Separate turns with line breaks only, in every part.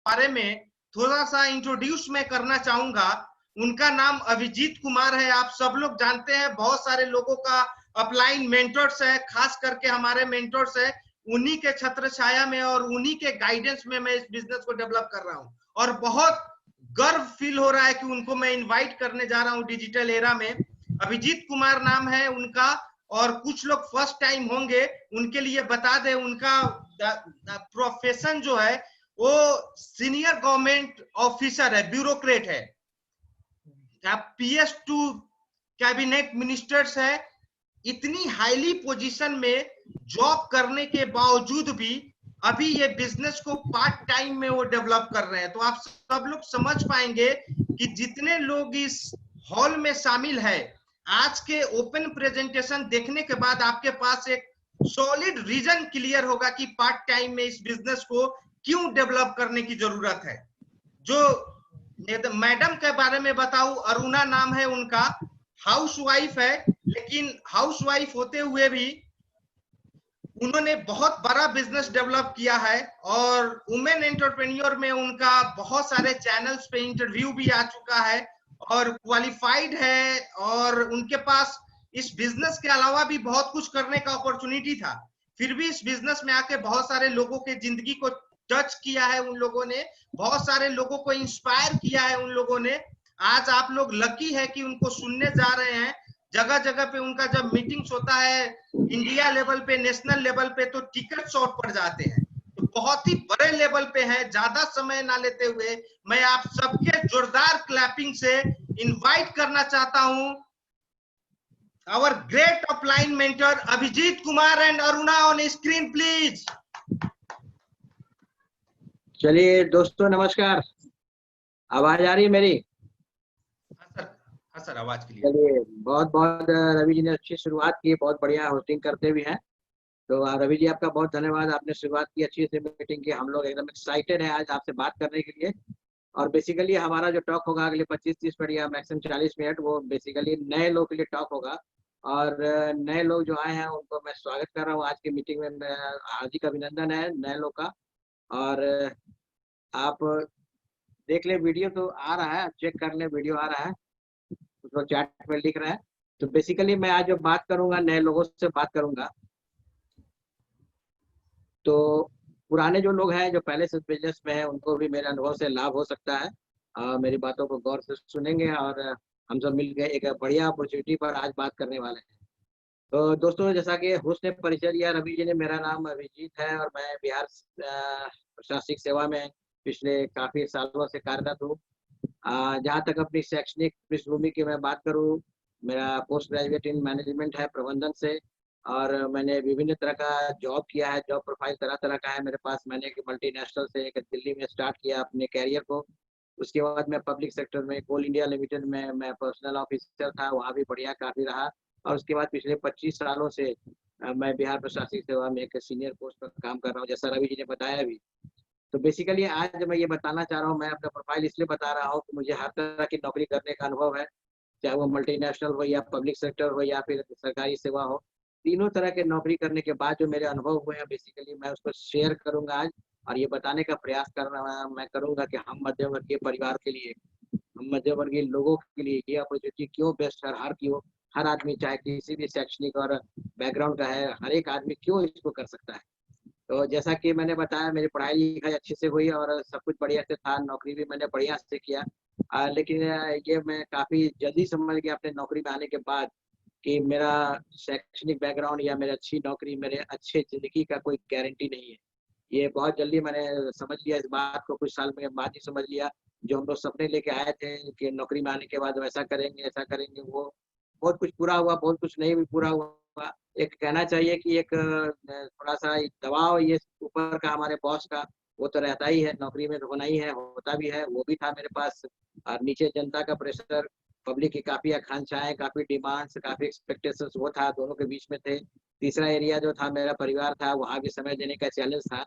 बारे में थोड़ा सा इंट्रोड्यूस मैं करना चाहूंगा। उनका नाम अभिजीत कुमार है। आप सब लोग जानते हैं, बहुत सारे लोगों का अपलाइन मेंटर्स है, खास करके हमारे मेंटर्स है। उन्हीं के छत्र छाया में और उन्हीं के गाइडेंस में मैं इस बिजनेस को डेवलप कर रहा हूं, और बहुत गर्व फील हो रहा है कि उनको मैं इनवाइट करने जा रहा हूं डिजिटल एरा में। अभिजीत कुमार नाम है उनका, और कुछ लोग फर्स्ट टाइम होंगे, उनके लिए बता दें, उनका प्रोफेशन जो है वो सीनियर गवर्नमेंट ऑफिसर है, ब्यूरोक्रेट है। PS2 कैबिनेट मिनिस्टर्स है। इतनी हाईली पोजीशन में जॉब करने के बावजूद भी अभी ये बिजनेस को पार्ट टाइम में वो डेवलप कर रहे हैं। तो आप सब लोग समझ पाएंगे कि जितने लोग इस हॉल में शामिल है, आज के ओपन प्रेजेंटेशन देखने के बाद आपके पास एक सॉलिड रीजन क्लियर होगा कि पार्ट टाइम में इस बिजनेस को क्यों डेवलप करने की जरूरत है। जो मैडम के बारे में बताऊं, अरुणा नाम है उनका, हाउसवाइफ है, लेकिन हाउसवाइफ होते हुए भी उन्होंने बहुत बड़ा बिजनेस डेवलप किया है, और वुमेन एंटरप्रेन्योर में उनका बहुत सारे चैनल्स पे इंटरव्यू भी आ चुका है, और क्वालिफाइड है, और उनके पास इस बिजनेस के अलावा भी बहुत कुछ करने का अपॉर्चुनिटी था। फिर भी इस बिजनेस में आके बहुत सारे लोगों के जिंदगी को टच किया है उन लोगों ने, बहुत सारे लोगों को इंस्पायर किया है उन लोगों ने। आज आप लोग लकी है कि उनको सुनने जा रहे हैं। जगह जगह पे उनका जब मीटिंग्स होता है, इंडिया लेवल पे, नेशनल लेवल पे, तो टिकट शॉर्ट पड़ जाते हैं। तो बहुत ही बड़े लेवल पे है। ज्यादा समय ना लेते हुए मैं आप सबके जोरदार क्लैपिंग से इनवाइट करना चाहता हूं our great upline mentor Abhijit Kumar and Aruna on screen please.
चलिए दोस्तों, नमस्कार। आवाज आ रही है मेरी?
हाँ सर, आवाज के लिए।
चलिए, बहुत बहुत रवि जी ने अच्छी शुरुआत की, बहुत बढ़िया होस्टिंग करते भी हैं। तो रवि जी, आपका बहुत धन्यवाद, आपने शुरुआत की अच्छी से मीटिंग की। हम लोग एकदम एक्साइटेड हैं आज आपसे बात करने के लिए। और बेसिकली हमारा जो टॉक होगा अगले 25-30 मिनट या मैक्सिमम 40 मिनट, वो बेसिकली नए लोगों के लिए टॉक होगा। और नए लोग जो आए हैं उनको मैं स्वागत कर रहा हूँ आज की मीटिंग में। हार्दिक अभिनंदन है नए लोग का। और आप देख ले, वीडियो तो आ रहा है, चेक कर ले, वीडियो आ रहा है, कुछ लोग चैट में लिख रहे हैं। तो बेसिकली मैं आज जो बात करूंगा, नए लोगों से बात करूंगा। तो पुराने जो लोग हैं, जो पहले से बिजनेस में है, उनको भी मेरे अनुभव से लाभ हो सकता है। मेरी बातों को गौर से सुनेंगे, और हम सब मिलकर एक बढ़िया अपॉर्चुनिटी पर आज बात करने वाले हैं। तो दोस्तों, जैसा कि होस्ट ने परिचय दिया रवि जी ने, मेरा नाम अभिजीत है और मैं बिहार प्रशासनिक सेवा में पिछले काफी सालों से कार्यरत हूँ। जहाँ तक अपनी शैक्षणिक पृष्ठभूमि की मैं बात करूँ, मेरा पोस्ट ग्रेजुएट इन मैनेजमेंट है प्रबंधन से। और मैंने विभिन्न तरह का जॉब किया है, जॉब प्रोफाइल तरह तरह का है मेरे पास। मैंने एक मल्टीनेशनल से एक दिल्ली में स्टार्ट किया अपने कैरियर को। उसके बाद मैं पब्लिक सेक्टर में कोल इंडिया लिमिटेड में मैं पर्सनल ऑफिसर था, वहाँ भी बढ़िया काफी रहा। और उसके बाद पिछले 25 सालों से मैं बिहार प्रशासनिक सेवा में एक सीनियर पोस्ट पर काम कर रहा हूँ, जैसा रवि जी ने बताया भी। तो बेसिकली आज मैं ये बताना चाह रहा हूँ, मैं अपना प्रोफाइल इसलिए बता रहा हूँ कि मुझे हर तरह की नौकरी करने का अनुभव है, चाहे वो मल्टीनेशनल हो या पब्लिक सेक्टर हो या फिर सरकारी सेवा हो। तीनों तरह के नौकरी करने के बाद जो मेरे अनुभव हुए हैं, बेसिकली मैं उसको शेयर करूंगा आज। और ये बताने का प्रयास करना मैं करूंगा कि हम मध्यम वर्गीय परिवार के लिए, हम मध्यम वर्गीय लोगों के लिए ये अपॉर्चुनिटी क्यों बेस्ट है। हर आदमी, चाहे किसी भी शैक्षणिक और बैकग्राउंड का है, हर एक आदमी क्यों इसको कर सकता है। तो जैसा कि मैंने बताया, मेरी पढ़ाई लिखाई अच्छे से हुई और सब कुछ बढ़िया से था, नौकरी भी मैंने बढ़िया से किया। लेकिन ये मैं काफ़ी जल्दी समझ गया अपने नौकरी में आने के बाद कि मेरा शैक्षणिक बैकग्राउंड या मेरी अच्छी नौकरी मेरे अच्छे ज़िंदगी का कोई गारंटी नहीं है। ये बहुत जल्दी मैंने समझ लिया इस बात को, कुछ साल में बाद ही समझ लिया। जो हम लोग सपने लेके आए थे कि नौकरी में आने के बाद वैसा करेंगे, ऐसा करेंगे, वो बहुत कुछ पूरा हुआ, बहुत कुछ नहीं भी पूरा हुआ। एक कहना चाहिए कि एक थोड़ा-सा दबाव ये ऊपर का हमारे बॉस का, वो तो रहता ही है, नौकरी में तो होना ही है, होता भी है, वो भी था मेरे पास। और नीचे जनता का प्रेशर, पब्लिक की काफ़ी आकांक्षाएँ, काफ़ी डिमांड्स, काफ़ी एक्सपेक्टेशंस, वो था, दोनों के बीच में थे। तीसरा एरिया जो था मेरा परिवार था, वहाँ भी समय देने का चैलेंज था।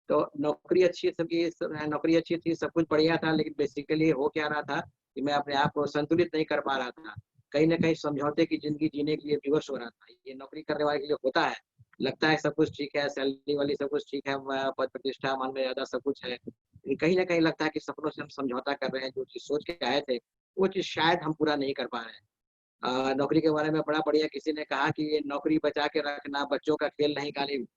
तो नौकरी अच्छी सबकी नौकरी अच्छी थी, सब कुछ बढ़िया था, लेकिन बेसिकली हो क्या रहा था कि मैं अपने आप को संतुलित नहीं कर पा रहा था। कहीं न कहीं समझौते की ज़िंदगी जीने के लिए विवश हो रहा था। ये नौकरी करने वाले के लिए होता है, लगता है सब कुछ ठीक है, सैलरी वाली सब कुछ ठीक है, पद प्रतिष्ठा, मान मर्यादा सब कुछ है। कहीं न कहीं लगता है कि सपनों से हम समझौता कर रहे हैं, जो चीज़ सोच के आए थे, वो चीज़ शायद हम पूरा नहीं कर पा रहे हैं। नौकरी के बारे में बड़ा बढ़िया किसी ने कहा कि ये नौकरी बचा के रखना बच्चों का खेल नहीं गालिब।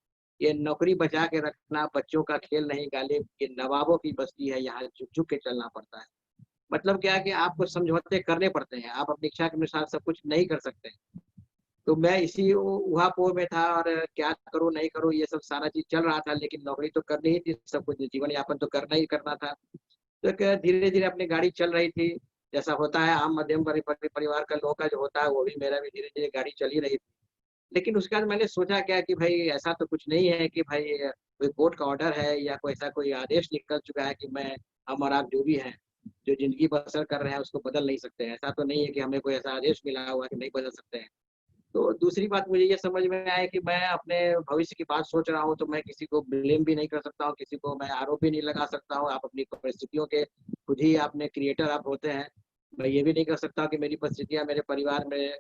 ये नौकरी बचा के रखना बच्चों का खेल नहीं गालिब, ये नवाबों की बस्ती है, यहाँ झुक-झुक के चलना पड़ता है। मतलब क्या है कि आपको समझौते करने पड़ते हैं, आप अपनी इच्छा के अनुसार सब कुछ नहीं कर सकते। तो मैं इसी ऊहापोह में था और क्या करूँ, नहीं करूँ, ये सब सारा चीज़ चल रहा था, लेकिन नौकरी तो करनी ही थी, सब कुछ जीवन यापन तो करना ही करना था। तो एक धीरे-धीरे अपनी गाड़ी चल रही थी, जैसा होता है आम मध्यम परिवार का लोगों का जो होता है, वो भी मेरा भी धीरे-धीरे गाड़ी चल ही रही थी। लेकिन उसके बाद मैंने सोचा क्या कि भई ऐसा तो कुछ नहीं है कि भई कोई कोर्ट का ऑर्डर है या कोई ऐसा कोई आदेश निकल चुका है कि हम और आप जो भी हैं, जो ज़िंदगी बसर कर रहे हैं उसको बदल नहीं सकते हैं। ऐसा तो नहीं है कि हमें कोई ऐसा आदेश मिला हुआ है कि नहीं बदल सकते हैं। तो दूसरी बात मुझे ये समझ में आया कि मैं अपने भविष्य की बात सोच रहा हूँ, तो मैं किसी को ब्लेम भी नहीं कर सकता हूँ, किसी को मैं आरोप भी नहीं लगा सकता हूँ। आप अपनी परिस्थितियों के खुद ही आपने क्रिएटर आप होते हैं। मैं ये भी नहीं कर सकता कि मेरी परिस्थितियाँ मेरे परिवार में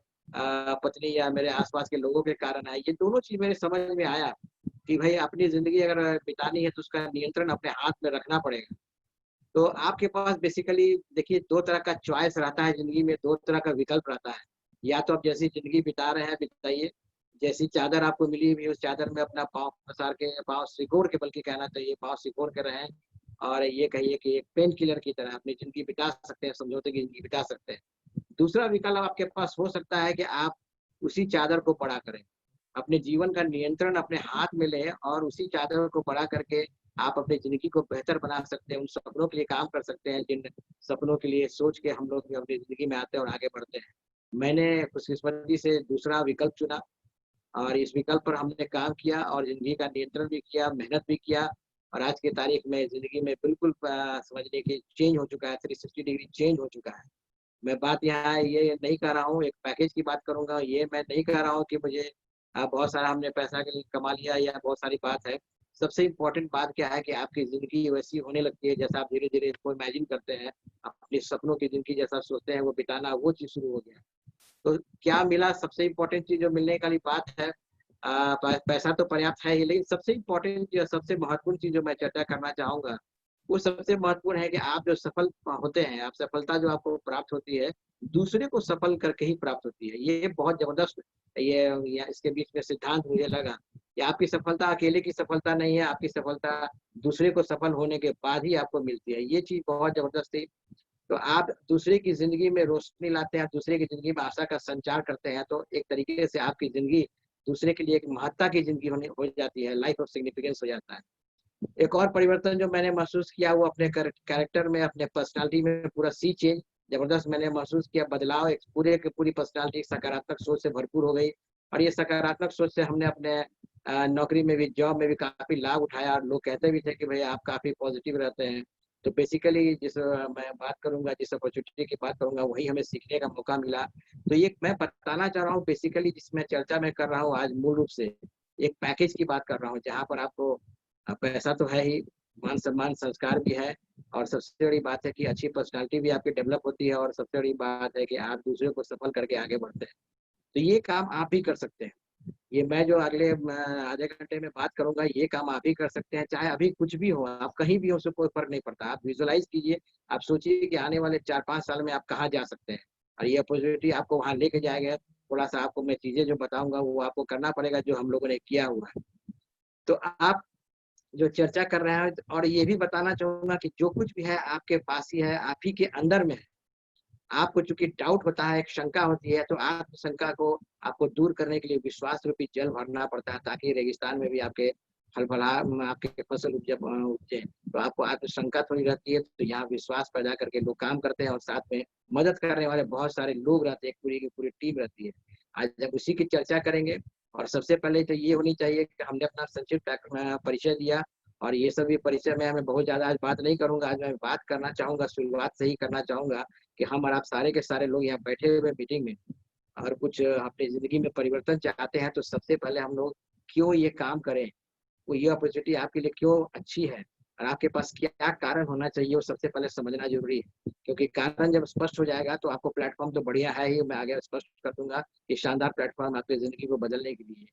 पत्नी या मेरे आस-पास के लोगों के कारण आई। ये दोनों चीज़ मेरे समझ में आया कि भई अपनी ज़िंदगी अगर बितानी है तो उसका नियंत्रण अपने हाथ में रखना पड़ेगा। तो आपके पास बेसिकली देखिए 2 तरह का चॉइस रहता है ज़िंदगी में, 2 तरह का विकल्प रहता है। या तो आप जैसी ज़िंदगी बिता रहे हैं, बिताइए। जैसी चादर आपको मिली हुई है, उस चादर में अपना पाँव पसार के पाँव सिकोड़ के बल्कि कहना चाहिए, पाँव सिकोड़ के रहें और ये कहिए कि एक पेन किलर की तरह अपनी ज़िंदगी बिता सकते हैं, समझौते की ज़िंदगी बिता सकते हैं। दूसरा विकल्प आपके पास हो सकता है कि आप उसी चादर को बड़ा करें। अपने जीवन का नियंत्रण अपने हाथ में लें और उसी चादर को बड़ा करके आप अपनी ज़िंदगी को बेहतर बना सकते हैं, उन सपनों के लिए काम कर सकते हैं, जिन सपनों के लिए सोच के हम लोग भी अपनी ज़िंदगी में आते हैं और आगे बढ़ते हैं। मैंने खुशकिस्मती से दूसरा विकल्प चुना और इस विकल्प पर हमने काम किया और ज़िंदगी का नियंत्रण भी किया, मेहनत भी किया और आज की तारीख में ज़िंदगी में बिल्कुल समझिए कि चेंज हो चुका है, 360 डिग्री चेंज हो चुका है। मैं बात यहाँ ये नहीं कर रहा हूँ, एक पैकेज की बात करूँगा, ये मैं नहीं कह रहा हूँ कि मुझे बहुत सारा हमने पैसा के लिए कमा लिया या बहुत सारी बात है। सबसे इम्पोर्टेंट बात क्या है कि आपकी ज़िंदगी वैसी होने लगती है जैसा आप धीरे-धीरे इसको इमेजिन करते हैं, अपने सपनों की ज़िंदगी जैसा सोचते हैं वो बिताना वो चीज़ शुरू हो गया। तो क्या मिला सबसे इम्पोर्टेंट चीज़ जो मिलने वाली बात है पैसा तो पर्याप्त है ही लेकिन सबसे इम्पोर्टेंट या सबसे महत्वपूर्ण चीज़ जो मैं चर्चा करना चाहूँगा, वो सबसे महत्वपूर्ण है कि आप जो सफल होते हैं, आप सफलता जो आपको प्राप्त होती है, दूसरे को सफल करके ही प्राप्त होती है। ये बहुत ज़बरदस्त ये इसके बीच में सिद्धांत मुझे लगा कि आपकी सफलता अकेले की सफलता नहीं है, आपकी सफलता दूसरे को सफल होने के बाद ही आपको मिलती है। ये चीज़ बहुत ज़बरदस्त थी। तो आप दूसरे की ज़िंदगी में रोशनी लाते हैं, दूसरे की ज़िंदगी में आशा का संचार करते हैं, तो एक तरीके से आपकी ज़िंदगी दूसरे के लिए एक महत्ता की ज़िंदगी होने हो जाती है, लाइफ ऑफ सिग्निफिकेंस हो जाता है। एक और परिवर्तन जो मैंने महसूस किया वो अपने कैरेक्टर में, अपने पर्सनैलिटी में पूरा सी चेंज ज़बरदस्त मैंने महसूस किया बदलाव एक पूरे की पूरी पर्सनैलिटी सकारात्मक सोच से भरपूर हो गई और ये सकारात्मक सोच से हमने अपने नौकरी में भी, जॉब में भी काफ़ी लाभ उठाया और लोग कहते भी थे कि भई आप काफ़ी पॉज़िटिव रहते हैं। तो बेसिकली मैं बात करूँगा, जिस अपॉर्च्युनिटी की बात करूँगा, वही हमें सीखने का मौका मिला। तो ये मैं बताना चाह रहा हूँ बेसिकली जिसमें चर्चा मैं कर रहा हूँ आज मूल रूप से, एक पैकेज की बात कर रहा हूँ, जहाँ पर आपको पैसा तो है ही, मान-सम्मान, संस्कार भी है और सबसे बड़ी बात है कि अच्छी पर्सनैलिटी भी आपकी डेवलप होती है और सबसे बड़ी बात है कि आप दूसरे को सफल करके आगे बढ़ते हैं। तो ये काम आप भी कर सकते हैं। ये मैं जो अगले आधे घंटे में बात करूँगा, ये काम आप ही कर सकते हैं, चाहे अभी कुछ भी हो, आप कहीं भी हो, उससे कोई फ़र्क नहीं पड़ता। आप विज़ुअलाइज़ कीजिए, आप सोचिए कि आने वाले 4-5 साल में आप कहाँ जा सकते हैं और ये अपॉर्च्युनिटी आपको वहाँ लेके जाएगा। थोड़ा-सा आपको मैं चीज़ें जो बताऊँगा, वो आपको करना पड़ेगा, जो हम लोगों ने किया हुआ है। तो आप जो चर्चा कर रहे हैं और ये भी बताना चाहूँगा कि जो कुछ भी है आपके पास ही है, आप ही के अंदर में है। आपको चूँकि डाउट होता है, एक शंका होती है, तो शंका को आपको दूर करने के लिए विश्वास रूपी जल भरना पड़ता है ताकि रेगिस्तान में भी आपके आपके फसल उपजे। तो आपको आत्मशंका थोड़ी रहती है, तो यहाँ विश्वास पैदा करके लोग काम करते हैं और साथ में मदद करने वाले बहुत सारे लोग रहते हैं, एक पूरी की पूरी टीम रहती है। आज जब उसी की चर्चा करेंगे और सबसे पहले तो ये होनी चाहिए कि हमने अपना संक्षिप्त परिचय दिया और ये सभी परिचय में मैं बहुत ज़्यादा आज बात नहीं करूँगा। आज मैं बात करना चाहूँगा, शुरुआत से ही करना चाहूँगा कि हम और आप सारे के सारे लोग यहाँ बैठे हुए मीटिंग में और कुछ अपनी ज़िंदगी में परिवर्तन चाहते हैं, तो सबसे पहले हम लोग क्यों ये काम करें? वो ये अपॉर्च्युनिटी आपके लिए क्यों अच्छी है? और आपके पास क्या कारण होना चाहिए, वो सबसे पहले समझना ज़रूरी है। क्योंकि कारण जब स्पष्ट हो जाएगा, तो आपको प्लेटफ़ॉर्म तो बढ़िया है ही, मैं आगे स्पष्ट कर दूँगा, ये शानदार प्लेटफ़ॉर्म आपकी ज़िंदगी को बदलने के लिए है।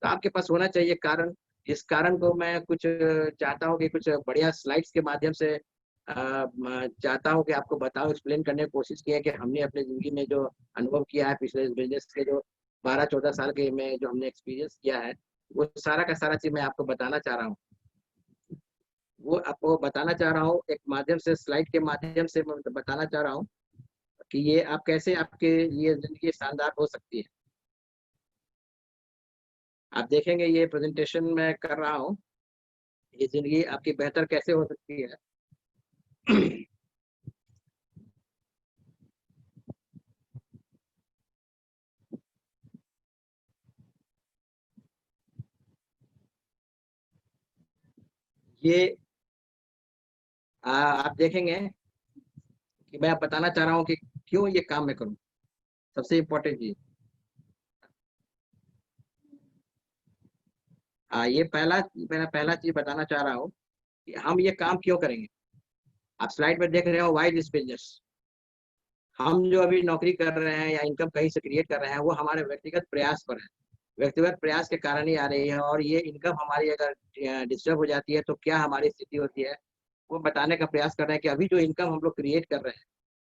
तो आपके पास होना चाहिए कारण इस कारण को मैं कुछ चाहता हूँ कि कुछ बढ़िया स्लाइड्स के माध्यम से चाहता हूँ कि आपको बताऊं, एक्सप्लेन करने की कोशिश की है कि हमने अपने ज़िंदगी में जो अनुभव किया है पिछले इस बिज़नेस के जो 12-14 साल के में जो हमने एक्सपीरियंस किया है, वो सारा का सारा चीज़ मैं आपको बताना चाह रहा हूँ। वो आपको बताना चाह रहा हूँ एक माध्यम से, स्लाइड के माध्यम से मैं बताना चाह रहा हूँ कि ये आप कैसे आपके लिए ज़िंदगी शानदार हो सकती है। आप देखेंगे ये प्रेज़ेंटेशन मैं कर रहा हूँ, ये ज़िंदगी आपकी बेहतर कैसे हो सकती है। ये आप देखेंगे कि मैं बताना चाह रहा हूँ कि क्यों ये काम मैं करूँ, सबसे इम्पोर्टेंट चीज़। ये पहला चीज़ बताना चाह रहा हूँ कि हम ये काम क्यों करेंगे। आप स्लाइड में देख रहे हो व्हाई दिस बिज़नेस। हम जो अभी नौकरी कर रहे हैं या इनकम कहीं से क्रिएट कर रहे हैं, वो हमारे व्यक्तिगत प्रयास पर है। व्यक्तिगत प्रयास के कारण ही आ रही है, और ये इनकम हमारी अगर डिस्टर्ब हो जाती है तो क्या हमारी स्थिति होती है, वो बताने का प्रयास कर रहे हैं कि अभी जो इनकम हम लोग क्रिएट कर रहे हैं,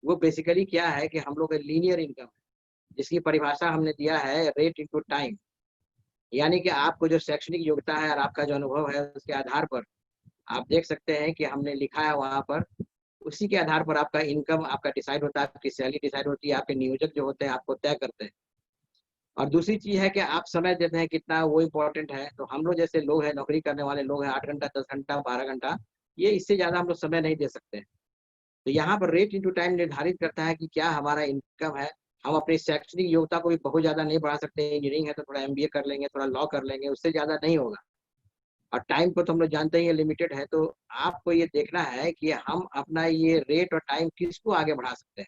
वो बेसिकली क्या है कि हम लोग का लीनियर इनकम है, जिसकी परिभाषा हमने दिया है रेट इंटू टाइम। यानी कि आपको जो शैक्षणिक योग्यता है और आपका जो अनुभव है, उसके आधार पर आप देख सकते हैं कि हमने लिखा है वहाँ पर, उसी के आधार पर आपका इनकम आपका डिसाइड होता है, आपकी सैलरी डिसाइड होती है, आपके नियोजक जो होते हैं आपको तय करते हैं। और दूसरी चीज़ है कि आप समय देते हैं कितना, वो इम्पोर्टेंट है। तो हम लोग जैसे लोग हैं, नौकरी करने वाले लोग हैं, 8 घंटा, 10 घंटा, 12 घंटा, ये इससे ज़्यादा हम लोग समय नहीं दे सकते। तो यहाँ पर रेट इंटू टाइम निर्धारित करता है कि क्या हमारा इनकम है। हम अपनी शैक्षणिक योग्यता को भी बहुत ज़्यादा नहीं बढ़ा सकते। इंजीनियरिंग है तो थोड़ा एमबीए कर लेंगे, थोड़ा लॉ कर लेंगे, उससे ज़्यादा नहीं होगा। और टाइम को तो हम लोग जानते ही हैं लिमिटेड है, तो आपको ये देखना है कि हम अपना ये रेट और टाइम किसको आगे बढ़ा सकते हैं।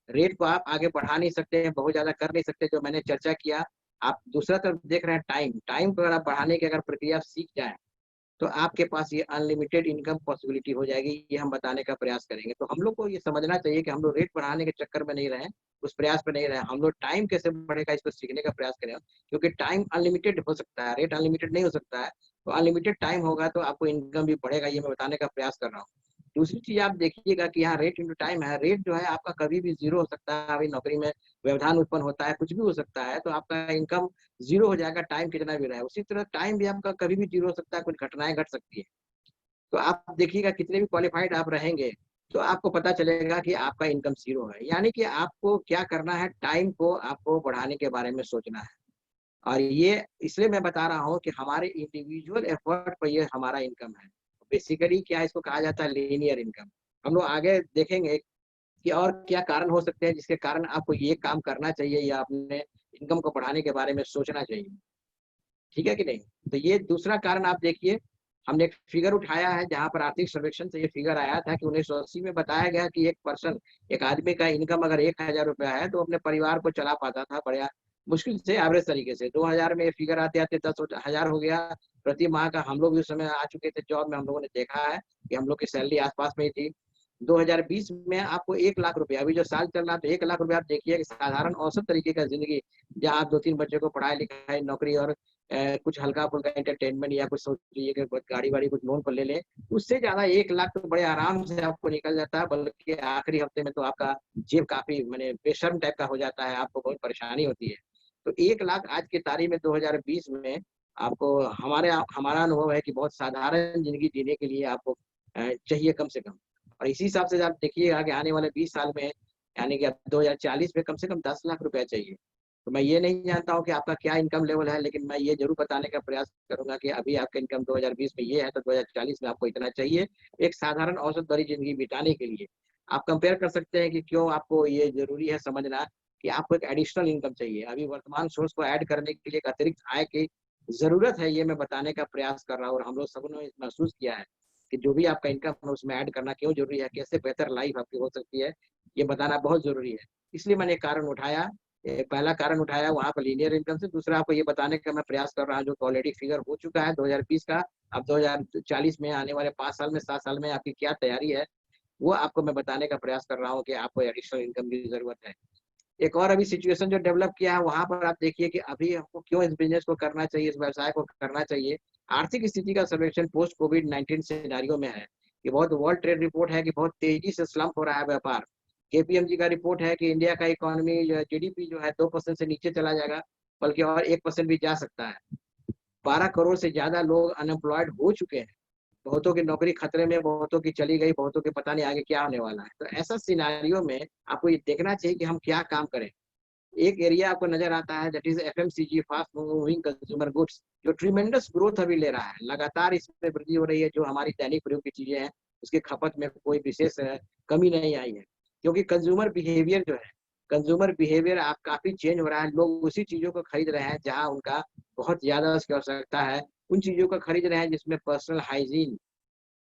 रेट को आप आगे बढ़ा नहीं सकते हैं, बहुत ज़्यादा कर नहीं सकते, जो मैंने चर्चा किया। आप दूसरा तरफ देख रहे हैं टाइम, टाइम को अगर आप बढ़ाने की अगर प्रक्रिया सीख जाएँ, तो आपके पास ये अनलिमिटेड इनकम पॉसिबिलिटी हो जाएगी, ये हम बताने का प्रयास करेंगे। तो हम लोग को ये समझना चाहिए कि हम लोग रेट बढ़ाने के चक्कर में नहीं रहें, उस प्रयास में नहीं रहें। हम लोग टाइम कैसे बढ़ेगा इसको सीखने का प्रयास करें, क्योंकि टाइम अनलिमिटेड हो सकता है, रेट अनलिमिटेड नहीं हो सकता है। तो अनलिमिटेड टाइम होगा तो आपको इनकम भी बढ़ेगा, ये मैं बताने का प्रयास कर रहा हूँ। दूसरी चीज़ आप देखिएगा कि यहाँ रेट इंटू टाइम है, रेट जो है आपका कभी भी ज़ीरो हो सकता है, अभी नौकरी में व्यवधान उत्पन्न होता है, कुछ भी हो सकता है, तो आपका इनकम ज़ीरो हो जाएगा, टाइम कितना भी रहे। उसी तरह टाइम भी आपका कभी भी ज़ीरो हो सकता है, कुछ घटनाएँ घट सकती है। तो आप देखिएगा कितने भी क्वालिफाइड आप रहेंगे, तो आपको पता चलेगा कि आपका इनकम ज़ीरो है। यानी कि आपको क्या करना है, टाइम को आपको बढ़ाने के बारे में सोचना है। और ये इसलिए मैं बता रहा हूँ कि हमारे इंडिविजुअल एफर्ट पर ये हमारा इनकम है। बेसिकली क्या इसको कहा जाता है, लीनियर इनकम। हम लोग आगे देखेंगे कि और क्या कारण हो सकते हैं जिसके कारण आपको ये काम करना चाहिए या अपने इनकम को बढ़ाने के बारे में सोचना चाहिए। ठीक है कि नहीं? तो ये दूसरा कारण आप देखिए, हमने एक फिगर उठाया है जहाँ पर आर्थिक सर्वेक्षण से ये फिगर आया था कि 1980 में बताया गया कि एक आदमी का इनकम अगर ₹1000 है तो अपने परिवार को चला पाता था बढ़िया मुश्किल से, एवरेज तरीके से। 2000 में ये फिगर आते-आते 10,000 हो गया प्रति माह का। हम लोग भी उस समय आ चुके थे जॉब में, हम लोगों ने देखा है कि हम लोग की सैलरी आस-पास में ही थी। 2020 में आपको ₹1,00,000, अभी जो साल चल रहा है तो ₹1,00,000 आप देखिए कि साधारण औसत तरीके का ज़िंदगी, जहाँ आप 2-3 बच्चों को पढ़ाई-लिखाई, नौकरी और कुछ हल्का-फुल्का एंटरटेनमेंट या कुछ सोच लीजिए कि गाड़ी-वाड़ी कुछ लोन पर ले लें, उससे ज़्यादा 1,00,000 तो बड़े आराम से आपको निकल जाता है, बल्कि आखिरी हफ्ते में तो आपका जेब काफ़ी माने बेशर्म टाइप का हो जाता है, आपको बहुत परेशानी होती है। तो 1,00,000 आज की तारीख में 2020 में आपको हमारा अनुभव है कि बहुत साधारण ज़िंदगी जीने के लिए आपको चाहिए कम से कम। और इसी हिसाब से आप देखिए आगे आने वाले 20 साल में, यानी कि अब 2040 में कम से कम ₹10,00,000 चाहिए। तो मैं ये नहीं जानता हूँ कि आपका क्या इनकम लेवल है, लेकिन मैं ये ज़रूर बताने का प्रयास करूँगा कि अभी आपका इनकम 2020 में ये है, तो 2040 में आपको इतना चाहिए, एक साधारण औसत भरी ज़िंदगी बिताने के लिए। आप कंपेयर कर सकते हैं कि क्यों आपको ये ज़रूरी है समझना कि आपको एक एडिशनल इनकम चाहिए। अभी वर्तमान सोर्स को ऐड करने के लिए एक अतिरिक्त आय की ज़रूरत है, ये मैं बताने का प्रयास कर रहा हूँ, और हम लोग सबों ने महसूस किया है कि जो भी आपका इनकम है उसमें ऐड करना क्यों ज़रूरी है, कैसे बेहतर लाइफ़ आपकी हो सकती है, ये बताना बहुत ज़रूरी है। इसलिए मैंने कारण उठाया, पहला कारण उठाया वहाँ पर लीनियर इनकम से, दूसरा आपको ये बताने का मैं प्रयास कर रहा हूँ जो ऑलरेडी फिगर हो चुका है 2020 का, अब 2040 में आने वाले 5 साल में, 7 साल में आपकी क्या तैयारी है, वो आपको मैं बताने का प्रयास कर रहा हूँ कि आपको एडिशनल इनकम की ज़रूरत है। एक और अभी सिचुएशन जो डेवलप किया है वहाँ पर आप देखिए कि अभी हमको क्यों इस बिज़नेस को करना चाहिए, इस व्यवसाय को करना चाहिए। आर्थिक स्थिति का सर्वेक्षण पोस्ट कोविड-19 सिनेरियो में है कि बहुत वर्ल्ड ट्रेड रिपोर्ट है कि बहुत तेजी से स्लम्प हो रहा है व्यापार। केपीएमजी का रिपोर्ट है कि इंडिया का इकोनॉमी जो है जीडीपी जो है 2% से नीचे चला जाएगा, बल्कि और 1% भी जा सकता है। 12 करोड़ से ज़्यादा लोग अनएम्प्लॉयड हो चुके हैं। बहुतों की नौकरी खतरे में, बहुतों की चली गई, बहुतों के पता नहीं आगे क्या होने वाला है। तो ऐसा सिनेरियो में आपको ये देखना चाहिए कि हम क्या काम करें। एक एरिया आपको नज़र आता है that is FMCG, fast moving consumer goods, जो ट्रिमेंडस ग्रोथ अभी ले रहा है। लगातार इसमें वृद्धि हो रही है, जो हमारी दैनिक प्रयोग की चीज़ें हैं, उसकी खपत में कोई विशेष कमी नहीं आई है। क्योंकि कंज्यूमर बिहेवियर जो है, कंज्यूमर बिहेवियर आप काफ़ी चेंज हो रहा है। लोग उसी चीज़ों को खरीद रहे हैं जहाँ उनका बहुत ज़्यादा उसकी आवश्यकता है। उन चीज़ों को खरीद रहे हैं जिसमें पर्सनल हाइजीन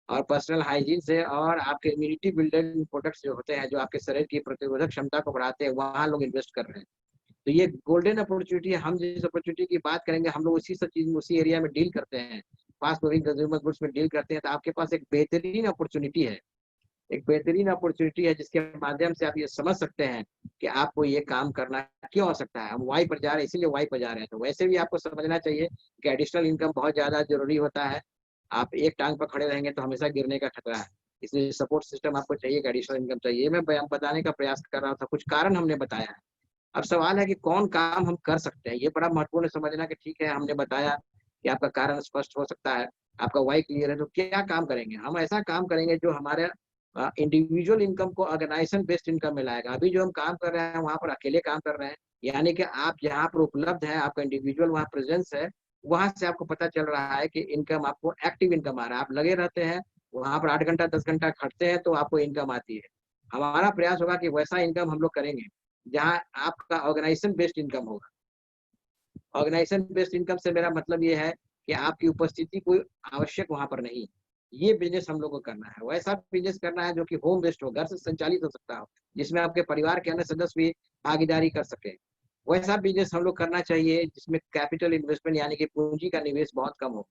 और पर्सनल हाइजीन से और आपके इम्यूनिटी बिल्डिंग प्रोडक्ट्स जो होते हैं, जो आपके शरीर की प्रतिरोधक क्षमता को बढ़ाते हैं, वहाँ लोग इन्वेस्ट कर रहे हैं। तो ये गोल्डन अपॉर्चुनिटी है। हम जिस अपॉर्चुनिटी की बात करेंगे, हम लोग उसी सब चीज़ में, उसी एरिया में डील करते हैं। फास्ट मूविंग कंज्यूमर गुड्स में डील करते हैं, तो आपके पास एक बेहतरीन अपॉर्चुनिटी है। एक बेहतरीन अपॉर्चुनिटी है जिसके माध्यम से आप ये समझ सकते हैं कि आपको ये काम करना क्यों हो सकता है। हम वाई पर जा रहे हैं, इसीलिए वाई पर जा रहे हैं। तो वैसे भी आपको समझना चाहिए कि एडिशनल इनकम बहुत ज़्यादा ज़रूरी होता है। आप एक टाँग पर खड़े रहेंगे तो हमेशा गिरने का खतरा है। इसलिए सपोर्ट सिस्टम आपको चाहिए, एक एडिशनल इनकम चाहिए। मैं बताने का प्रयास कर रहा था, कुछ कारण हमने बताया है। अब सवाल है कि कौन काम हम कर सकते हैं। ये बड़ा महत्वपूर्ण है समझना कि ठीक है, हमने बताया कि आपका कारण स्पष्ट हो सकता है, आपका व्हाई क्लियर है, तो क्या काम करेंगे? हम ऐसा काम करेंगे जो हमारे इंडिविजुअल इनकम को ऑर्गेनाइजेशन बेस्ड इनकम में लाएगा। अभी जो हम काम कर रहे हैं, वहाँ पर अकेले काम कर रहे हैं, यानी कि आप जहाँ पर उपलब्ध हैं, आपका इंडिविजुअल वहाँ प्रेज़ेंस है, वहाँ से आपको पता चल रहा है कि इनकम आपको एक्टिव इनकम आ रहा है। आप लगे रहते हैं, वहाँ पर 8 घंटा, 10 घंटा खटते हैं, तो आपको इनकम आती है। हमारा प्रयास होगा कि वैसा इनकम हम लोग करेंगे, जहाँ आपका ऑर्गेनाइजेशन बेस्ड इनकम होगा। ऑर्गेनाइजेशन बेस्ड इनकम से मेरा मतलब ये है कि आपकी उपस्थिति कोई आवश्यक वहाँ पर नहीं। ये बिज़नेस हम लोग को करना है। वैसा बिज़नेस करना है जो कि होम बेस्ड हो, घर से संचालित हो सकता हो, जिसमें आपके परिवार के अन्य सदस्य भी भागीदारी कर सकें। वैसा बिज़नेस हम लोग करना चाहिए जिसमें कैपिटल इन्वेस्टमेंट यानी कि पूँजी का निवेश बहुत कम हो।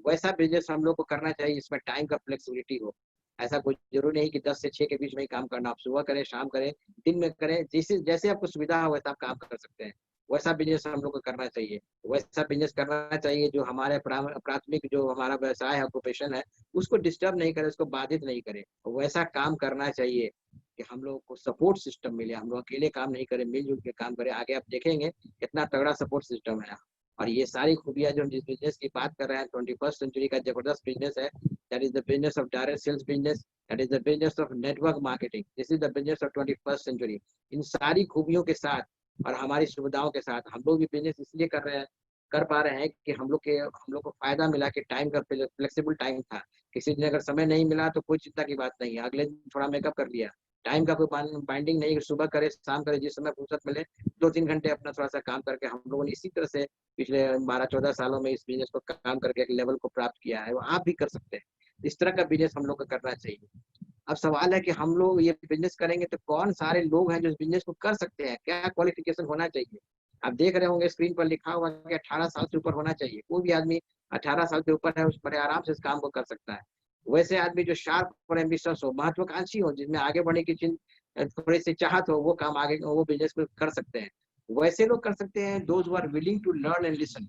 वैसा बिज़नेस हम लोग को करना चाहिए जिसमें टाइम का फ्लेक्सिबिलिटी हो। ऐसा कोई ज़रूरी नहीं कि 10 से 6 के बीच में ही काम करना, आप सुबह करें, शाम करें, दिन में करें, जैसे जैसे आपको सुविधा हो वैसा आप काम कर सकते हैं। वैसा बिज़नेस हम लोग को करना चाहिए। वैसा बिज़नेस करना चाहिए जो हमारे प्राथमिक जो हमारा व्यवसाय है, ऑक्यूपेशन है, उसको डिस्टर्ब नहीं करे, उसको बाधित नहीं करे। वैसा काम करना चाहिए कि हम लोगों को सपोर्ट सिस्टम मिले, हम लोग अकेले काम नहीं करें, मिल-जुल के काम करें। आगे आप देखेंगे कितना तगड़ा सपोर्ट सिस्टम है। और ये सारी खूबियाँ जो हम जिस बिज़नेस की बात कर रहे हैं, 21st सेंचुरी का ज़बरदस्त बिज़नेस है। That is the business of direct sales business, that is the business of network marketing. This is the business of 21st century. इन सारी खूबियों के साथ और हमारी सुविधाओं के साथ हम लोग भी बिज़नेस इसलिए कर पा रहे हैं कि हम लोग को फ़ायदा मिला कि टाइम का फ्लेक्सिबल टाइम था। किसी दिन अगर समय नहीं मिला तो कोई चिंता की बात नहीं है, अगले दिन थोड़ा मेकअप कर लिया। टाइम का कोई बाइंडिंग नहीं है कि सुबह करे, शाम करे, जिस समय फुर्सत मिले 2-3 घंटे अपना थोड़ा-सा काम करके हम लोगों ने इसी तरह से पिछले 12-14 सालों में इस बिज़नेस को काम करके एक लेवल को प्राप्त किया है, वो आप भी कर सकते हैं। इस तरह का बिज़नेस हम लोग को करना चाहिए। अब सवाल है कि हम लोग ये बिज़नेस करेंगे तो कौन सारे लोग हैं जो इस बिज़नेस को कर सकते हैं? क्या क्वालिफ़िकेशन होना चाहिए? आप देख रहे होंगे स्क्रीन पर लिखा हुआ है कि 18 साल से ऊपर होना चाहिए। कोई भी आदमी 18 साल के ऊपर है, उस बड़े आराम से इस काम को कर सकता है। वैसे आदमी जो शार्प और एम्बिशियस हो, महत्वाकांक्षी हो, जिसमें आगे बढ़ने की थोड़ी-सी चाहत हो, वो काम आगे वो बिज़नेस को कर सकते हैं। वैसे लोग कर सकते हैं those who are willing to learn and listen.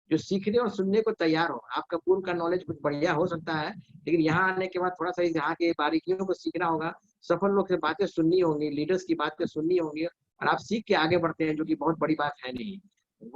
जो सीखने और सुनने को तैयार हो। आपका पूर्व का नॉलेज कुछ बढ़िया हो सकता है, लेकिन यहाँ आने के बाद थोड़ा-सा यहाँ की बारीकियों को सीखना होगा। सफल लोग से बातें सुननी होंगी, लीडर्स की बातें सुननी होंगी और आप सीख के आगे बढ़ते हैं, जो कि बहुत बड़ी बात है नहीं।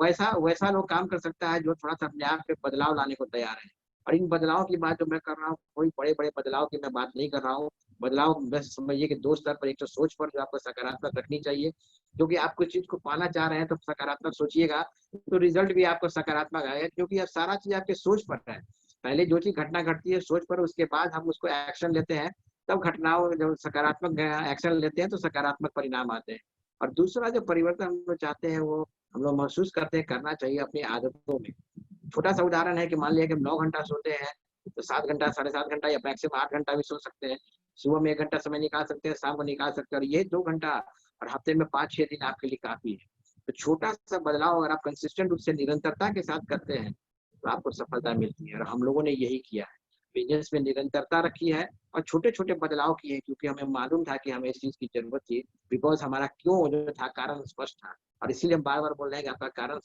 वैसा वैसा लोग काम कर सकता है जो थोड़ा-सा अपने आप में बदलाव लाने को तैयार है। और इन बदलाव की बात जो मैं कर रहा हूँ, कोई बड़े-बड़े बदलाव की मैं बात नहीं कर रहा हूँ। बदलाव बस समझिए कि 2 स्तर पर, एक तो सोच पर जो आपको सकारात्मक रखनी चाहिए, क्योंकि आप कुछ चीज़ को पाना चाह रहे हैं तो सकारात्मक सोचिएगा तो रिजल्ट भी आपको सकारात्मक आएगा, क्योंकि अब सारा चीज़ आपके सोच पर है। पहले जो चीज़ घटना घटती है सोच पर, उसके बाद हम उसको एक्शन लेते हैं, तब घटनाओं जब सकारात्मक एक्शन लेते हैं तो सकारात्मक परिणाम आते हैं। और दूसरा जो परिवर्तन हम लोग चाहते हैं वो हम लोग महसूस करते हैं करना चाहिए अपनी आदतों में। छोटा-सा उदाहरण है कि मान लिया कि हम 9 घंटा सोते हैं, तो 7 घंटा, साढ़े 7 घंटा या मैक्सिमम 8 घंटा भी सो सकते हैं। सुबह में 1 घंटा समय निकाल सकते हैं, शाम को निकाल सकते हैं और ये 2 घंटा और हफ्ते में 5-6 दिन आपके लिए काफ़ी है। तो छोटा-सा बदलाव अगर आप कंसिस्टेंट रूप से निरंतरता के साथ करते हैं, तो आपको सफलता मिलती है और हम लोगों ने यही किया है। बिज़नेस में निरंतरता रखी है और छोटे-छोटे बदलाव किए हैं, क्योंकि हमें मालूम था कि हमें इस चीज़ की ज़रूरत थी, बिकॉज़ हमारा क्यों जो था कारण स्पष्ट था और इसीलिए हम बार-बार बोल रहे हैं कि आपका कारण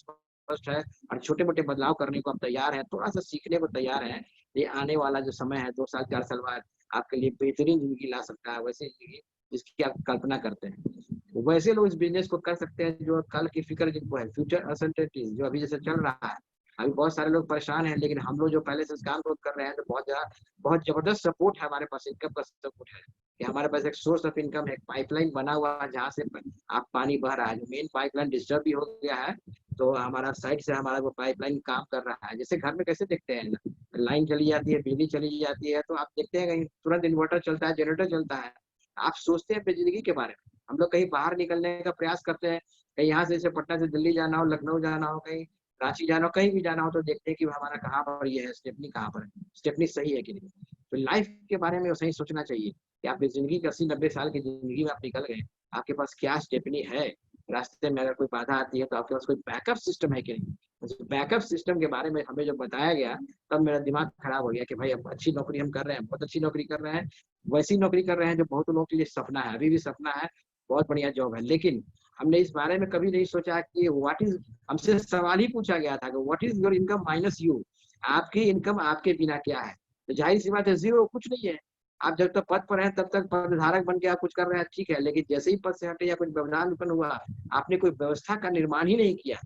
स्पष्ट है और छोटे मोटे बदलाव करने को आप तैयार हैं, थोड़ा सा सीखने को तैयार हैं, ये आने वाला जो समय है 2 साल 4 साल बाद आपके लिए बेहतरीन जिंदगी ला सकता है, वैसे जिंदगी जिसकी आप कल्पना करते हैं। वैसे लोग इस बिजनेस को कर सकते हैं जो कल की फिक्र जिनको है, फ्यूचर अनसर्टेनिटी जो अभी जैसे चल रहा है। अभी बहुत सारे लोग परेशान हैं, लेकिन हम लोग जो पहले से इस काम को कर रहे हैं तो बहुत जबरदस्त सपोर्ट है हमारे पास, इनकम का सपोर्ट है कि हमारे पास एक सोर्स ऑफ इनकम है, एक पाइपलाइन बना हुआ है जहाँ से आप पानी बह रहा है। जो मेन पाइपलाइन डिस्टर्ब भी हो गया है, तो हमारा साइड से हमारा वो पाइपलाइन काम कर रहा है। जैसे घर में कैसे देखते हैं, लाइन चली जाती है, बिजली चली जाती है, तो आप देखते हैं कहीं तुरंत इन्वर्टर चलता है, जनरेटर चलता है। आप सोचते हैं अपनी जिंदगी के बारे में। हम लोग कहीं बाहर निकलने का प्रयास करते हैं, कहीं यहाँ से जैसे पटना से दिल्ली जाना हो, लखनऊ जाना हो, कहीं रांची जाना हो, कहीं भी जाना हो, तो देखते हैं कि हमारा कहाँ पर ये है, स्टेपनी कहाँ पर है, स्टेपनी सही है कि नहीं। तो लाइफ के बारे में सही सोचना चाहिए कि आप जिंदगी की 80-90 साल की जिंदगी में आप निकल गए, आपके पास क्या स्टेपनी है, रास्ते में अगर कोई बाधा आती है तो आपके पास कोई बैकअप सिस्टम है कि नहीं। बैकअप सिस्टम के बारे में हमें जब बताया गया तब मेरा दिमाग खराब हो गया कि भाई अब अच्छी नौकरी हम कर रहे हैं, बहुत अच्छी नौकरी कर रहे हैं, वैसी नौकरी कर रहे हैं जो बहुत लोगों के लिए सपना है, अभी भी सपना है, बहुत बढ़िया जॉब है। लेकिन हमने इस बारे में कभी नहीं सोचा कि व्हाट इज, हमसे सवाल ही पूछा गया था कि what is your income minus you, आपकी इनकम आपके बिना क्या है। तो जाहिर सी बात है जीरो, कुछ नहीं है। आप जब तक पद पर हैं तब तक पदधारक बन के आप कुछ कर रहे हैं, ठीक है, लेकिन जैसे ही पद से हटे या कुछ व्यवधान उत्पन्न हुआ, आपने कोई व्यवस्था का निर्माण ही नहीं किया,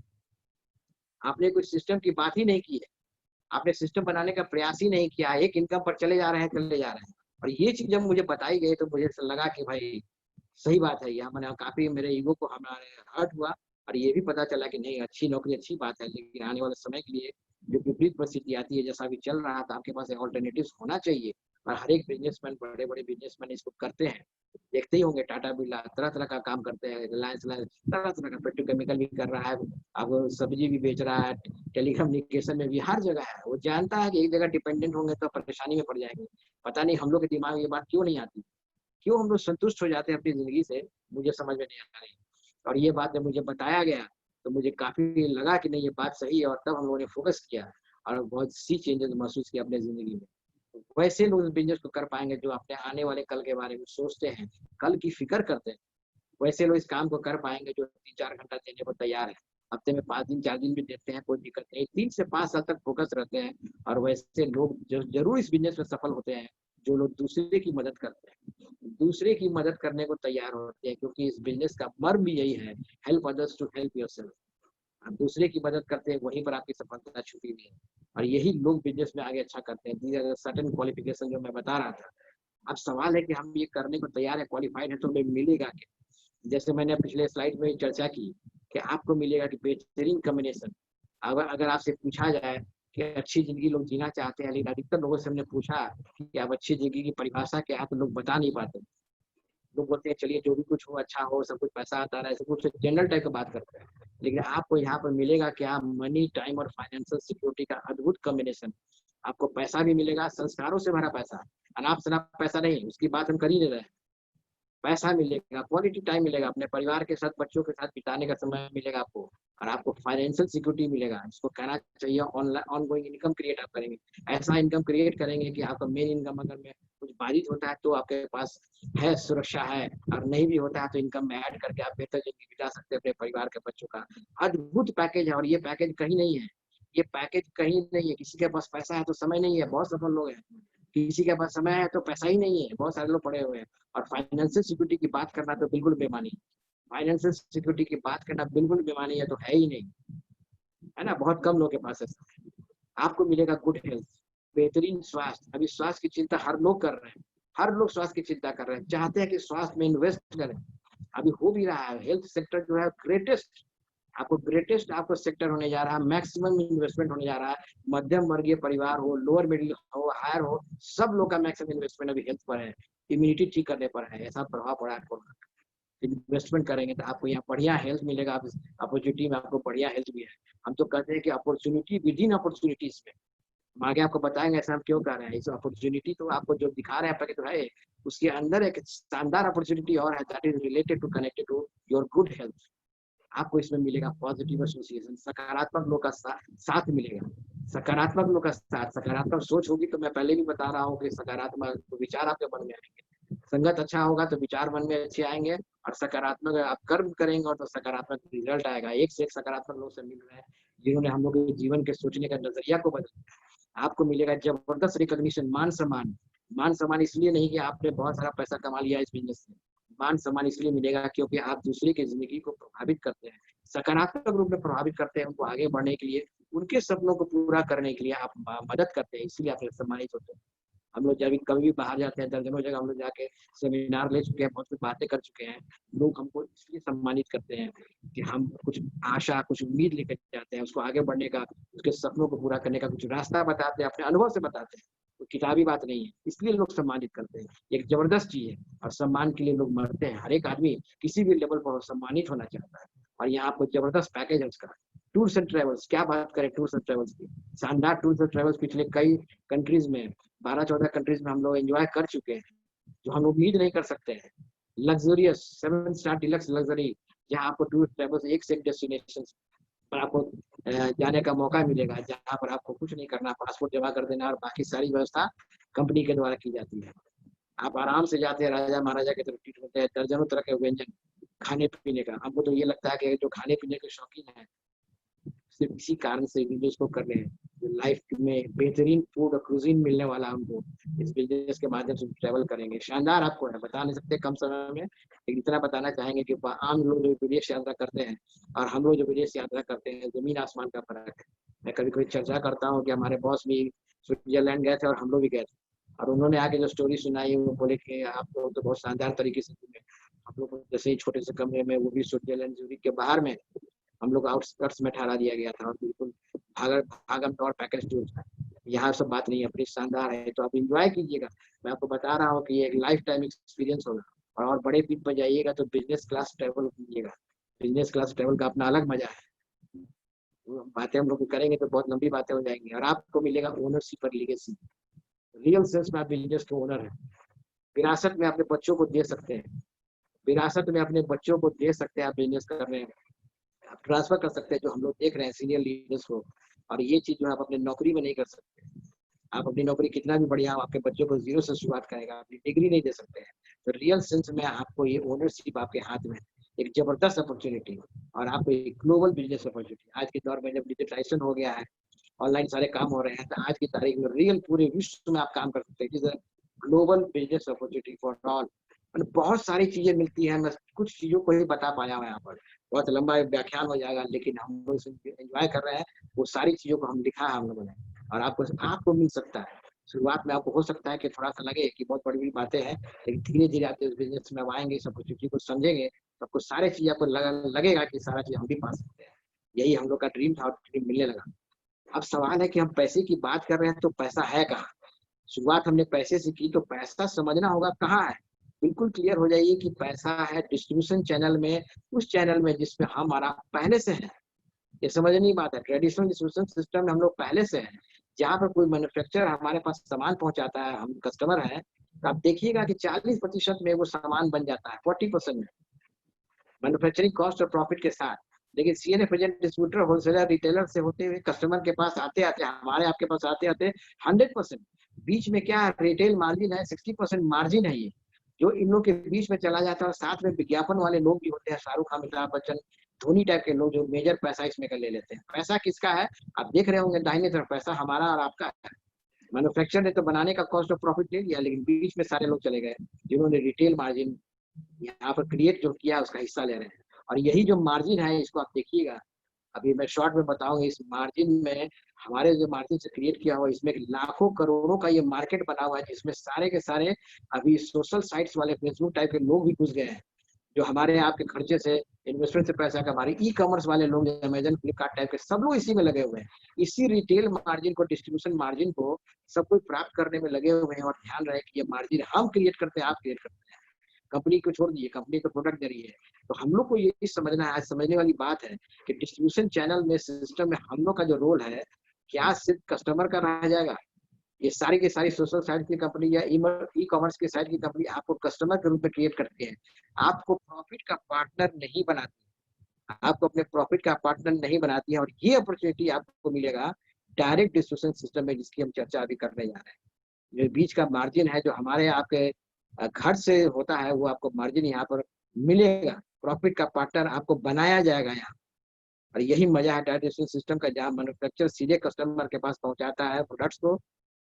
आपने कोई सिस्टम की बात ही नहीं की है, आपने सिस्टम बनाने का प्रयास ही नहीं किया, एक इनकम पर चले जा रहे हैं, चले जा रहे हैं। और ये चीज जब मुझे बताई गई तो मुझे लगा कि भाई सही बात है, ये मैंने काफी मेरे ईगो को हमारे हर्ट हुआ। और ये भी पता चला कि नहीं, अच्छी नौकरी अच्छी बात है, लेकिन आने वाले समय के लिए जो विपरीत परिस्थिति आती है, जैसा अभी चल रहा था, आपके पास ऑल्टरनेटिव होना चाहिए। और हर एक बिजनेसमैन, बड़े बड़े बिजनेसमैन इसको करते हैं, देखते ही होंगे, टाटा बिरला तरह तरह का काम करते हैं, रिलायंस तरह तरह का पेट्रोकेमिकल भी कर रहा है, अब सब्जी भी बेच रहा है, टेलीकम्युनिकेशन में भी, हर जगह है। वो जानता है कि एक जगह डिपेंडेंट होंगे तो परेशानी में पड़ जाएंगे। पता नहीं हम लोग के दिमाग में ये बात क्यों नहीं आती, क्यों हम लोग संतुष्ट हो जाते हैं अपनी जिंदगी से, मुझे समझ में नहीं आ रही। और ये बात जब मुझे बताया गया तो मुझे काफी लगा कि नहीं, ये बात सही है, और तब हम लोगों ने फोकस किया और बहुत सी चेंजेस महसूस किया अपने जिंदगी में। वैसे लोग इस बिजनेस को कर पाएंगे जो अपने आने वाले कल के बारे में सोचते हैं, कल की फिक्र करते हैं। वैसे लोग इस काम को कर पाएंगे जो 3-4 घंटा देने को तैयार है, हफ्ते में 5 दिन 4 दिन भी देते हैं, कोई दिक्कत नहीं, 3 से 5 साल तक फोकस रहते हैं। और वैसे लोग जरूर इस बिजनेस में सफल होते हैं जो लोग दूसरे की मदद करते हैं, दूसरे की मदद करने को तैयार होते हैं, क्योंकि इस बिजनेस का मर्म भी यही है, help others to help yourself. आप दूसरे की मदद करते हैं, वहीं पर आपकी सफलता छुपी हुई है, और यही लोग बिजनेस में आगे अच्छा करते हैं। दीज आर सर्टेन क्वालिफिकेशन जो मैं बता रहा था। अब सवाल है कि हम ये करने को तैयार है, क्वालिफाइड है, तो हमें मिलेगा क्या। जैसे मैंने पिछले स्लाइड में चर्चा की कि आपको मिलेगा कि बेहतरीन कॉम्बिनेशन। अगर आपसे पूछा जाए कि अच्छी जिंदगी लोग जीना चाहते हैं, लेकिन अधिकतर लोगों से हमने पूछा कि आप अच्छी जिंदगी की परिभाषा क्या है, तो लोग बता नहीं पाते। लोग बोलते हैं चलिए जो भी कुछ हो अच्छा हो, सब कुछ पैसा आता रहे, सब कुछ जनरल टाइप का बात करते हैं। लेकिन आपको यहाँ पर मिलेगा क्या, मनी, टाइम और फाइनेंशियल सिक्योरिटी का अद्भुत कॉम्बिनेशन। आपको पैसा भी मिलेगा, संस्कारों से भरा पैसा, अनाप शनाप पैसा नहीं, उसकी बात हम कर ही नहीं रहे। पैसा मिलेगा, क्वालिटी टाइम मिलेगा, अपने परिवार के साथ, बच्चों के साथ बिताने का समय मिलेगा आपको, और आपको फाइनेंशियल सिक्योरिटी मिलेगा। इसको कहना चाहिए ऑनलाइन ऑनगोइंग इनकम क्रिएट आप करेंगे। ऐसा इनकम क्रिएट करेंगे कि आपका मेन इनकम अगर में कुछ बाधित होता है तो आपके पास है, सुरक्षा है, और नहीं भी होता है तो इनकम में ऐड करके आप बेहतर जिंदगी बिता सकते हैं अपने परिवार के बच्चों का। अद्भुत पैकेज है, और ये पैकेज कहीं नहीं है, ये पैकेज कहीं नहीं है। किसी के पास पैसा है तो समय नहीं है, बहुत सफल लोग हैं। किसी के पास समय है तो पैसा ही नहीं है, बहुत सारे लोग पड़े हुए हैं। और फाइनेंशियल सिक्योरिटी की बात करना तो बिल्कुल बेमानी, फाइनेंशियल सिक्योरिटी की बात करना बिल्कुल बेमानी है, तो है ही नहीं, है ना, बहुत कम लोगों के पास है। आपको मिलेगा गुड हेल्थ, बेहतरीन स्वास्थ्य। अभी स्वास्थ्य की चिंता हर लोग कर रहे हैं, हर लोग स्वास्थ्य की चिंता कर रहे हैं, चाहते हैं कि स्वास्थ्य में इन्वेस्ट करें। अभी हो भी रहा है, हेल्थ सेक्टर जो है ग्रेटेस्ट आपको सेक्टर होने जा रहा है, मैक्सिमम इन्वेस्टमेंट होने जा रहा है। मध्यम वर्गीय परिवार हो, लोअर मिडिल हो, हायर हो, सब लोग का मैक्सिमम इन्वेस्टमेंट अभी हेल्थ पर है, इम्यूनिटी ठीक करने पर है। ऐसा प्रभाव पड़ा है कोरोना का। इन्वेस्टमेंट करेंगे तो आपको यहाँ बढ़िया हेल्थ मिलेगा, आप अपॉर्चुनिटी में आपको बढ़िया हेल्थ भी है। हम तो कहते हैं कि अपॉर्चुनिटी विद इन अपॉर्चुनिटीज में, हम आगे आपको बताएंगे ऐसा हम क्यों कर रहे हैं। इस अपॉर्चुनिटी तो आपको जो दिखा रहे हैं पैकेज तो है, उसके अंदर एक शानदार अपॉर्चुनिटी और है, that is related to connected to your good health. आपको इसमें मिलेगा पॉजिटिव एसोसिएशन, सकारात्मक लोग का साथ मिलेगा, सकारात्मक लोग का साथ। सकारात्मक सोच होगी तो मैं पहले भी बता रहा हूँ कि सकारात्मक विचार आपके मन में आएंगे। संगत अच्छा होगा तो विचार मन में अच्छे आएंगे, और सकारात्मक आप कर्म करेंगे और तो सकारात्मक रिजल्ट आएगा। एक से एक सकारात्मक लोग से मिल रहे हैं, जिन्होंने हम लोग के जीवन के सोचने का नजरिया को बदल दिया। आपको मिलेगा जबरदस्त रिकॉग्निशन, मान सम्मान। मान सम्मान इसलिए नहीं कि आपने बहुत सारा पैसा कमा लिया इस बिजनेस से, मान सम्मान इसलिए मिलेगा क्योंकि आप दूसरे की जिंदगी को प्रभावित करते हैं, सकारात्मक रूप में प्रभावित करते हैं, उनको आगे बढ़ने के लिए, उनके सपनों को पूरा करने के लिए आप मदद करते हैं, इसलिए आप सम्मानित होते हैं। हम लोग जब कभी भी बाहर जाते हैं, दर्जनों जगह हम लोग जाके सेमिनार ले चुके हैं, बहुत कुछ बातें कर चुके हैं, लोग हमको इसलिए सम्मानित करते हैं कि हम कुछ आशा, कुछ उम्मीद लेकर जाते हैं, उसको आगे बढ़ने का, उसके सपनों को पूरा करने का कुछ रास्ता बताते हैं, अपने अनुभव से बताते हैं। तो किताबी बात नहीं है, इसलिए लोग सम्मानित करते हैं। एक जबरदस्त चीज है और सम्मान के लिए लोग मरते हैं। हर एक आदमी किसी भी लेवल पर सम्मानित होना चाहता है और यहाँ आपको जबरदस्त पैकेज है उसका। टूर्स एंड ट्रेवल्स, क्या बात करें टूर्स एंड ट्रेवल्स की, शानदार टूर्स एंड ट्रेवल्स पिछले कई कंट्रीज में, 12-14 कंट्रीज में हम लोग एंजॉय कर चुके हैं, जो हम उम्मीद नहीं कर सकते हैं। लग्जरियस 7 स्टार डिलक्स लग्जरी, जहाँ आपको टूर ट्रेवल्स एक से एक डेस्टिनेशन पर आपको जाने का मौका मिलेगा, जहाँ पर आपको कुछ नहीं करना, पासपोर्ट जमा कर देना और बाकी सारी व्यवस्था कंपनी के द्वारा की जाती है। आप आराम से जाते हैं, राजा महाराजा की तरफ ट्रीट होते हैं, दर्जनों तरह के व्यंजन खाने पीने का। हमको तो ये लगता है कि जो खाने पीने के शौकीन है सिर्फ इसी कारण से बिजनेस को कर रहे हैं, लाइफ में बेहतरीन फूड और क्रूजीन मिलने वाला हमको इस बिजनेस के माध्यम से ट्रैवल करेंगे। शानदार आपको है, बता नहीं सकते कम समय में, लेकिन इतना बताना चाहेंगे कि आम लोग जो विदेश यात्रा करते हैं और हम लोग जो विदेश यात्रा करते हैं, जमीन आसमान का फर्क है। मैं कभी कभी चर्चा करता हूँ कि हमारे बॉस भी स्विट्जरलैंड गए थे और हम लोग भी गए थे, और उन्होंने आके जो स्टोरी सुनाई वो बोले कि आप लोग तो बहुत शानदार तरीके से घूमे। हम लोग जैसे ही छोटे से कमरे में, वो भी स्विट्जरलैंड ज़ूरिख के बाहर में, हम लोग आउटस्कर्ट्स में ठहरा दिया गया था और बिल्कुल भागम दौड़ पैकेज टूर था। यहाँ सब बात नहीं है, अपनी शानदार है, तो आप एंजॉय कीजिएगा। मैं आपको बता रहा हूँ कि ये एक लाइफ टाइम एक्सपीरियंस होगा। और बड़े पीठ पर जाइएगा तो बिजनेस क्लास ट्रेवल कीजिएगा, बिजनेस क्लास ट्रेवल का अपना अलग मजा है। बातें हम लोग करेंगे तो बहुत लंबी बातें हो जाएंगी, और आपको मिलेगा ओनरशिप और लीगेसी। रियल सेंस में आप बिजनेस के ओनर है, विरासत में अपने बच्चों को दे सकते हैं, विरासत में अपने बच्चों को दे सकते हैं। आप बिजनेस कर रहे हैं, आप ट्रांसफर कर सकते हैं, जो हम लोग देख रहे हैं सीनियर लीडर्स को। और ये चीज जो आप अपने नौकरी में नहीं कर सकते। आप अपनी नौकरी कितना भी बढ़िया हो, आपके बच्चों को जीरो से शुरुआत करेगा, अपनी डिग्री नहीं दे सकते हैं। तो रियल सेंस में आपको ये ओनरशिप आपके हाथ में, एक जबरदस्त अपॉर्चुनिटी, और आपको एक ग्लोबल बिजनेस अपॉर्चुनिटी। आज के दौर में जब डिजिटलाइजेशन हो गया है, ऑनलाइन सारे काम हो रहे हैं, तो आज की तारीख में रियल पूरे विश्व में आप काम कर सकते हैं। Global business opportunity for all, बहुत सारी चीजें मिलती है। मैं कुछ चीजों को ही बता पाया हूँ यहाँ पर, बहुत लंबा व्याख्यान हो जाएगा, लेकिन हम लोग एंजॉय कर रहे हैं। वो सारी चीजों को हम लिखा है हम लोगों ने, और आपको मिल सकता है। शुरुआत में आपको हो सकता है कि थोड़ा सा लगे कि बहुत बड़ी बड़ी बातें हैं, लेकिन धीरे धीरे आप इस बिजनेस में आएंगे, सब कुछ को समझेंगे, तो आपको सारे चीज आपको लगेगा कि सारा चीज हम भी पा सकते हैं। यही हम लोग का ड्रीम था और ड्रीम मिलने लगा। अब सवाल है कि हम पैसे की बात कर रहे हैं तो पैसा है कहाँ। शुरुआत हमने पैसे से की, तो पैसा समझना होगा कहाँ है। बिल्कुल क्लियर हो जाइए कि पैसा है डिस्ट्रीब्यूशन चैनल में, उस चैनल में जिसमें हमारा पहले से है। ये समझने की बात है, ट्रेडिशनल डिस्ट्रीब्यूशन सिस्टम में हम लोग पहले से हैं। जहाँ पर कोई मैन्युफैक्चरर हमारे पास सामान पहुंचाता है, हम कस्टमर हैं, तो आप देखिएगा कि 40% में वो सामान बन जाता है, 40% में मैन्युफैक्चरिंग कॉस्ट और प्रॉफिट के साथ। लेकिन CNF agent, distributor, wholesaler, retailer से होते हुए कस्टमर के पास आते आते, हमारे आपके पास आते आते 100%, बीच में क्या रिटेल मार्जिन है, 60% मार्जिन है ये, जो इन लोग के बीच में चला जाता है। और साथ में विज्ञापन वाले लोग भी होते हैं, शाहरुख खान, अमिताभ बच्चन, धोनी टाइप के लोग, जो मेजर पैसा इसमें कर ले लेते हैं। पैसा किसका है आप देख रहे होंगे, दाहिने तरफ पैसा हमारा और आपका है। मैन्युफैक्चर ने तो बनाने का कॉस्ट ऑफ प्रॉफिट ले लिया, लेकिन बीच में सारे लोग चले गए जिन्होंने रिटेल मार्जिन यहाँ पर क्रिएट जो किया उसका हिस्सा ले रहे हैं। और यही जो मार्जिन है, इसको आप देखिएगा, अभी मैं शॉर्ट में बताऊंगा। इस मार्जिन में हमारे जो मार्जिन से क्रिएट किया हुआ, इसमें लाखों करोड़ों का ये मार्केट बना हुआ है, जिसमें सारे के सारे अभी सोशल साइट्स वाले, फेसबुक टाइप के लोग भी घुस गए हैं, जो हमारे आपके खर्चे से, इन्वेस्टमेंट से पैसा कमा रहे। ई कॉमर्स वाले लोग, अमेजन, फ्लिपकार्ट टाइप के सब लोग इसी में लगे हुए हैं। इसी रिटेल मार्जिन को, डिस्ट्रीब्यूशन मार्जिन को सब कोई प्राप्त करने में लगे हुए हैं। और ध्यान रहे कि ये मार्जिन हम क्रिएट करते हैं, आप क्रिएट करते हैं। कंपनी को छोड़ दीजिए, कंपनी तो प्रोडक्ट दे रही है। तो हम लोग को ये समझना है, समझने वाली बात है कि डिस्ट्रीब्यूशन चैनल में, सिस्टम में हम लोग का जो रोल है, क्या सिर्फ कस्टमर का रह जाएगा। ये सारी की सारी सोशल साइट की कंपनी या ई कॉमर्स की साइट की कंपनी आपको कस्टमर के रूप में क्रिएट करती है, आपको प्रॉफिट का पार्टनर नहीं बनाती, आपको अपने प्रॉफिट का पार्टनर नहीं बनाती है। और ये अपॉर्चुनिटी आपको मिलेगा डायरेक्ट डिस्ट्रीब्यूशन सिस्टम में, जिसकी हम चर्चा अभी करने जा रहे हैं। जो बीच का मार्जिन है, जो हमारे आपके घर से होता है, वो आपको मार्जिन यहाँ पर मिलेगा। प्रॉफिट का पार्टनर आपको बनाया जाएगा यहाँ। और यही मजा है डायरेक्ट डिस्ट्रीब्यूशन सिस्टम का, जहाँ मैन्युफैक्चर सीधे कस्टमर के पास पहुंचाता है प्रोडक्ट्स को।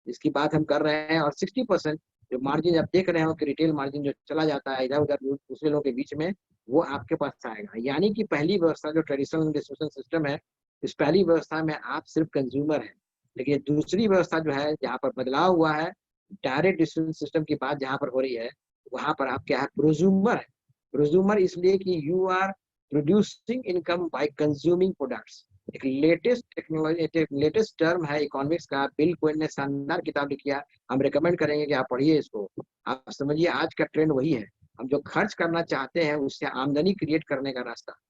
इसकी बात हम कर रहे हैं। और 60% जो मार्जिन आप देख रहे हो कि रिटेल मार्जिन जो चला जाता है इधर उधर दूसरे लोगों के बीच में, वो आपके पास आएगा। यानी कि पहली व्यवस्था जो ट्रेडिशनल डिस्ट्रीब्यूशन सिस्टम है, इस पहली व्यवस्था में आप सिर्फ कंज्यूमर है। लेकिन दूसरी व्यवस्था जो है जहाँ पर बदलाव हुआ है, डायरेक्ट डिस्ट्रीब्यूशन सिस्टम की बात जहाँ पर हो रही है, वहां पर आप क्या है, प्रोज्यूमर है। प्रोज्यूमर इसलिए कि you are producing income by consuming products. एक लेटेस्ट टेक्नोलॉजी, एक लेटेस्ट टर्म है इकोनॉमिक्स का, बिल क्विन ने शानदार किताब लिखी है, हम रिकमेंड करेंगे कि आप पढ़िए इसको। आप समझिए आज का ट्रेंड वही है, हम जो खर्च करना चाहते हैं उससे आमदनी क्रिएट करने का रास्ता।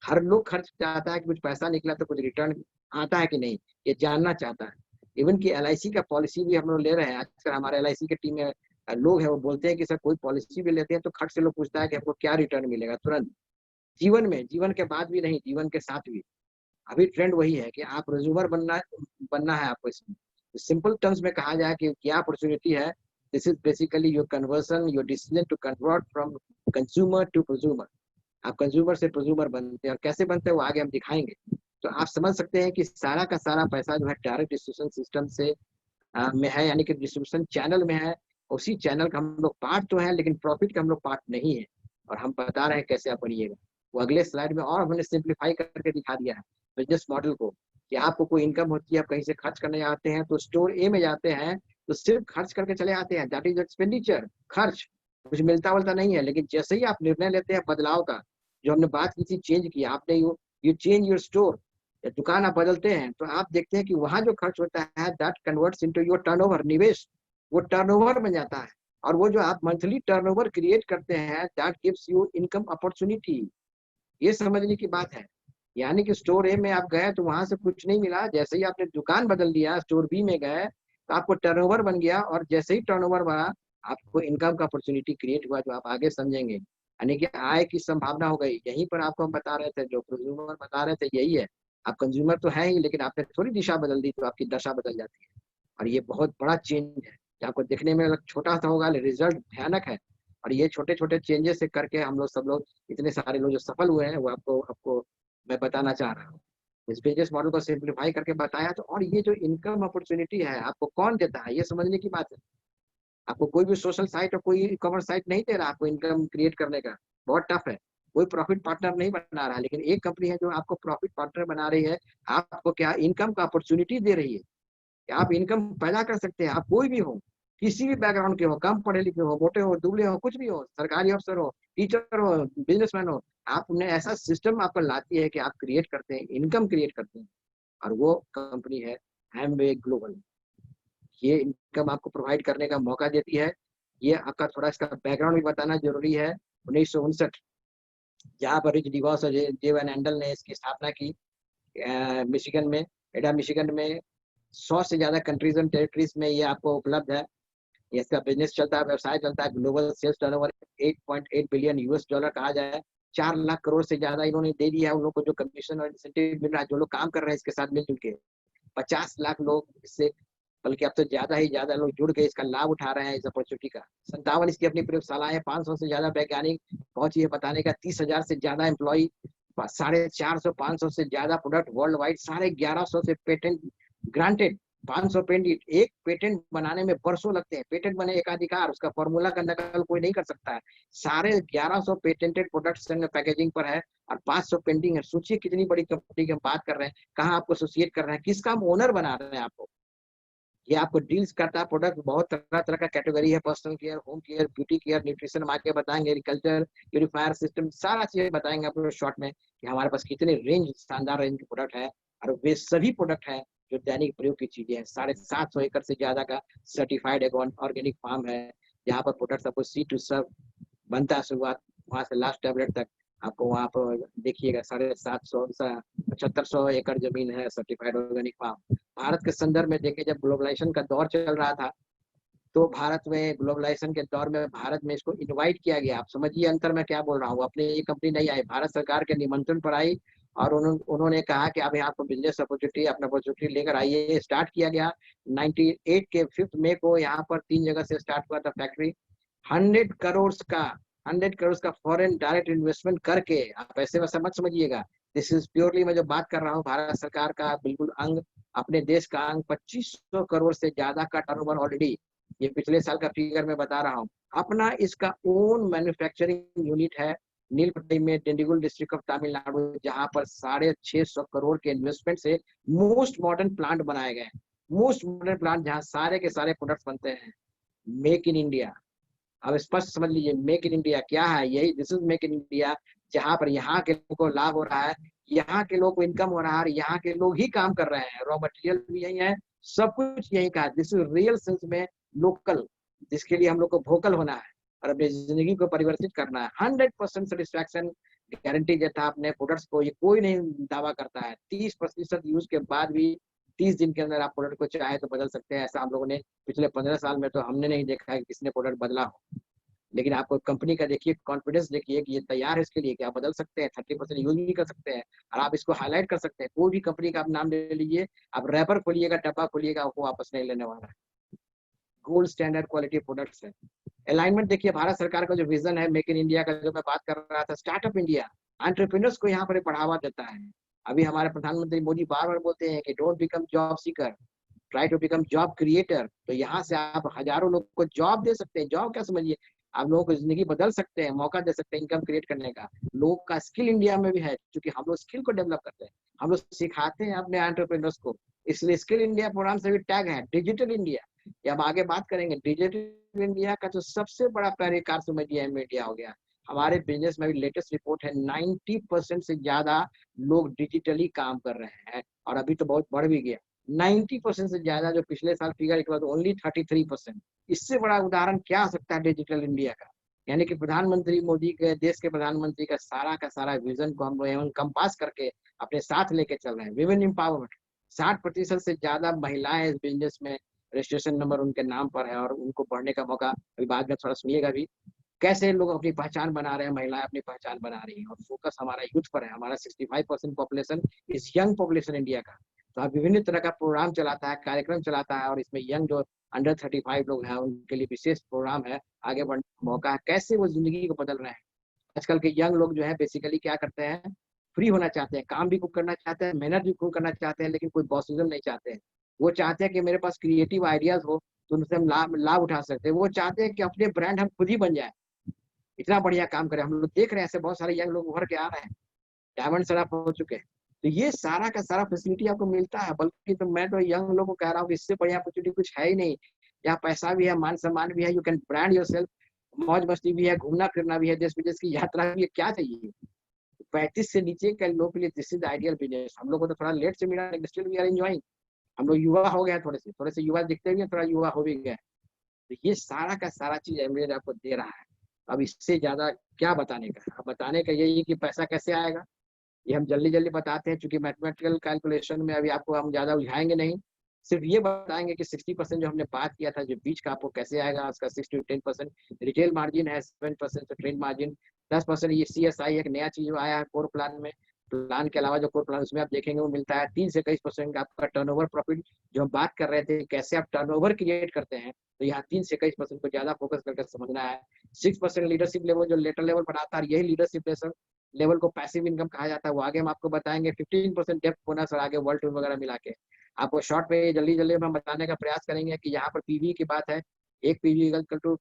हर लोग खर्च चाहता है कि कुछ पैसा निकला तो कुछ रिटर्न आता है कि नहीं, ये जानना चाहता है। इवन की LIC का पॉलिसी भी हम लोग ले रहे हैं आजकल। हमारे LIC की टीम में लोग हैं, वो बोलते हैं कि सर कोई पॉलिसी भी लेते हैं तो खर्च से लोग पूछता है कि आपको क्या रिटर्न मिलेगा तुरंत, जीवन में, जीवन के बाद भी नहीं, जीवन के साथ भी। अभी ट्रेंड वही है कि आप रेज्यूमर बनना है आपको। इसमें सिंपल टर्म्स में कहा जाए कि क्या अपॉर्चुनिटी है, this is basically your conversion, your decision to convert from consumer to prosumer. आप कंज्यूमर से प्रोज्यूमर बनते हैं, और कैसे बनते हैं वो आगे हम दिखाएंगे। तो आप समझ सकते हैं कि सारा का सारा पैसा जो है डायरेक्ट डिस्ट्रीब्यूशन सिस्टम से में है, यानी कि डिस्ट्रीब्यूशन चैनल में है। उसी चैनल का हम लोग पार्ट तो है, लेकिन प्रॉफिट का हम लोग पार्ट नहीं है। और हम बता रहे हैं कैसे आप बनिएगा, वो अगले स्लाइड में और हमने सिंप्लीफाई करके दिखा दिया है बिजनेस मॉडल को, कि आपको कोई इनकम होती है, आप कहीं से खर्च करने आते हैं तो स्टोर ए में जाते हैं तो सिर्फ खर्च करके चले आते हैं, दैट इज एक्सपेंडिचर, खर्च, कुछ मिलता वलता नहीं है। लेकिन जैसे ही आप निर्णय लेते हैं बदलाव का, जो हमने बात की थी चेंज की, आपने यू चेंज योर स्टोर, या दुकान आप बदलते हैं, तो आप देखते हैं कि वहां जो खर्च होता है that converts into your turnover, निवेश, वो टर्नओवर बन जाता है। और वो जो आप मंथली टर्नओवर क्रिएट करते हैं that gives you income opportunity. ये समझने की बात है। यानी कि स्टोर ए में आप गए तो वहां से कुछ नहीं मिला, जैसे ही आपने दुकान बदल दिया, स्टोर बी में गए तो आपको टर्नओवर बन गया, और जैसे ही टर्नओवर बढ़ा आपको इनकम का अपॉर्चुनिटी क्रिएट हुआ, जो आप आगे समझेंगे। यानी कि आय की संभावना हो गई। यहीं पर आपको हम बता रहे थे, जो कंज्यूमर बता रहे थे यही है। आप कंज्यूमर तो है ही, लेकिन आपने थोड़ी दिशा बदल दी तो आपकी दशा बदल जाती है। और ये बहुत बड़ा चेंज है, जो आपको देखने में छोटा सा होगा, रिजल्ट भयानक है। और ये छोटे छोटे चेंजेस से करके हम लोग सब लोग, इतने सारे लोग जो सफल हुए हैं, वो आपको आपको मैं बताना चाह रहा हूँ। इस बिजनेस मॉडल को सिंप्लीफाई करके बताया। तो और ये जो इनकम अपॉर्चुनिटी है आपको कौन देता है, ये समझने की बात है। आपको कोई भी सोशल साइट और कोई ई कॉमर्स साइट नहीं दे रहा आपको इनकम क्रिएट करने का, बहुत टफ है। कोई प्रॉफिट पार्टनर नहीं बना रहा है, लेकिन एक कंपनी है जो आपको प्रॉफिट पार्टनर बना रही है। आपको क्या इनकम का अपॉर्चुनिटी दे रही है कि आप इनकम पैदा कर सकते हैं। आप कोई भी हो, किसी भी बैकग्राउंड के हो, कम पढ़े लिखे हो, मोटे हो, दुबले हो, कुछ भी हो, सरकारी अफसर हो, टीचर हो, बिजनेसमैन हो, आपने ऐसा सिस्टम आपको लाती है कि आप क्रिएट करते हैं, इनकम क्रिएट करते हैं। और वो कंपनी है एमवे ग्लोबल। ये इनकम आपको प्रोवाइड करने का मौका देती है। ये आपका थोड़ा इसका बैकग्राउंड भी बताना जरूरी है। 1959 जहाँ पर रिच डिवॉस और जे वैन एंडल ने इसकी स्थापना की, मिशिगन में, एडा मिशिगन में। 100 से ज्यादा कंट्रीज एंड टेरिटरीज में ये आपको उपलब्ध है। इसका बिजनेस चलता है, व्यवसाय चलता है। Global sales turnover 8.8 billion US dollar कहा जाए। 4 लाख करोड़ से ज्यादा इन्होंने दे दिया उन लोग को, जो कमीशन और इंसेंटिव मिल रहा है, जो लोग काम कर रहे हैं इसके साथ मिलजुल के। 50 लाख लोग इससे, बल्कि अब तो ज्यादा ही ज्यादा लोग जुड़ के इसका लाभ उठा रहे हैं इस अपॉर्चुनिटी का। 57 इसकी अपनी प्रयोगशालाएं, 500 से ज्यादा वैज्ञानिक पहुंची है बताने का, 30,000 से ज्यादा एम्प्लॉय, 450-500 से ज्यादा प्रोडक्ट वर्ल्ड वाइड, 1150 से पेटेंट ग्रांटेड, 500 पेटेंट। एक पेटेंट बनाने में वर्षों लगते हैं। पेटेंट बने एकाधिकार, उसका फॉर्मूला का नकल कोई नहीं कर सकता है। 1150 पेटेंटेड प्रोडक्ट्स पैकेजिंग पर है, और 500 पेंडिंग है। सोचिए कितनी बड़ी कंपनी की हम बात कर रहे हैं, कहाँ आपको एसोसिएट कर रहे हैं, किसका हम ओनर बना रहे हैं आपको। ये आपको डील्स करता है। प्रोडक्ट बहुत तरह तरह का कैटेगरी है, personal care, home care, beauty care, nutrition, हम आगे बताएंगे, एग्रीकल्चर, प्यूरिफायर सिस्टम, सारा चीज बताएंगे आपको शॉर्ट में कि हमारे पास कितने रेंज, शानदार रेंज के प्रोडक्ट है। और वे सभी प्रोडक्ट है जो दैनिक प्रयोग की चीजें हैं। 750 एकड़ से ज्यादा का सर्टिफाइड ऑर्गेनिक फार्म है, जहाँ पर प्रोडक्ट आपको सी टू सर्व बनता है, शुरुआत वहां से लास्ट टैबलेट तक। आपको वहाँ पर देखिएगा 750-7500 एकड़ जमीन है, सर्टिफाइड ऑर्गेनिक फार्म। भारत के संदर्भ में देखें, जब ग्लोबलाइजेशन का दौर चल रहा था, तो भारत में ग्लोबलाइजेशन के दौर में भारत में इसको इनवाइट किया गया। आप समझिए अंतर मैं क्या बोल रहा हूँ। अपनी ये कंपनी नहीं आई, भारत सरकार के निमंत्रण पर आई, और उन्होंने कहा कि आप यहाँ पर बिजनेस अपॉर्चुनिटी, अपना अपॉर्चुनिटी लेकर आइए। स्टार्ट किया गया 98 के 5 मई को। यहाँ पर 3 जगह से स्टार्ट हुआ था फैक्ट्री। 100 करोड़ का फॉरेन डायरेक्ट इन्वेस्टमेंट करके, आप ऐसे वैसा मत समझिएगा, दिस इज प्योरली, मैं जो बात कर रहा हूँ भारत सरकार का बिल्कुल अंग, अपने देश का अंग, 2500 करोड़ से ज्यादा का टर्नओवर ऑलरेडी, ये पिछले साल का फिगर मैं बता रहा हूँ। अपना इसका ओन मैन्युफैक्चरिंग यूनिट है नीलपट्टी में, डिंडीगुल डिस्ट्रिक्ट ऑफ तमिलनाडु, जहां पर 650 करोड़ के इन्वेस्टमेंट से मोस्ट मॉडर्न प्लांट बनाए गए, मोस्ट मॉडर्न प्लांट जहां सारे के सारे प्रोडक्ट्स बनते हैं। मेक इन इंडिया, अब स्पष्ट समझ लीजिए, मेक इन इंडिया क्या है, यही this is make in India, जहां पर यहाँ के लोगों को लाभ हो रहा है, यहाँ के लोग को इनकम हो रहा है, और यहाँ के लोग ही काम कर रहे हैं, रॉ मटेरियल भी यही है, सब कुछ यही का, दिस इज रियल सेंस में लोकल, जिसके लिए हम लोग को वोकल होना है और अपनी जिंदगी को परिवर्तित करना है। 100% सेटिस्फैक्शन गारंटी देता है अपने प्रोडक्ट्स को, ये कोई नहीं दावा करता है। 30% यूज के बाद भी 30 दिन के अंदर आप प्रोडक्ट को चाहे तो बदल सकते हैं, ऐसा हम लोगों ने पिछले 15 साल में तो हमने नहीं देखा है कि किसने प्रोडक्ट बदला हो। लेकिन आपको कंपनी का देखिए, कॉन्फिडेंस देखिए कि ये तैयार है इसके लिए कि आप बदल सकते हैं, 30% यूज भी कर सकते हैं, और आप इसको हाईलाइट कर सकते हैं। कोई भी कंपनी का आप नाम ले लीजिए, आप रैपर खोलिएगा, डब्बा खोलिएगा, वो वापस नहीं लेने वाला है। गोल्ड स्टैंडर्ड क्वालिटी प्रोडक्ट्स है। अलाइनमेंट देखिए, भारत सरकार का जो विजन है मेक इन इंडिया का, जो मैं बात कर रहा था, स्टार्टअप इंडिया, एंटरप्रेन्योर्स को यहाँ पर बढ़ावा देता है। अभी हमारे प्रधानमंत्री मोदी बार बार बोलते हैं कि don't become job seeker, try to become job creator. तो यहाँ से आप हजारों लोग को जॉब दे सकते हैं। जॉब क्या समझिए, आप लोगों को जिंदगी बदल सकते हैं, मौका दे सकते हैं इनकम क्रिएट करने का। लोगों का स्किल इंडिया में भी है, क्योंकि हम लोग स्किल को डेवलप करते हैं, हम लोग सिखाते हैं अपने एंटरप्रेन्योर्स को, इसलिए स्किल इंडिया प्रोग्राम से भी टैग है। डिजिटल इंडिया, ये हम आगे बात करेंगे। डिजिटल इंडिया का जो सबसे बड़ा परिकार समझिए मीडिया हो गया। हमारे बिजनेस में भी लेटेस्ट रिपोर्ट है, 90% से ज्यादा लोग डिजिटली काम कर रहे हैं, और अभी तो बहुत बढ़ भी गया, 90% से ज्यादा, जो पिछले साल फिगर के बाद ओनली 33%। इससे बड़ा उदाहरण क्या हो सकता है डिजिटल इंडिया का? यानी कि प्रधानमंत्री मोदी के, देश के प्रधानमंत्री का सारा विजन को हम लोग कंपास करके अपने साथ लेके चल रहे हैं। विमेन एम्पावरमेंट, 60% से ज्यादा महिलाएं इस बिजनेस में, रजिस्ट्रेशन नंबर उनके नाम पर है, और उनको बढ़ने का मौका अभी बाद में थोड़ा सुनिएगा भी, कैसे लोग अपनी पहचान बना रहे हैं, महिलाएं अपनी पहचान बना रही हैं। और फोकस हमारा यूथ पर है, हमारा 65% पॉपुलेशन इस यंग पॉपुलेशन इंडिया का। तो आप विभिन्न तरह का प्रोग्राम चलाता है, कार्यक्रम चलाता है, और इसमें यंग जो अंडर 35 लोग हैं उनके लिए विशेष प्रोग्राम है, आगे बढ़ने का मौका है, कैसे वो जिंदगी को बदल रहे हैं। आजकल के यंग लोग जो है बेसिकली क्या करते हैं, फ्री होना चाहते हैं, काम भी खूब करना चाहते हैं, मेहनत भी खूब करना चाहते हैं, लेकिन कोई बॉसिज्म नहीं चाहते हैं। वो चाहते हैं कि मेरे पास क्रिएटिव आइडियाज हो तो उनसे हम लाभ उठा सकते हैं। वो चाहते हैं कि अपने ब्रांड हम खुद ही बन जाए, इतना बढ़िया काम करें। हम लोग देख रहे हैं ऐसे बहुत सारे यंग लोग उभर के आ रहे हैं, डायमंड सराफ हो चुके हैं। तो ये सारा का सारा फैसिलिटी आपको मिलता है। बल्कि तो मैं तो यंग लोगों को कह रहा हूँ कि इससे बढ़िया अपॉर्चुनिटी कुछ है ही नहीं। यहाँ पैसा भी है, मान सम्मान भी है, यू कैन ब्रांड योरसेल्फ, मौज मस्ती भी है, घूमना फिरना भी है, देश विदेश की यात्रा भी है, क्या चाहिए? 35 से नीचे के लोग के लिए दिस इज आइडियल बिजनेस। हम लोग को तो थोड़ा लेट से मिला, स्टिल वी आर एंजॉयिंग। हम लोग युवा हो गए, थोड़े से युवा दिखते भी हैं, थोड़ा युवा हो भी गए। तो ये सारा का सारा चीज एमरेज आपको दे रहा है। अब इससे ज्यादा क्या बताने का? अब बताने का यही है कि पैसा कैसे आएगा, ये हम जल्दी जल्दी बताते हैं, क्योंकि मैथमेटिकल कैलकुलेशन में अभी आपको हम ज्यादा उलझाएंगे नहीं। सिर्फ ये बताएंगे कि 60% जो हमने बात किया था, जो बीच का, आपको कैसे आएगा, उसका 6 to 10% रिटेल मार्जिन है, 7% ट्रेड मार्जिन, 10% ये CSI एक नया चीज आया है कोर प्लान में। प्लान के अलावा जो कोर प्लान उसमें आप देखेंगे वो मिलता है 3 से 21% का आपका टर्नओवर प्रॉफिट। जो हम बात कर रहे थे कैसे आप टर्नओवर क्रिएट करते हैं, तो यहाँ 3 से 21% को ज्यादा फोकस करके समझना है। 6% लीडरशिप लेवल, जो लेटर लेवल पर आता है, यही लीडरशिप लेवल को पैसिव इनकम कहा जाता है, वो आगे हम आपको बताएंगे। 15% डेप्थ बोनस, और आगे वर्ल्ड टूर वगैरह मिला के आपको शॉर्ट में जल्दी जल्दी हम बताने का प्रयास करेंगे कि यहाँ पर पीवी की बात है, एक पीवी इक्वल टू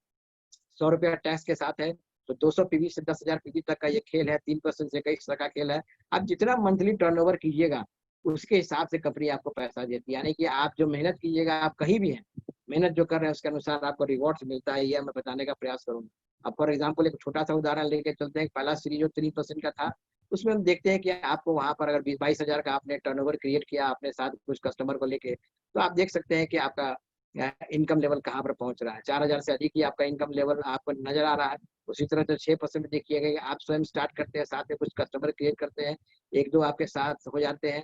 100 रुपया टैक्स के साथ है। तो 200 पीवी से 10,000 पीवी तक का ये खेल है, 3% से कई तरह का खेल है। आप जितना मंथली टर्नओवर कीजिएगा उसके हिसाब से कंपनी आपको पैसा देती है। यानी कि आप जो मेहनत कीजिएगा, आप कहीं भी हैं, मेहनत जो कर रहे हैं उसके अनुसार आपको रिवॉर्ड्स मिलता है, ये मैं बताने का प्रयास करूंगा। अब फॉर एग्जाम्पल एक छोटा सा उदाहरण लेके चलते हैं। पहला सीरीज जो 3% का था, उसमें हम देखते हैं कि आपको वहां पर अगर 22,000 का आपने टर्नओवर क्रिएट किया अपने साथ कुछ कस्टमर को लेके, तो आप देख सकते हैं कि आपका इनकम लेवल कहाँ पर पहुंच रहा है। 4,000 से अधिक ही आपका इनकम लेवल आपको नजर आ रहा है। उसी तरह से 6% देखिएगा कि आप स्वयं स्टार्ट करते हैं, साथ में कुछ कस्टमर क्रिएट करते हैं, एक दो आपके साथ हो जाते हैं,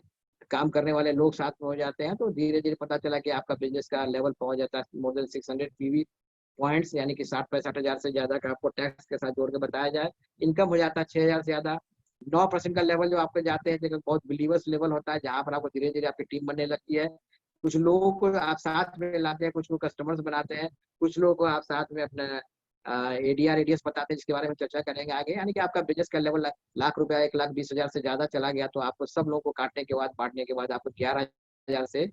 काम करने वाले लोग साथ में हो जाते हैं, तो धीरे धीरे पता चला कि आपका बिजनेस का लेवल पहुंच जाता है मोर देन 600 पीवी पॉइंट्स, यानी कि 60-65,000 से ज्यादा का आपको टैक्स के साथ जोड़ के बताया जाए। इनकम हो जाता है 6,000 से ज्यादा। 9% का लेवल जो आपके जाते हैं, देखो बहुत बिलीवर्स लेवल होता है, जहाँ पर आपको धीरे धीरे आपकी टीम बनने लगती है। कुछ लोगों को आप साथ में लाते हैं, कुछ को कस्टमर्स बनाते हैं, कुछ लोगों को आप साथ में अपना ADR ADS बताते हैं, जिसके बारे में चर्चा करेंगे आगे। यानी कि आपका बिजनेस का लेवल लाख रुपया 1,20,000 से ज्यादा चला गया तो आपको सब लोगों को काटने के बाद बांटने के बाद आपको 11,000 से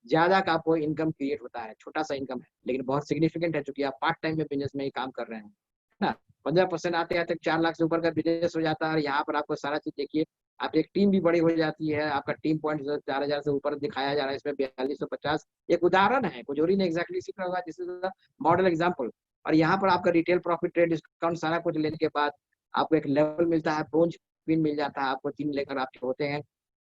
ज्यादा का आपको इनकम क्रिएट होता है। छोटा सा इनकम है लेकिन बहुत सिग्निफिकेंट है, क्योंकि आप पार्ट टाइम में बिजनेस में ही काम कर रहे हैं ना। 15% आते आते 4 लाख से ऊपर का बिजनेस हो जाता है। और यहाँ पर आपको सारा चीज देखिए, आपकी एक टीम भी बड़ी हो जाती है। आपका टीम पॉइंट 4,000 से ऊपर दिखाया जा रहा है, इसमें 4250 एक उदाहरण है, कुजोरी ने एग्जैक्टली सीखा होगा, दिस इज मॉडल एग्जाम्पल। और यहाँ पर आपका रिटेल प्रॉफिट, ट्रेड डिस्काउंट सारा कुछ लेने के बाद आपको एक लेवल मिलता है, ब्रोंज पिन मिल जाता है आपको, 3 लेकर आपके होते हैं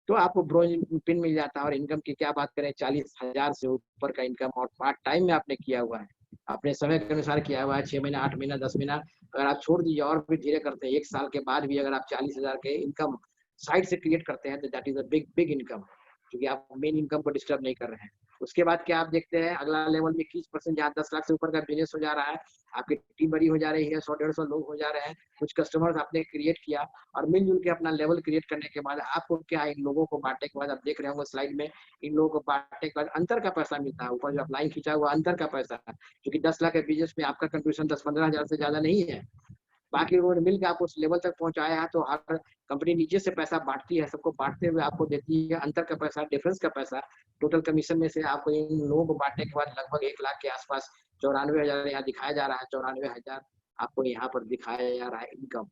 तो आपको ब्रोंज पिन मिल जाता है। और इनकम की क्या बात करें, 40,000 से ऊपर का इनकम, और पार्ट टाइम में आपने किया हुआ है, अपने समय के अनुसार किया हुआ है, 6 महीना, 8 महीना, 10 महीना, अगर आप छोड़ दीजिए और भी धीरे करते हैं, 1 साल के बाद भी अगर आप 40,000 के इनकम साइड से क्रिएट करते हैं तो that is a big big income, क्योंकि आप मेन इनकम को डिस्टर्ब नहीं कर रहे हैं। उसके बाद क्या आप देखते हैं, अगला लेवल में 21%, जहाँ 10 लाख से ऊपर का बिजनेस हो जा रहा है, आपकी टीम बड़ी हो जा रही है, 100-150 लोग हो जा रहे हैं, कुछ कस्टमर्स आपने क्रिएट किया और मिलजुल के अपना लेवल क्रिएट करने के बाद आपको क्या, इन लोगों को बांटने के बाद आप देख रहे होंगे स्लाइड में, इन लोगों को बांटने के बाद अंतर का पैसा मिलता है। ऊपर जो आप लाइन खींचा हुआ अंतर का पैसा है, क्योंकि 10 लाख के बिजनेस में आपका कंट्रीब्यूशन 10-15 हजार से ज्यादा नहीं है, बाकी लोगों ने मिलकर आपको उस लेवल तक पहुंचाया है। तो हर कंपनी नीचे से पैसा बांटती है, सबको बांटते हुए आपको देती है अंतर का पैसा, डिफरेंस का पैसा। टोटल कमीशन में से आपको इन लोगों को बांटने के बाद लगभग 1 लाख के आसपास 94,000 यहाँ दिखाया जा रहा है, 94,000 आपको यहाँ पर दिखाया जा रहा है इनकम।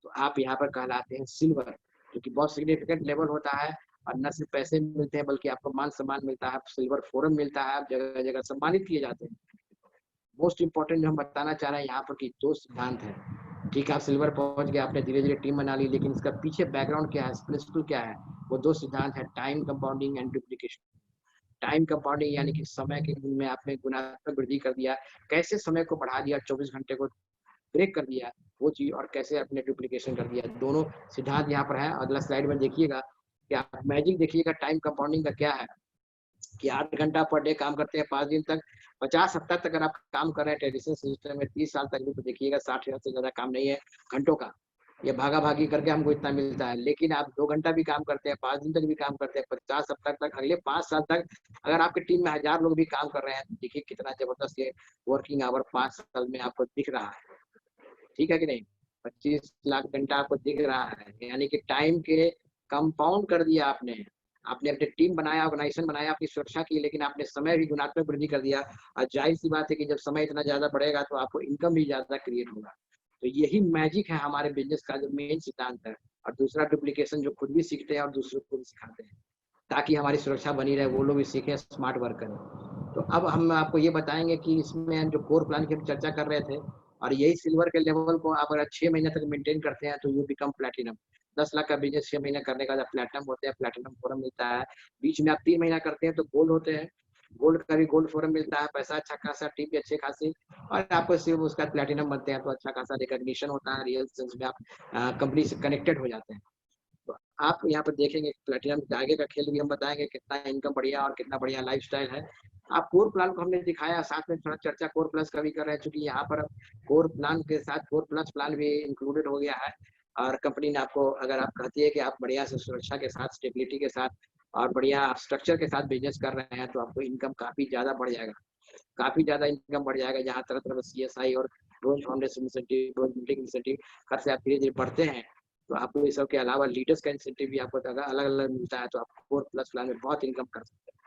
तो आप यहाँ पर कहलाते हैं सिल्वर, क्योंकि बहुत सिग्निफिकेंट लेवल होता है। और न सिर्फ पैसे मिलते हैं बल्कि आपको मान सम्मान मिलता है, सिल्वर फोरम मिलता है, आप जगह जगह सम्मानित किए जाते हैं। मोस्ट इंपॉर्टेंट जो हम बताना चाह रहे हैं यहाँ पर कि 2 सिद्धांत है। ठीक है, आप सिल्वर पहुंच गए, आपने धीरे धीरे टीम बना ली, लेकिन इसका पीछे बैकग्राउंड क्या है, प्रिंसिपल क्या है, वो 2 सिद्धांत है, time compounding and duplication. Time compounding यानी कि समय के में आपने गुणात्मक वृद्धि कर दिया, कैसे समय को बढ़ा दिया, 24 घंटे को ब्रेक कर दिया वो चीज, और कैसे आपने डुप्लीकेशन कर दिया, दोनों सिद्धांत यहाँ पर है। अगला स्लाइड में देखिएगा कि आप मैजिक देखिएगा टाइम कंपाउंडिंग का क्या है, कि 8 घंटा पर डे काम करते हैं 5 दिन तक, 50 हफ्ता तक अगर आप काम कर रहे हैं ट्रेडिशनल सिस्टम में, 30 साल तक भी तो देखिएगा 60,000 से ज्यादा काम नहीं है घंटों का, ये भागा भागी करके हमको इतना मिलता है। लेकिन आप 2 घंटा भी काम करते हैं, 5 दिन तक भी काम करते हैं, 50 हफ्ता तक, अगले 5 साल तक अगर आपकी टीम में 1000 लोग भी काम कर रहे हैं, देखिए कितना जबरदस्त ये वर्किंग आवर 5 साल में आपको दिख रहा है। ठीक है कि नहीं, 25 लाख घंटा आपको दिख रहा है, यानी कि टाइम के कंपाउंड कर दिया आपने। आपने अपनी टीम बनाया, ऑर्गेनाइजेशन बनाया, अपनी सुरक्षा की, लेकिन आपने समय भी गुणात्मक वृद्धि कर दिया। और जाहिर सी बात है कि जब समय इतना ज्यादा बढ़ेगा तो आपको इनकम भी ज्यादा क्रिएट होगा। तो यही मैजिक है हमारे बिजनेस का जो मेन सिद्धांत है। और दूसरा डुप्लीकेशन, जो खुद भी सीखते हैं और दूसरों को भी सिखाते हैं, ताकि हमारी सुरक्षा बनी रहे, वो लोग भी सीखें, स्मार्ट वर्क करें। तो अब हम आपको ये बताएंगे कि इसमें जो कोर प्लान की हम चर्चा कर रहे थे, और यही सिल्वर के लेवल को आप अगर 6 महीने तक मेंटेन करते हैं तो यू बिकम प्लेटिनम। 10 लाख का बिजनेस 6 महीने करने का बाद प्लेटिनम होते हैं, प्लेटिनम फोरम मिलता है। बीच में आप 3 महीना करते हैं तो गोल्ड होते हैं, गोल्ड का भी गोल्ड फोरम मिलता है, पैसा अच्छा खासा, टीम भी अच्छे खासी, और आपको सिर्फ उसका प्लेटिनम बनते हैं तो अच्छा खासा रिकॉग्निशन होता है, रियल सेंस में आप कंपनी से कनेक्टेड हो जाते हैं। तो आप यहाँ पर देखेंगे प्लेटिनम के आगे का खेल भी हम बताएंगे, कितना इनकम बढ़िया और कितना बढ़िया लाइफस्टाइल है। आप कोर प्लान को हमने दिखाया, साथ में थोड़ा चर्चा कोर प्लस का भी कर रहे हैं, क्योंकि यहाँ पर कोर प्लान के साथ कोर प्लस प्लान भी इंक्लूडेड हो गया है। और कंपनी ने आपको, अगर आप कहती है कि आप बढ़िया से सुरक्षा के साथ, स्टेबिलिटी के साथ और बढ़िया स्ट्रक्चर के साथ बिजनेस कर रहे हैं, तो आपको इनकम काफी ज्यादा बढ़ जाएगा, काफी ज्यादा इनकम बढ़ जाएगा। जहाँ तरह तरह CSI और bronze foundation incentive, bronze building incentive खर्च से आप धीरे धीरे बढ़ते हैं, तो आपको इस सब के अलावा लीडर्स का इंसेंटिव भी आपको अलग अलग मिलता है, तो आप कोर प्लस प्लान में बहुत इनकम कर सकते हैं।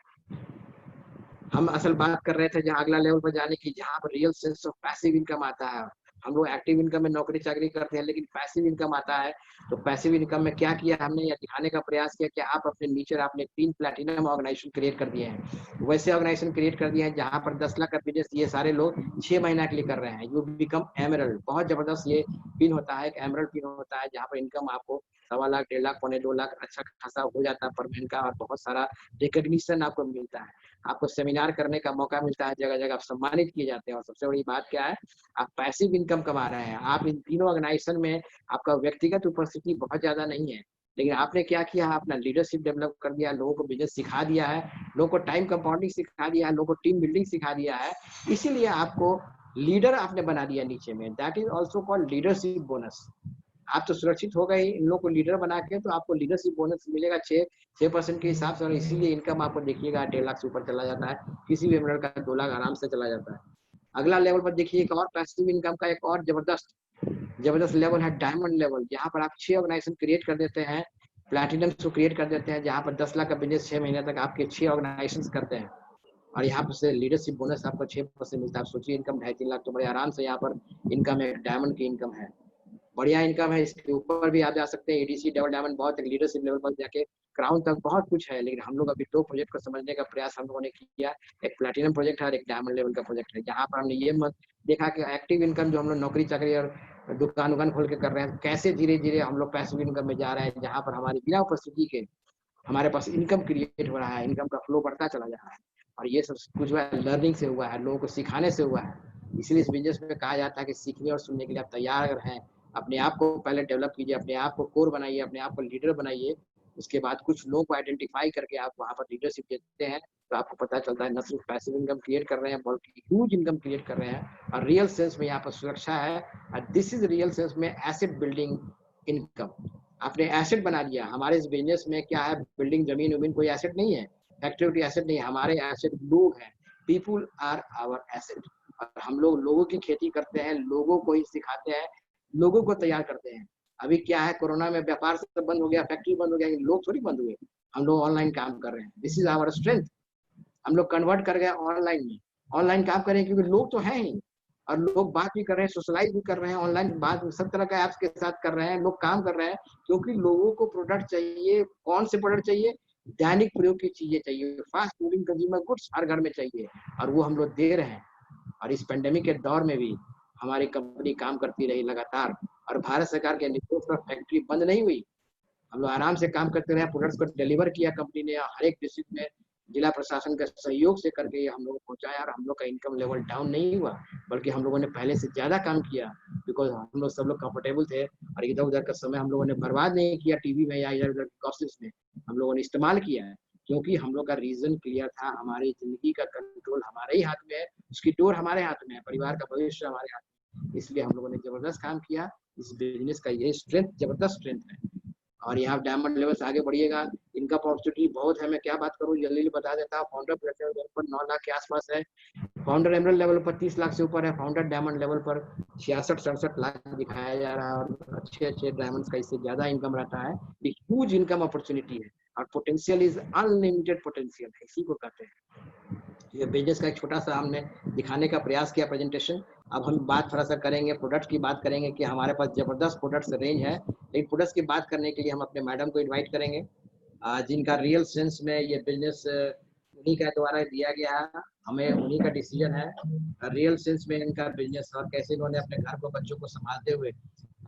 हम असल बात कर रहे थे जहाँ अगला लेवल पर जाने की, जहाँ पर real sense of passive income आता है। हम लोग एक्टिव इनकम में नौकरी चाकरी करते हैं, लेकिन पैसिव इनकम आता है। तो पैसिव इनकम में क्या किया हमने, यह दिखाने का प्रयास किया कि आप अपने नीचे आपने 3 प्लैटिनम ऑर्गेनाइजेशन क्रिएट कर दिए हैं। वैसे ऑर्गेनाइजेशन क्रिएट कर दिए हैं जहाँ पर 10 लाख का बिजनेस ये सारे लोग 6 महीना के लिए कर रहे हैं। यू बिकम एमरल्ड, बहुत जबरदस्त ये पिन होता है, एमरल्ड पिन होता है, जहाँ पर इनकम आपको 1.25 लाख, 1.5 लाख, 2.25 लाख अच्छा खासा हो जाता है पर महीने का, और बहुत सारा रिकॉग्निशन आपको मिलता है, आपको सेमिनार करने का मौका मिलता है, जगह जगह आप सम्मानित किए जाते हैं। और सबसे बड़ी बात क्या है, आप पैसिव इनकम कमा रहे हैं। आप इन तीनों ऑर्गेनाइजेशन में आपका व्यक्तिगत उपस्थिति बहुत ज्यादा नहीं है, लेकिन आपने क्या किया है, अपना लीडरशिप डेवलप कर दिया, लोगों को बिजनेस सिखा दिया है, लोगों को टाइम कंपाउंडिंग सिखा दिया है, लोगों को टीम बिल्डिंग सिखा दिया है, इसीलिए आपको लीडर आपने बना दिया नीचे में। That is also called leadership bonus. आप तो सुरक्षित हो गए, इन लोगों को लीडर बना के तो आपको लीडरशिप बोनस मिलेगा 6% के हिसाब से, और इसीलिए इनकम आपको देखिएगा 1.5 लाख से ऊपर चला जाता है, किसी भी एमरल्ड का 2 लाख आराम से चला जाता है। अगला लेवल पर देखिए एक और पैसिव इनकम का एक और जबरदस्त लेवल है, डायमंड लेवल, जहाँ पर आप 6 ऑर्गेनाइजेशन क्रिएट कर देते हैं, प्लैटिनम को क्रिएट कर देते हैं, जहाँ पर 10 लाख का बिजनेस 6 महीने तक आपके 6 ऑर्गेनाइजेशन करते हैं, और यहाँ पर से लीडरशिप बोनस आपको 6% मिलता है। आप सोचिए इनकम 2.5-3 लाख तो बड़े आराम से यहाँ पर इनकम है, डायमंड की इनकम है, बढ़िया इनकम है। इसके ऊपर भी आप जा सकते हैं, एडीसी डबल डायमंड, बहुत एक लीडरशिप लेवल पर जाके क्राउन तक बहुत कुछ है, लेकिन हम लोग अभी 2 प्रोजेक्ट को समझने का प्रयास हम लोगों ने किया। एक प्लैटिनम प्रोजेक्ट है और एक डायमंड लेवल का प्रोजेक्ट है, जहाँ पर हमने ये मत देखा कि एक्टिव इनकम जो हम लोग नौकरी चाकरी और दुकान खोल के कर रहे हैं, कैसे धीरे धीरे हम लोग पैसिव इनकम में जा रहे हैं, जहाँ पर हमारी बिना उपस्थिति के हमारे पास इनकम क्रिएट हो रहा है, इनकम का फ्लो बढ़ता चला जा रहा है, और ये सब कुछ हुआ है लर्निंग से हुआ है, लोगों को सिखाने से हुआ है। इसलिए इस बिजनेस में कहा जाता है कि सीखने और सुनने के लिए आप तैयार अगर हैं, अपने आप को पहले डेवलप कीजिए, अपने आप को कोर बनाइए, अपने आप को लीडर बनाइए, उसके बाद कुछ लोगों को आइडेंटिफाई करके आप वहाँ पर लीडरशिप देते हैं, तो आपको पता चलता है न सिर्फ पैसिव इनकम क्रिएट कर रहे हैं बल्कि ह्यूज इनकम क्रिएट कर रहे हैं, और रियल सेंस में यहाँ पर सुरक्षा है, और दिस इज रियल सेंस में एसेट बिल्डिंग इनकम। आपने एसेट बना लिया। हमारे इस बिजनेस में क्या है, बिल्डिंग जमीन वमीन कोई एसेट नहीं है, फैक्ट्री एसेट नहीं है, हमारे एसेट लोग हैं, पीपुल आर आवर एसेट, और हम लोग लोगों की खेती करते हैं, लोगों को ही सिखाते हैं, लोगों को तैयार करते हैं। अभी क्या है, कोरोना में व्यापार सब बंद हो गया, फैक्ट्री बंद हो गया, लोग थोड़ी बंद हुए, हम लोग ऑनलाइन काम कर रहे हैं, दिस इज आवर स्ट्रेंथ। हम लोग कन्वर्ट कर गए ऑनलाइन में, ऑनलाइन काम करें क्योंकि लोग तो हैं ही, और लोग बात भी कर रहे हैं, सोशलाइज भी कर रहे हैं ऑनलाइन, बात सब तरह का ऐप्स के साथ कर रहे हैं, लोग काम कर रहे हैं, क्योंकि लोगों को प्रोडक्ट चाहिए। कौन से प्रोडक्ट चाहिए? दैनिक प्रयोग की चीजें चाहिए, फास्ट मूविंग कंज्यूमर गुड्स हर घर में चाहिए, और वो हम लोग दे रहे हैं। और इस पेंडेमिक के दौर में भी हमारी कंपनी काम करती रही लगातार, और भारत सरकार के निर्देश पर फैक्ट्री बंद नहीं हुई, हम लोग आराम से काम करते रहे, प्रोडक्ट्स को डिलीवर किया कंपनी ने, हर एक डिस्ट्रिक्ट में जिला प्रशासन के सहयोग से करके हम लोग पहुंचाया, और हम लोग का इनकम लेवल डाउन नहीं हुआ, बल्कि हम लोगों ने पहले से ज्यादा काम किया, बिकॉज हम लोग सब लोग कंफर्टेबल थे, और इधर उधर का समय हम लोगों ने बर्बाद नहीं किया टीवी में या इधर उधर गॉसिप्स में, हम लोगों ने इस्तेमाल किया है, क्योंकि हम लोग का रीजन क्लियर था, हमारी जिंदगी का कंट्रोल हमारे ही हाथ में है, उसकी डोर हमारे हाथ में है, परिवार का भविष्य हमारे हाथ में, इसलिए हम लोगों ने जबरदस्त काम किया। इस बिजनेस का ये स्ट्रेंथ, जबरदस्त स्ट्रेंथ है, और यहाँ डायमंड लेवल से आगे बढ़िएगा, इनका अपॉर्चुनिटी बहुत है। मैं क्या बात करूँ, जल्दी बता देता हूँ। फाउंडर प्लेटफॉर्म लेवल पर 9 लाख के आसपास है, फाउंडर एमरल्ड लेवल पर 30 लाख से ऊपर है, फाउंडर डायमंड लेवल पर 66-67 लाख दिखाया जा रहा है, और अच्छे अच्छे डायमंड्स का इससे ज्यादा इनकम रहता है। ह्यूज इनकम अपॉर्चुनिटी है, और पोटेंशियल इज अनलिमिटेड पोटेंशियल है, इसी को कहते हैं। ये बिजनेस का एक छोटा सा हमने दिखाने का प्रयास किया प्रेजेंटेशन। अब हम बात थोड़ा सा करेंगे, प्रोडक्ट की बात करेंगे कि हमारे पास जबरदस्त प्रोडक्ट्स रेंज है, लेकिन प्रोडक्ट्स की बात करने के लिए हम अपने मैडम को इनवाइट करेंगे, जिनका रियल सेंस में ये बिजनेस उन्हीं का द्वारा दिया गया है, हमें उन्हीं का डिसीजन है, रियल सेंस में इनका बिजनेस, और कैसे इन्होंने अपने घर को बच्चों को संभालते हुए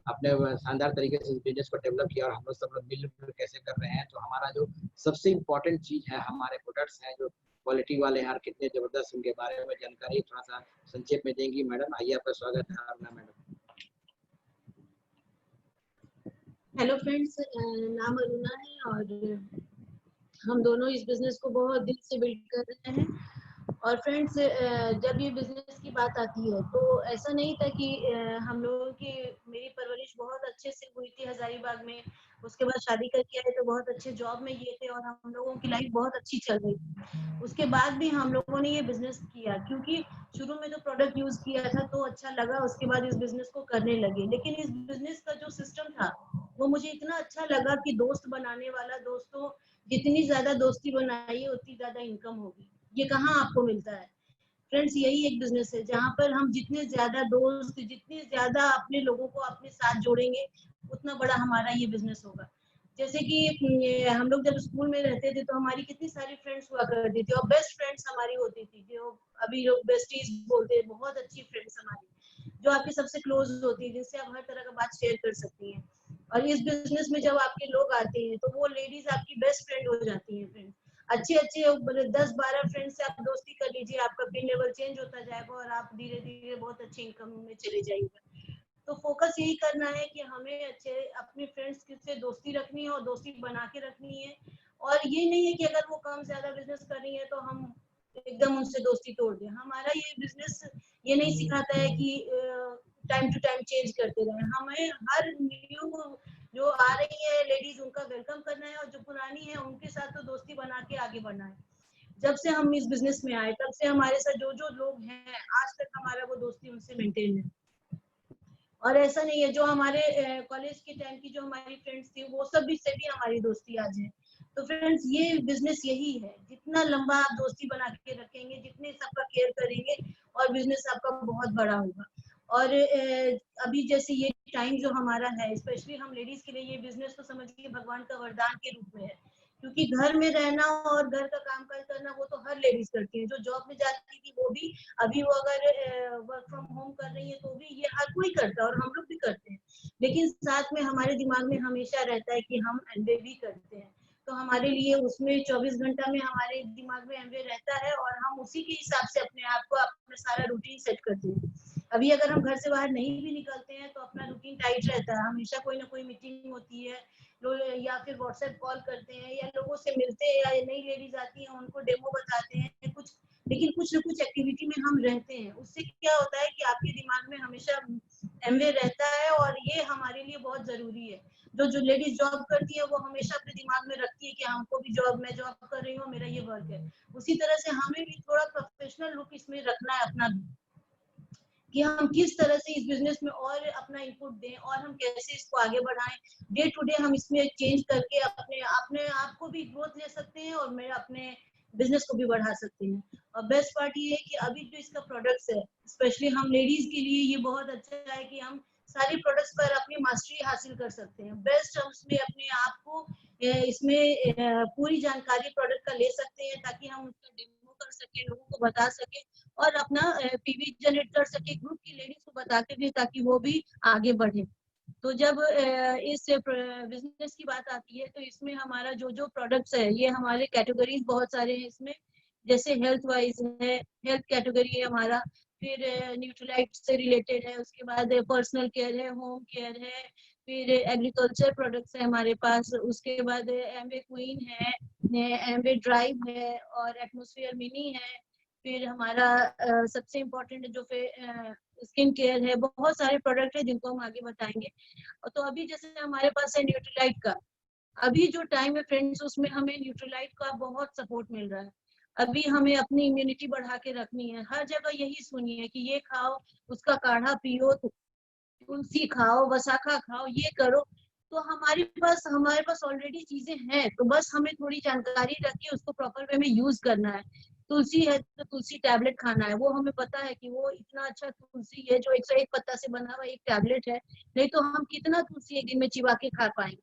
अपने शानदार तरीके से इस बिजनेस को डेवलप किया, और हम लोग सब लोग मिलकर कैसे कर रहे हैं। तो हमारा जो सबसे इम्पोर्टेंट चीज है, हमारे प्रोडक्ट्स हैं जो क्वालिटी वाले हैं, और कितने जबरदस्त उनके बारे में जानकारी थोड़ा सा संक्षेप में देंगी मैडम। आइए, आपका स्वागत है अरुणा मैडम।
हेलो फ्रेंड्स, नाम अरुणा है, और हम दोनों इस बिजनेस को बहुत दिल से बिल्ड कर रहे हैं। और फ्रेंड्स, जब ये बिजनेस की बात आती है तो ऐसा नहीं था कि हम लोगों की मेरी परवरिश बहुत अच्छे से हुई थी हजारीबाग में, उसके बाद शादी करके आए तो बहुत अच्छे जॉब में ये थे, और हम लोगों की लाइफ बहुत अच्छी चल रही थी। उसके बाद भी हम लोगों ने ये बिजनेस किया, क्योंकि शुरू में जो प्रोडक्ट यूज किया था तो अच्छा लगा, उसके बाद इस बिजनेस को करने लगे। लेकिन इस बिजनेस का जो सिस्टम था वो मुझे इतना अच्छा लगा कि दोस्त बनाने वाला, दोस्तों जितनी ज्यादा दोस्ती बनाइए उतनी ज्यादा इनकम होगी। ये कहाँ आपको मिलता है फ्रेंड्स? यही एक बिजनेस है जहाँ पर हम जितने ज्यादा दोस्त, जितने ज्यादा अपने लोगों को अपने साथ जोड़ेंगे, उतना बड़ा हमारा ये बिजनेस होगा। जैसे कि हम लोग जब स्कूल में रहते थे तो हमारी कितनी सारी फ्रेंड्स हुआ करती थी, और बेस्ट फ्रेंड्स हमारी होती थी, जो अभी लोग बेस्टीज बोलते हैं, बहुत अच्छी फ्रेंड्स हमारी, जो आपके सबसे क्लोज होती है, जिनसे आप हर तरह का बात शेयर कर सकती हैं। और इस बिजनेस में जब आपके लोग आते हैं तो वो लेडीज आपकी बेस्ट फ्रेंड हो जाती हैं। फ्रेंड्स अच्छे अच्छे 10-12 फ्रेंड से आप दोस्ती कर लीजिए, आपका पे लेवल चेंज होता जाएगा, और आप धीरे धीरे बहुत अच्छी इनकम में चले जाइएगा। तो फोकस यही करना है कि हमें अच्छे अपने फ्रेंड्स से दोस्ती रखनी है, और दोस्ती बना के रखनी है। और ये नहीं है कि अगर वो कम ज्यादा बिजनेस कर रही है तो हम एकदम उनसे दोस्ती तोड़ दें। हमारा ये बिजनेस ये नहीं सिखाता है कि टाइम टू टाइम चेंज करते रहें। हमें हर न्यू जो आ रही है लेडीज, उनका वेलकम करना है, और जो पुरानी है उनके साथ तो दोस्ती बना के आगे बढ़ना है। जब से हम इस बिजनेस में आए तब से हमारे साथ जो जो लोग हैं आज तक हमारा वो दोस्ती उनसे मेंटेन है। और ऐसा नहीं है जो हमारे कॉलेज के टाइम की जो हमारी फ्रेंड्स थी वो सब भी से भी हमारी दोस्ती आज है। तो फ्रेंड्स ये बिजनेस यही है, जितना लंबा आप दोस्ती बना के रखेंगे, जितने सबका केयर करेंगे और बिजनेस आपका बहुत बड़ा होगा। और अभी जैसे ये टाइम जो हमारा है, स्पेशली हम लेडीज के लिए ये बिजनेस तो समझिए भगवान का वरदान के रूप में है, क्योंकि घर में रहना और घर का काम काज करना वो तो हर लेडीज करती है। जो जॉब में जाती थी वो भी, अभी वो अगर वर्क फ्रॉम होम कर रही है तो भी ये हर कोई करता है और हम लोग भी करते हैं। लेकिन साथ में हमारे दिमाग में हमेशा रहता है कि हम एमबीए भी करते हैं, तो हमारे लिए उसमें 24 घंटा में हमारे दिमाग में एमबीए रहता है और हम उसी के हिसाब से अपने आप को अपना सारा रूटीन सेट करते हैं। अभी अगर हम घर से बाहर नहीं भी निकलते हैं तो अपना रूटीन टाइट रहता है, हमेशा कोई ना कोई मीटिंग होती है, या फिर व्हाट्सएप कॉल करते हैं या लोगों से मिलते हैं, या नई लेडीज आती हैं उनको डेमो बताते हैं कुछ, लेकिन कुछ ना कुछ एक्टिविटी में हम रहते हैं। उससे क्या होता है कि आपके दिमाग में हमेशा एमवे रहता है और ये हमारे लिए बहुत जरूरी है। जो लेडीज जॉब करती है वो हमेशा अपने दिमाग में रखती है कि हमको भी मैं जॉब कर रही हूँ, मेरा ये वर्क है। उसी तरह से हमें भी थोड़ा प्रोफेशनल लुक इसमें रखना है अपना, कि हम किस तरह से इस बिजनेस में और अपना इनपुट दें और हम कैसे इसको आगे बढ़ाएं। डे टू डे हम इसमें चेंज करके अपने आप को भी ग्रोथ ले सकते हैं और मेरे अपने बिजनेस को भी बढ़ा सकते हैं। और बेस्ट पार्ट ये है कि अभी जो इसका प्रोडक्ट्स है, स्पेशली हम लेडीज के लिए ये बहुत अच्छा है कि हम सारे प्रोडक्ट्स पर अपनी मास्टरी हासिल कर सकते हैं। बेस्ट हम उसमें अपने आप को इसमें पूरी जानकारी प्रोडक्ट का ले सकते हैं, ताकि हम उसका डेमो कर सके, लोगों को बता सके और अपना पीवी जनरेट कर सके ग्रुप की लेडीज को बता के भी, ताकि वो भी आगे बढ़े। तो जब इस बिजनेस की बात आती है तो इसमें हमारा जो जो प्रोडक्ट्स है, ये हमारे कैटेगरीज बहुत सारे हैं इसमें। जैसे हेल्थ वाइज है, हेल्थ कैटेगरी है हमारा, फिर न्यूट्रीलाइट से रिलेटेड है, उसके बाद पर्सनल केयर है, होम केयर है, फिर एग्रीकल्चर प्रोडक्ट्स है हमारे पास, उसके बाद एमवे क्वीन है, एमवे ड्राइव है और एटमॉस्फेयर मिनी है। फिर हमारा सबसे इम्पोर्टेंट जो स्किन केयर है, बहुत सारे प्रोडक्ट है जिनको हम आगे बताएंगे। तो अभी जैसे हमारे पास है न्यूट्रीलाइट का, अभी जो टाइम है फ्रेंड्स उसमें हमें न्यूट्रीलाइट का बहुत सपोर्ट मिल रहा है। अभी हमें अपनी इम्यूनिटी बढ़ा के रखनी है, हर जगह यही सुनिए कि ये खाओ, उसका काढ़ा पियो, तुलसी खाओ, वसाखा खाओ, ये करो। तो हमारे पास ऑलरेडी चीजें हैं, तो बस हमें थोड़ी जानकारी रख के उसको प्रॉपर वे में यूज करना है। तुलसी है तो तुलसी टैबलेट खाना है, वो हमें पता है कि वो इतना अच्छा तुलसी है जो 101 पत्ता से बना हुआ एक टैबलेट है, नहीं तो हम कितना तुलसी एक दिन में चिबा के खा पाएंगे।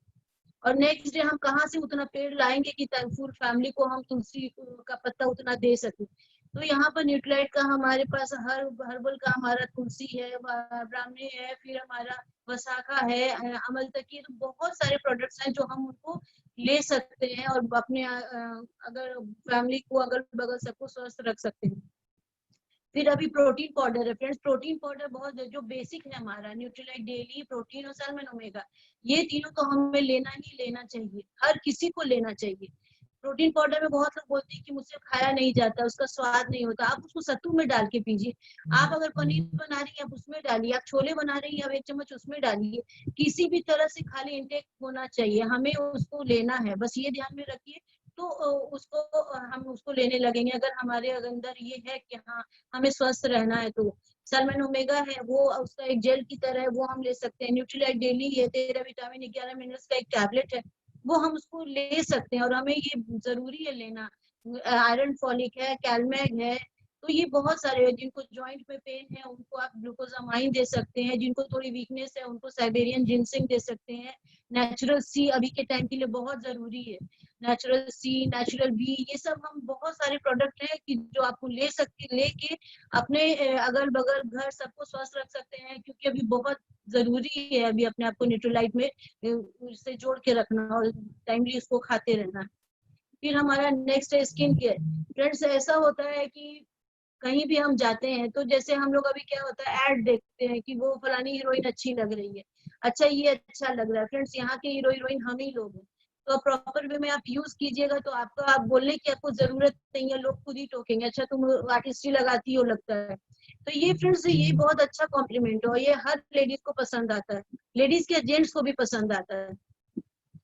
और नेक्स्ट डे हम कहाँ से उतना पेड़ लाएंगे कि फुल फैमिली को हम तुलसी का पत्ता उतना दे सके। तो यहाँ पर न्यूट्रीलाइट का हमारे पास हर्बल का हमारा तुलसी है, ब्राह्मणी है, फिर हमारा वसाखा है, अमलतकी, तो बहुत सारे प्रोडक्ट्स हैं जो हम उनको ले सकते हैं और अपने अगर फैमिली को अगल बगल सबको स्वस्थ रख सकते हैं। फिर अभी प्रोटीन पाउडर है फ्रेंड्स, प्रोटीन पाउडर बहुत जो बेसिक है हमारा, न्यूट्रीलाइट डेली, प्रोटीन और सल्मन ओमेगा, ये तीनों तो हमें लेना ही लेना चाहिए, हर किसी को लेना चाहिए। प्रोटीन पाउडर में बहुत लोग बोलते हैं कि मुझसे खाया नहीं जाता, उसका स्वाद नहीं होता, आप उसको सत्तू में डाल के पीजिए। आप अगर पनीर बना रही हैं आप उसमें डालिए, आप छोले बना रही हैं आप 1 चम्मच उसमें डालिए। किसी भी तरह से खाली इंटेक होना चाहिए, हमें उसको लेना है, बस ये ध्यान में रखिए। तो हम उसको लेने लगेंगे अगर हमारे अंदर ये है कि हाँ हमें स्वस्थ रहना है। तो सल्मन ओमेगा है, वो उसका एक जेल की तरह है, वो हम ले सकते हैं। न्यूट्रीलाइट डेली है, 13 विटामिन 11 मिनरल्स का एक टैबलेट है, वो हम उसको ले सकते हैं और हमें ये जरूरी है लेना। आयरन फॉलिक है, कैलमैग है, तो ये बहुत सारे हैं। जिनको जॉइंट में पेन है उनको आप ग्लूकोजामाइन दे सकते हैं, जिनको थोड़ी वीकनेस है उनको साइबेरियन जिनसिंग दे सकते हैं। नेचुरल सी अभी के टाइम के लिए बहुत जरूरी है, नेचुरल सी, नेचुरल बी, ये सब हम बहुत सारे प्रोडक्ट हैं कि जो आपको लेके अपने अगल बगल घर सबको स्वस्थ रख सकते हैं, क्योंकि अभी बहुत जरूरी है अभी अपने आप को न्यूट्रीलाइट में से जोड़ के रखना और टाइमली उसको खाते रहना। फिर हमारा नेक्स्ट है स्किन केयर। फ्रेंड्स ऐसा होता है कि कहीं भी हम जाते हैं तो जैसे हम लोग अभी क्या होता है ऐड देखते हैं कि वो फलानी हीरोइन अच्छी लग रही है, अच्छा ये अच्छा लग रहा है। फ्रेंड्स यहाँ के हीरोइन हम ही लोग हैं, तो प्रॉपर वे में आप यूज कीजिएगा तो आपका आप बोलने की आपको जरूरत नहीं है, लोग खुद ही टोकेंगे अच्छा तुम आर्टिस्ट्री लगाती हो लगता है। तो ये फ्रेंड्स ये बहुत अच्छा कॉम्प्लीमेंट हो, ये हर लेडीज को पसंद आता है, लेडीज के जेंट्स को भी पसंद आता है।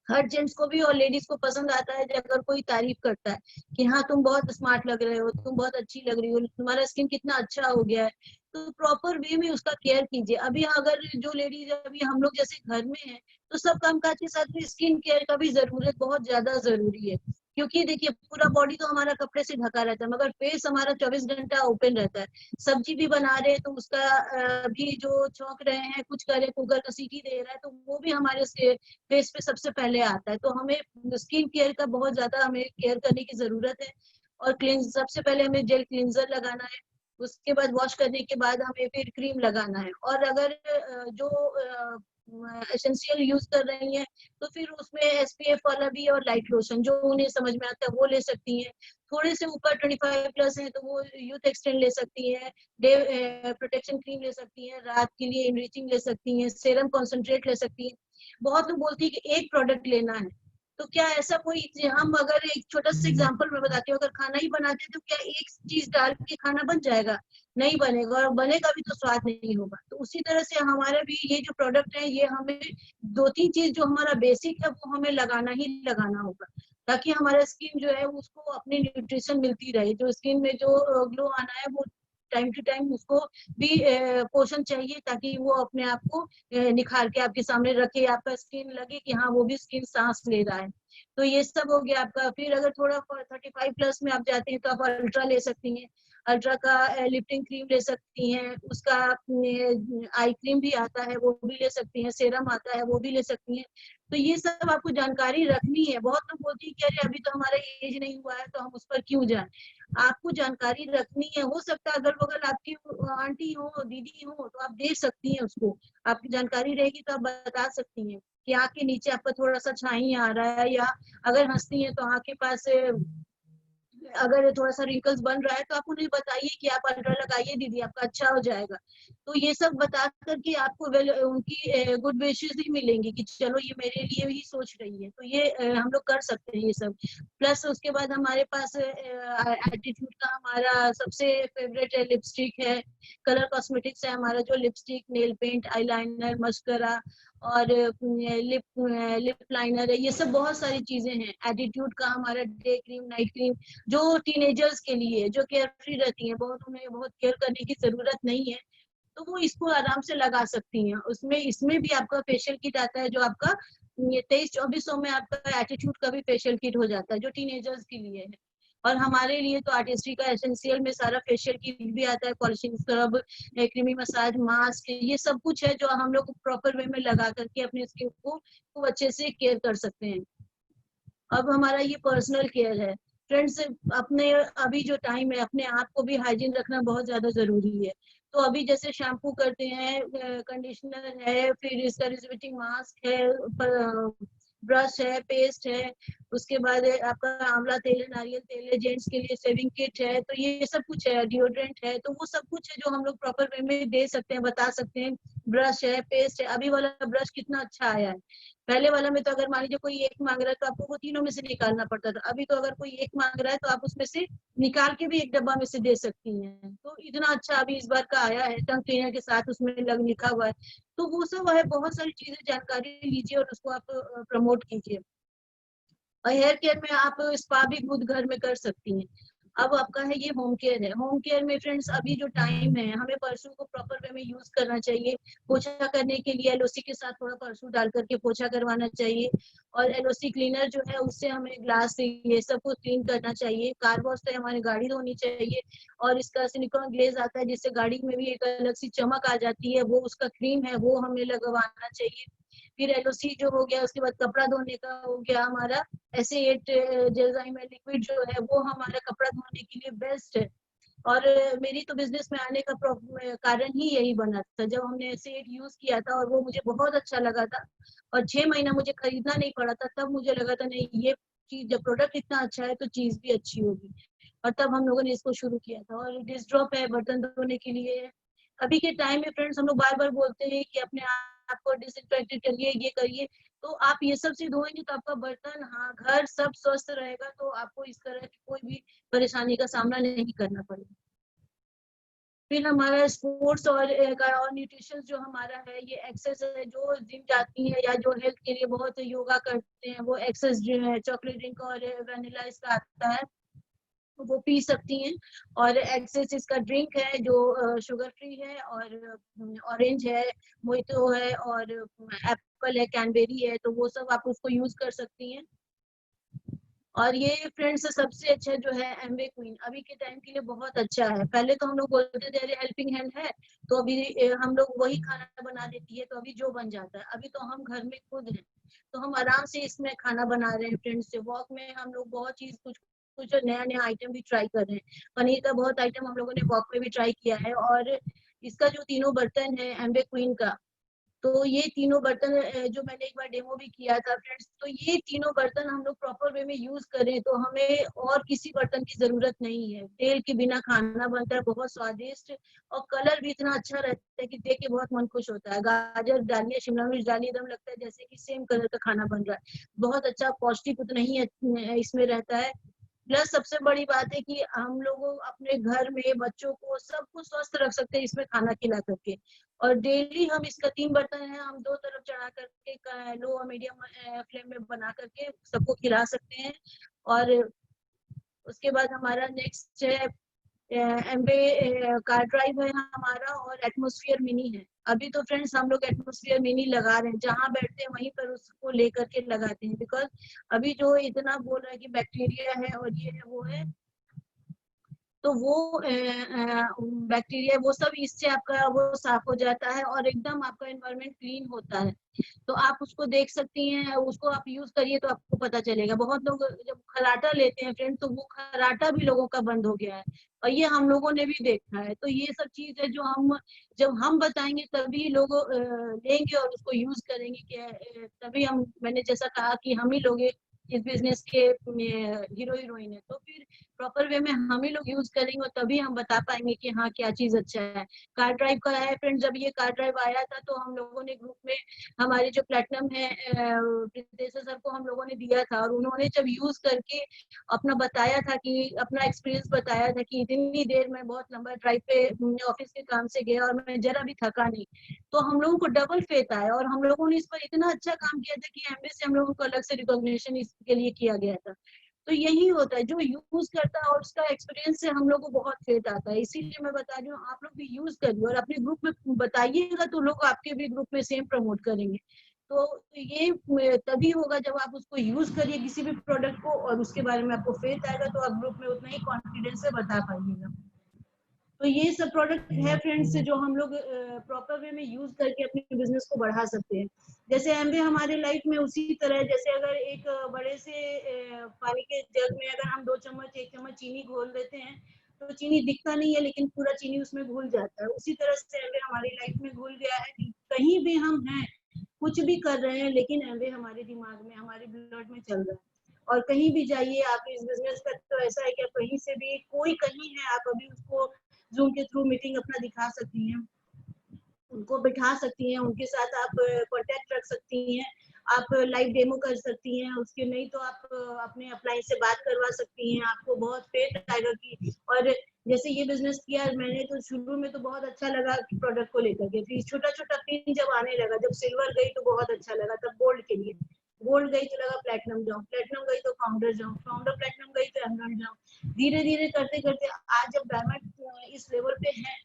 हर जेंट्स को भी और लेडीज को पसंद आता है जब अगर कोई तारीफ करता है कि हाँ तुम बहुत स्मार्ट लग रहे हो, तुम बहुत अच्छी लग रही हो, तुम्हारा स्किन कितना अच्छा हो गया है। तो प्रॉपर वे में उसका केयर कीजिए। अभी अगर जो लेडीज अभी हम लोग जैसे घर में हैं, तो सब कामकाज के साथ में स्किन केयर का भी जरूरत बहुत ज्यादा जरूरी है। क्योंकि देखिए पूरा बॉडी तो हमारा कपड़े से ढका रहता है, मगर फेस हमारा 24 घंटा ओपन रहता है। सब्जी भी बना रहे हैं तो उसका भी जो छौंक रहे हैं, कुछ करे, कुकर का सीटी दे रहा है, तो वो भी हमारे से फेस पे सबसे पहले आता है। तो हमें स्किन केयर का बहुत ज्यादा हमें केयर करने की जरूरत है। और क्लींस सबसे पहले हमें जेल क्लींजर लगाना है, उसके बाद वॉश करने के बाद हमें फिर क्रीम लगाना है। और अगर जो एसेंशियल यूज कर रही हैं, तो फिर उसमें एसपीएफ वाला भी और लाइट लोशन जो उन्हें समझ में आता है वो ले सकती हैं। थोड़े से ऊपर 25 प्लस है तो वो यूथ एक्सटेंड ले सकती है, डे प्रोटेक्शन क्रीम ले सकती है, रात के लिए इनरिचिंग ले सकती हैं, सीरम कॉन्सेंट्रेट ले सकती हैं। बहुत लोग बोलती है कि एक प्रोडक्ट लेना है, तो क्या ऐसा कोई हम अगर एक छोटा सा एग्जांपल में बताती हूँ, अगर खाना ही बनाते हैं तो क्या एक चीज डाल के खाना बन जाएगा? नहीं बनेगा, और बनेगा भी तो स्वाद नहीं होगा। तो उसी तरह से हमारा भी ये जो प्रोडक्ट है, ये हमें 2-3 चीज जो हमारा बेसिक है वो हमें लगाना ही लगाना होगा, ताकि हमारा स्किन जो है उसको अपनी न्यूट्रिशन मिलती रहे। जो स्किन में जो ग्लो आना है वो टाइम टू टाइम उसको भी पोषण चाहिए, ताकि वो अपने आप को निखार के आपके सामने रखे, आपका स्किन लगे कि हाँ वो भी स्किन सांस ले रहा है। तो ये सब हो गया आपका। फिर अगर थोड़ा 35 प्लस में आप जाते हैं तो आप अल्ट्रा ले सकती हैं, अल्ट्रा का लिफ्टिंग क्रीम ले सकती हैं, उसका आई क्रीम भी आता है वो भी ले सकती हैं, सेरम आता है वो भी ले सकती हैं। तो ये सब आपको जानकारी रखनी है। बहुत लोग बोलती है कि अरे अभी तो हमारा एज नहीं हुआ है तो हम उस पर क्यों जाएं। आपको जानकारी रखनी है। हो सकता है अगल बगल आपकी आंटी हो, दीदी हो, तो आप दे सकती हैं उसको। आपकी जानकारी रहेगी तो आप बता सकती हैं कि आँख के नीचे आपका थोड़ा सा छाई आ रहा है, या अगर हंसती हैं तो आँख के पास अगर थोड़ा सा रिंकल्स बन रहा है तो आप उन्हें बताइए कि आप अल्ट्रा लगाइए दीदी, आपका अच्छा हो जाएगा। तो ये सब बता करके आपको उनकी गुड विशेस ही मिलेंगी कि चलो ये मेरे लिए ही सोच रही है। तो ये हम लोग कर सकते हैं ये सब। प्लस उसके बाद हमारे पास एटीट्यूड का हमारा सबसे फेवरेट है लिपस्टिक है, कलर कॉस्मेटिक्स है हमारा, जो lipstick, nail paint, eyeliner, mascara और लिप लाइनर है। ये सब बहुत सारी चीजें हैं। एटीट्यूड का हमारा डे क्रीम, नाइट क्रीम, जो टीनेजर्स के लिए जो केयर फ्री रहती हैं, बहुत उन्हें बहुत केयर करने की जरूरत नहीं है, तो वो इसको आराम से लगा सकती हैं। उसमें इसमें भी आपका फेशियल किट आता है, जो आपका 23-2400 में आपका एटीट्यूड का भी फेशियल किट हो जाता है, जो टीनेजर्स के लिए है। और हमारे लिए तो आर्टिस्ट्री का एसेंशियल में सारा फेशियल किट भी आता है, polishing scrub, creamy massage, mask, ये सब कुछ है जो हम लोग प्रॉपर वे में लगा करके अपने स्किन को खूब अच्छे से केयर कर सकते हैं। अब हमारा ये पर्सनल केयर है फ्रेंड्स। अपने अभी जो टाइम है, अपने आप को भी हाइजीन रखना बहुत ज्यादा जरूरी है। तो अभी जैसे शैम्पू करते हैं, कंडीशनर है, फिर इसका रिजर्वेटिंग मास्क है, ब्रश है, पेस्ट है, उसके बाद आपका आंवला तेल है, नारियल तेल है, जेंट्स के लिए शेविंग किट है, तो ये सब कुछ है, डिओड्रेंट है। तो वो सब कुछ है जो हम लोग प्रॉपर वे में दे सकते हैं, बता सकते हैं। ब्रश है, पेस्ट है। अभी वाला ब्रश कितना अच्छा आया है। पहले वाला में तो अगर मान लीजिए कोई एक मांग रहा है तो आपको वो तीनों में से निकालना पड़ता था। अभी तो अगर कोई एक मांग रहा है तो आप उसमें से निकाल के भी एक डब्बा में से दे सकती हैं। तो इतना अच्छा अभी इस बार का आया है, टंग क्लीनर के साथ उसमें लिखा हुआ है। तो वो सब है, बहुत सारी चीजें जानकारी लीजिए और उसको आप प्रमोट कीजिए। और हेयर केयर में आप स्पा भी खुद घर में कर सकती हैं। अब आपका है ये होम केयर है। होम केयर में फ्रेंड्स अभी जो टाइम है, हमें परसों को प्रॉपर वे में यूज करना चाहिए। पोछा करने के लिए एलओसी के साथ थोड़ा परसों डाल करके पोछा करवाना चाहिए। और एलओसी क्लीनर जो है उससे हमें ग्लास से ये सब को क्लीन करना चाहिए। कार वॉश से हमारी गाड़ी धोनी चाहिए। और इसका सिलिकॉन ग्लेज आता है जिससे गाड़ी में भी एक अलग सी चमक आ जाती है, वो उसका क्रीम है वो हमें लगवाना चाहिए। फिर एलओसी जो हो गया, उसके बाद कपड़ा धोने का हो गया हमारा एसे8 जेलजाइम लिक्विड जो है वो हमारा कपड़ा धोने के लिए बेस्ट है। और मेरी तो बिजनेस में आने का कारण ही यही बना था, जब हमने एसे8 यूज किया था और वो मुझे बहुत अच्छा लगा था। और 6 महीना मुझे खरीदना नहीं पड़ा था, तब मुझे लगा था नहीं ये चीज, जब प्रोडक्ट इतना अच्छा है तो चीज भी अच्छी होगी। और तब हम लोगों ने इसको शुरू किया था। और डिश ड्रॉप है बर्तन धोने के लिए। अभी के टाइम में फ्रेंड्स हम लोग बार बार बोलते हैं कि अपने आप को डिसइंफेक्ट करिए, ये करिए। तो आप ये सब चीज धोएंगे तो आपका बर्तन, हाँ, घर सब स्वस्थ रहेगा, तो आपको इस तरह की कोई भी परेशानी का सामना नहीं करना पड़ेगा। फिर हमारा स्पोर्ट्स और न्यूट्रिशन जो हमारा है, ये एक्सेस है, जो जिम जाती है या जो हेल्थ के लिए बहुत योगा करते हैं, वो एक्सेस चॉकलेट ड्रिंक और वेनिला इसका आता है, वो पी सकती हैं। और एक्सेस इसका ड्रिंक है जो शुगर फ्री है, और ऑरेंज है, मोहितो है, और एप्पल है, कैनबेरी है, तो वो सब आप उसको यूज कर सकती हैं। और ये फ्रेंड्स सबसे अच्छा जो है एम्वे क्वीन, अभी के टाइम के लिए बहुत अच्छा है। पहले तो हम लोग बोलते थे अरे हेल्पिंग हैंड है, तो अभी हम लोग वही खाना बना देती है, तो अभी जो बन जाता है। अभी तो हम घर में खुद हैं, तो हम आराम से इसमें खाना बना रहे हैं। फ्रेंड्स से वॉक में हम लोग बहुत चीज, कुछ कुछ नया नया आइटम भी ट्राई कर रहे हैं। पनीर का बहुत आइटम हम लोगों ने वॉक में भी ट्राई किया है। और इसका जो तीनों बर्तन है एम्वे क्वीन का, तो ये तीनों बर्तन जो मैंने एक बार डेमो भी किया था फ्रेंड्स, तो ये तीनों बर्तन हम लोग प्रॉपर वे में यूज करें तो हमें और किसी बर्तन की जरूरत नहीं है। तेल के बिना खाना बनता है, बहुत स्वादिष्ट, और कलर भी इतना अच्छा रहता है कि देख के बहुत मन खुश होता है। गाजर डालिए, शिमला मिर्च डालिए, एकदम लगता है जैसे कि सेम कलर का खाना बन रहा है। बहुत अच्छा पौष्टिक उतना ही इसमें रहता है। प्लस सबसे बड़ी बात है कि हम लोग अपने घर में बच्चों को सबको स्वस्थ रख सकते हैं इसमें खाना खिला करके। और डेली हम इसका 3 बर्तन है, हम 2 तरफ चढ़ा करके लो और मीडियम फ्लेम में बना करके सबको खिला सकते हैं। और उसके बाद हमारा नेक्स्ट है एम्बे कार ड्राइव है हमारा, और एटमॉस्फेयर मिनी है। अभी तो फ्रेंड्स हम लोग एटमॉस्फेयर मिनी लगा रहे हैं, जहां बैठते हैं वहीं पर उसको लेकर के लगाते हैं। बिकॉज अभी जो इतना बोल रहा है कि बैक्टीरिया है और ये है वो है, तो वो बैक्टीरिया वो सब इससे आपका वो साफ हो जाता है और एकदम आपका एनवायरनमेंट क्लीन होता है। तो आप उसको देख सकती हैं, उसको आप यूज करिए तो आपको पता चलेगा। बहुत लोग जब खराटा लेते हैं फ्रेंड, तो वो खराटा भी लोगों का बंद हो गया है, और ये हम लोगों ने भी देखा है। तो ये सब चीज है जो हम जब हम बताएंगे तभी लोग लेंगे और उसको यूज करेंगे। कि तभी हम, मैंने जैसा कहा कि हम ही लोग इस बिजनेस के हीरो हीरोइन है, तो फिर प्रॉपर वे में हम ही लोग यूज करेंगे और तभी हम बता पाएंगे कि हाँ क्या चीज अच्छा है। कार ड्राइव का है फ्रेंड, जब ये कार ड्राइव आया था तो हम लोगों ने ग्रुप में, हमारे जो प्लेटिनम है प्रीतेश सर को हम लोगों ने दिया था, और उन्होंने जब यूज करके अपना बताया था कि अपना एक्सपीरियंस बताया था कि इतनी देर में बहुत लंबा ड्राइव पे ऑफिस के काम से गया और मैं जरा भी थका नहीं, तो हम लोगों को डबल फेथ आया। और हम लोगों ने इस पर इतना अच्छा काम किया था कि एमबी से हम लोगों को अलग से रिकॉग्निशन इसके लिए किया गया था। तो यही होता है, जो यूज करता है और उसका एक्सपीरियंस से हम लोग को बहुत फेथ आता है। इसीलिए मैं बता रही हूँ, आप लोग भी यूज करिए और अपने ग्रुप में बताइएगा तो लोग आपके भी ग्रुप में सेम प्रमोट करेंगे। तो ये तभी होगा जब आप उसको यूज करिए किसी भी प्रोडक्ट को, और उसके बारे में आपको फेथ आएगा, तो आप ग्रुप में उतना ही कॉन्फिडेंस से बता पाइएगा। तो ये सब प्रोडक्ट है फ्रेंड्स जो हम लोग प्रॉपर वे में यूज करके अपने बिजनेस को बढ़ा सकते हैं। जैसे एमवे हमारे लाइफ में उसी तरह, जैसे अगर एक बड़े से पानी के जग में अगर हम 2 चम्मच 1 चम्मच चीनी घोल देते हैं, तो चीनी दिखता नहीं है लेकिन पूरा चीनी उसमें घुल जाता है। उसी तरह से एमवे हमारी लाइफ में घुल गया है कि कहीं भी हम हैं, कुछ भी कर रहे हैं, लेकिन एमवे हमारे दिमाग में, हमारे ब्लड में चल रहा है। और कहीं भी जाइए आप इस बिजनेस का, तो ऐसा है कि आप कहीं से भी, कोई कहीं है, आप अभी उसको जूम के थ्रू मीटिंग अपना दिखा सकती हैं, उनको बिठा सकती हैं, उनके साथ आप कांटेक्ट रख सकती हैं, आप लाइव डेमो कर सकती हैं उसके, नहीं तो आप अपने अपलाइन से बात करवा सकती हैं। आपको बहुत फेथ आएगा कि, और जैसे ये बिजनेस किया मैंने तो शुरू में तो बहुत अच्छा लगा प्रोडक्ट को लेकर के, फिर छोटा छोटा पिन जब आने लगा, जब सिल्वर गई तो बहुत अच्छा लगा, तब गोल्ड के लिए, गोल्ड गई तो लगा प्लेटिनम जाऊं, प्लेटिनम गई तो फाउंडर जाऊं, फाउंडर प्लेटिनम गई तो एमराल्ड जाऊं। धीरे धीरे करते करते आज जब डायमंड इस लेवल पे है,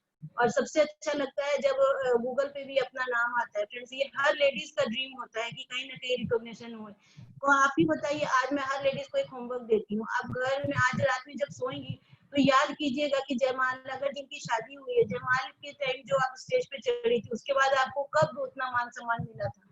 और सबसे अच्छा लगता है जब गूगल पे भी अपना नाम आता है। फ्रेंड्स, ये हर लेडीज का ड्रीम होता है कि कहीं ना कहीं रिकॉग्निशन हो। तो आप ही बताइए, आज मैं हर लेडीज को एक होमवर्क देती हूँ, आप घर में आज रात में जब सोएंगी तो याद कीजिएगा कि जयमाल, अगर जिनकी शादी हुई है, जयमाल के टाइम जो आप स्टेज पे चढ़ी थी, उसके बाद आपको कब उतना मान सम्मान मिला था,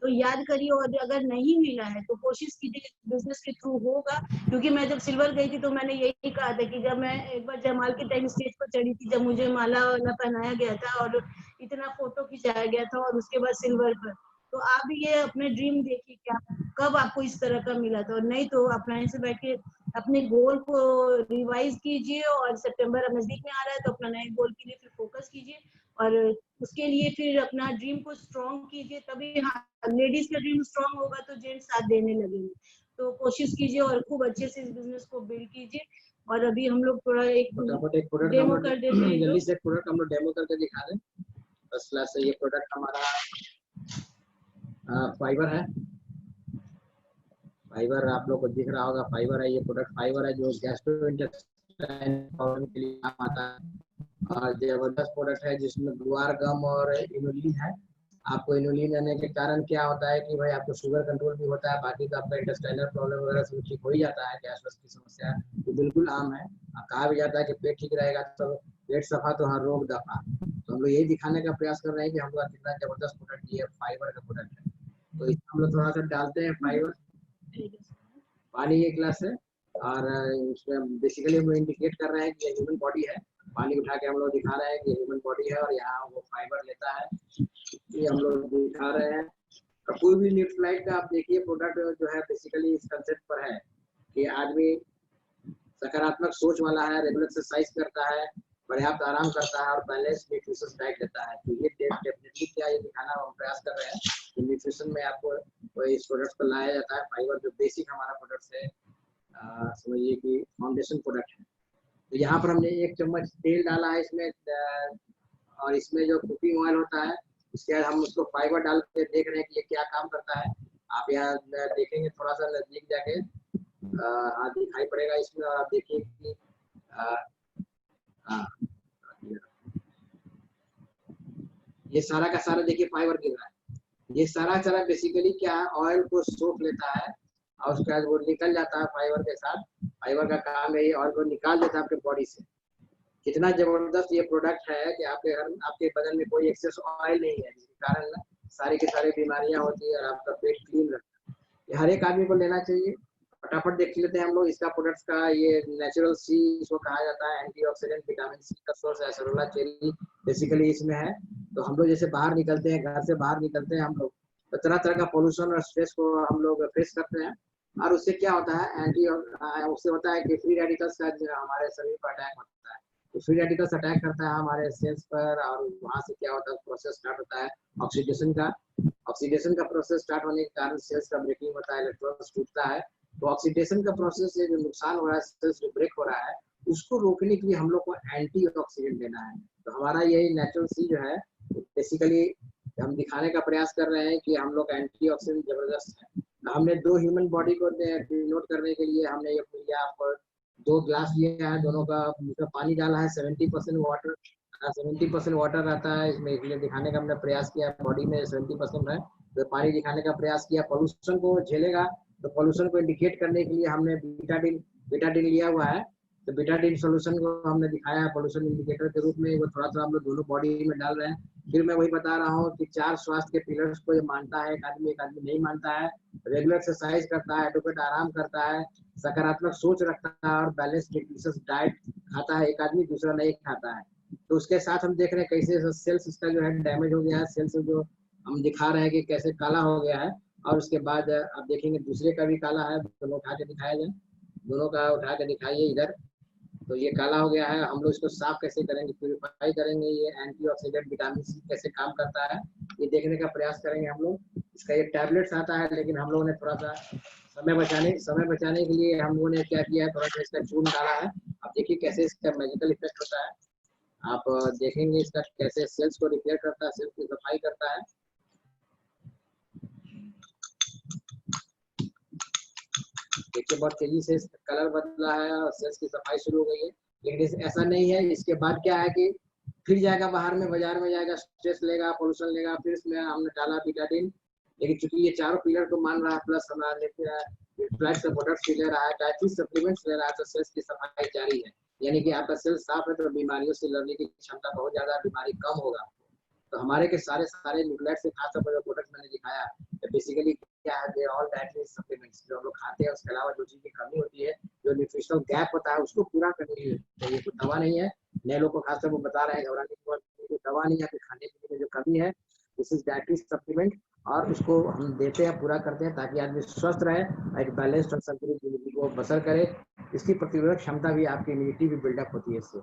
तो याद करिए। और अगर नहीं मिला है तो कोशिश कीजिए बिजनेस के थ्रू होगा। क्योंकि मैं जब सिल्वर गई थी तो मैंने यही कहा था कि जब मैं एक बार जयमाल के टाइम स्टेज पर चढ़ी थी, जब मुझे माला वाला पहनाया गया था और इतना फोटो खिंचाया गया था, और उसके बाद सिल्वर पर, तो आप भी ये अपने ड्रीम देखिए कि आप कब आपको इस तरह का मिला था। और नहीं तो आप लाइन से बैठ के अपने गोल को रिवाइज कीजिए, और सितंबर अब नजदीक में आ रहा है तो अपना नए गोल के लिए फिर फोकस कीजिए, और उसके लिए फिर अपना ड्रीम को स्ट्रॉन्ग कीजिए। तभी, हाँ, लेडीज का ड्रीम स्ट्रॉन्ग होगा तो जेंट्स साथ देने लगेंगे। तो कोशिश कीजिए और खूब अच्छे से इस बिजनेस को बिल्ड कीजिए। और अभी हम लोग थोड़ा एक
फटाफट एक प्रोडक्ट
डेमो कर देते हैं।
जल्दी से एक प्रोडक्ट हम लोग डेमो करके दिखा दें। फर्स्ट क्लास से ये प्रोडक्ट हमारा फाइबर है। फाइबर आप लोग को दिख रहा होगा, फाइबर है, ये प्रोडक्ट फाइबर है जो गैस्ट्रोइंटेस्टाइन प्रॉब्लम के लिए काम आता है। और जबरदस्त प्रोडक्ट है जिसमें गुआर गम और इनुलिन है। आपको इनुलिन आने के कारण क्या होता है कि भाई आपको शुगर कंट्रोल भी होता है, बाकी तो आपका इंटेस्टाइनल प्रॉब्लम वगैरह सब ठीक हो ही जाता है। गैस वैस की समस्या तो बिल्कुल आम है। कहा भी जाता है कि पेट ठीक रहेगा तो पेट सफा तो हर रोग दफा। तो हम लोग यही दिखाने का प्रयास कर रहे हैं कि हम लोग कितना जबरदस्त प्रोडक्ट ये फाइबर का प्रोडक्ट है। तो इसमें हम लोग थोड़ा सा डालते हैं फाइबर पानी एक गिलास है। और इसमें बेसिकली हम लोग इंडिकेट कर रहे हैं कि ये ह्यूमन बॉडी है। पानी उठा के हम लोग दिखा रहे हैं कि ह्यूमन बॉडी है और यहाँ वो फाइबर लेता है, ये हम लोग दिखा रहे हैं। और कोई भी न्यूट्रीलाइट का आप देखिए प्रोडक्ट जो है बेसिकली इस कंसेप्ट पर है कि आदमी सकारात्मक सोच वाला है, रेगुलर एक्सरसाइज करता है, पर्याप्त आराम करता है और बैलेंस न्यूट्रिशन डाइट लेता है। तो ये डेफिनेटली क्या ये दिखाना हम प्रयास कर रहे हैं कि न्यूट्रिशन में आपको इस प्रोडक्ट को लाया जाता है। फाइबर जो बेसिक हमारा प्रोडक्ट है, समझिए कि फाउंडेशन प्रोडक्ट है। तो यहाँ पर हमने 1 चम्मच तेल डाला है इसमें, और इसमें जो कुकिंग ऑयल होता है उसके बाद हम उसको फाइबर डाल के देख रहे हैं कि ये क्या काम करता है। आप यहाँ देखेंगे थोड़ा सा नजदीक जाके दिखाई पड़ेगा इसमें, और आप देखिए कि ये सारा का सारा देखिए फाइबर गिर रहा है। ये सारा बेसिकली क्या है, ऑयल को सोख लेता है और उसके बाद वो निकल जाता है फाइबर के साथ। फाइबर का काम है ये ऑयल को निकाल देता है आपके बॉडी से। कितना जबरदस्त ये प्रोडक्ट है कि आपके बदन में कोई एक्सेस ऑयल नहीं है, जिसके कारण सारी की सारी बीमारियां होती है और आपका पेट क्लीन रहता है। ये हर एक आदमी को लेना चाहिए। फटाफट देख लेते हैं हम लोग इसका प्रोडक्ट्स का। ये नेचुरल सी इसको कहा जाता है, एंटीऑक्सीडेंट विटामिन सी का सोर्स है। एसेरोला चेरी बेसिकली इसमें है। तो हम लोग जैसे बाहर निकलते हैं, घर से बाहर निकलते हैं हम लोग, तो तरह तरह का पोल्यूशन और स्ट्रेस को हम लोग फेस करते हैं। और उससे क्या होता है, उससे होता है कि फ्री रेडिकल्स का हमारे शरीर पर अटैक होता है। तो फ्री रेडिकल्स अटैक करता है हमारे सेल्स पर, और वहाँ से क्या होता है, प्रोसेस स्टार्ट होता है ऑक्सीडेशन का। ऑक्सीडेशन का प्रोसेस स्टार्ट होने के कारण सेल्स का ब्रेकिंग होता है, इलेक्ट्रॉन्स टूटता है। तो ऑक्सीडेशन का प्रोसेस से जो नुकसान हो रहा है, सेल्स जो ब्रेक हो रहा है, उसको रोकने के लिए हम लोग को एंटीऑक्सीडेंट देना है। तो हमारा यही नेचुरल सी जो है बेसिकली हम दिखाने का प्रयास कर रहे हैं कि हम लोग एंटीऑक्सीडेंट जबरदस्त है। हमने 2 ह्यूमन बॉडी को डिनोट करने के लिए हमने ये लिया, पर 2 ग्लास लिया है, दोनों का पानी डाला है। 70% वाटर 70% वाटर रहता है इसमें, इसलिए दिखाने का हमने प्रयास किया। बॉडी में 70% है तो पानी दिखाने का प्रयास किया। पोल्यूशन को झेलेगा, तो पोल्यूशन को इंडिकेट करने के लिए हमने बीटाडीन लिया हुआ है। तो बीटाडीन सोल्यूशन को हमने दिखाया है पोल्यूशन इंडिकेटर के रूप में। वो थोड़ा सा हम लोग दोनों बॉडी में डाल रहे हैं। फिर मैं वही बता रहा हूँ कि 4 स्वास्थ्य के पिलर्स को ये मानता है एक आदमी नहीं मानता है। रेगुलर एक्सरसाइज करता है, एडुकेट आराम करता है, सकारात्मक सोच रखता है और बैलेंस न्यूट्रिशियस डाइट खाता है एक आदमी, दूसरा नहीं खाता है। तो उसके साथ हम देख रहे हैं कैसे सेल्स इसका जो है डैमेज हो गया है। सेल्स जो हम दिखा रहे हैं कि कैसे काला हो गया है। और उसके बाद आप देखेंगे दूसरे का भी काला है। दोनों उठा के दिखाया जाए, दोनों का उठा के दिखाइए इधर। तो ये काला हो गया है। हम लोग इसको साफ कैसे करेंगे, प्यूरिफाई करेंगे, ये एंटीऑक्सीडेंट विटामिन सी कैसे काम करता है ये देखने का प्रयास करेंगे हम लोग। इसका एक टैबलेट्स आता है, लेकिन हम लोगों ने थोड़ा सा समय बचाने के लिए हम लोगों ने क्या किया है, थोड़ा सा इसका चून डाला है। आप देखिए कैसे इसका मैजिकल इफेक्ट होता है। आप देखेंगे इसका कैसे सेल्स को रिपेयर करता है, सेल्स की सफाई करता है। देखिए बहुत तेजी से कलर बदला है और सेल्स की सफाई शुरू हो गई है। लेकिन ऐसा नहीं है। इसके बाद क्या है कि फिर जाएगा बाहर में, बाजार में जाएगा, स्ट्रेस लेगा, पोल्यूशन लेगा, फिर इसमें हमने डाला बीटाडीन। लेकिन चूंकि ये चारों पिलर को मान रहा है, प्लस हमारा फ्लैट से प्रोडक्ट्स ले रहा है, डाइटरी सप्लीमेंट्स ले रहा है, तो सेल्स की सफाई जारी है। यानी कि आपका सेल्स साफ है तो बीमारियों से लड़ने की क्षमता बहुत ज्यादा, बीमारी कम होगा। तो हमारे के सारे न्यूक्लियाइड से खास तौर पर प्रोडक्ट मैंने दिखाया बेसिकली क्या है, दे ऑल डाइटरी सप्लीमेंट्स जो हम लोग खाते हैं। उसके अलावा जो चीज की कमी होती है, जो न्यूट्रिशनल गैप होता है, उसको पूरा करने के लिए चाहिए। कोई दवा नहीं है। नए लोग को खासकर वो बता रहे हैं, घबराने की कोई दवा नहीं है। खाने पीने में जो कमी है, दिस इज डाइटरी सप्लीमेंट, और उसको हम देते हैं, पूरा करते हैं, ताकि आदमी स्वस्थ रहे, एक बैलेंस्ड और संतुलित जिंदगी को बसर करे। इसकी प्रतिरोधक क्षमता भी, आपकी इम्यूनिटी भी बिल्डअप होती है इससे।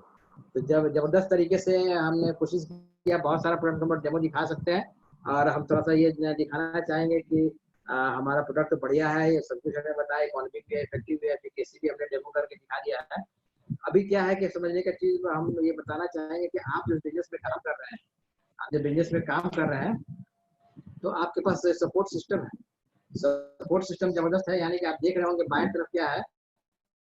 तो जब जबरदस्त तरीके से हमने कोशिश किया, बहुत सारा प्रोडक्ट हम डेमो दिखा सकते हैं। और हम थोड़ा सा ये दिखाना चाहेंगे कि हमारा प्रोडक्ट बढ़िया है, ये सब कुछ हमें बताया, इकोनॉमिक भी है, इफेक्टिव भी है, एफिकेसी भी हमने डेमो करके दिखा दिया है। अभी क्या है कि समझने का चीज हम ये बताना चाहेंगे कि आप जिस बिजनेस में काम कर रहे हैं, आप जो बिजनेस में काम कर रहे हैं, तो आपके पास सपोर्ट सिस्टम है। सपोर्ट सिस्टम जबरदस्त है, यानी कि आप देख रहे होंगे बाएं तरफ क्या है,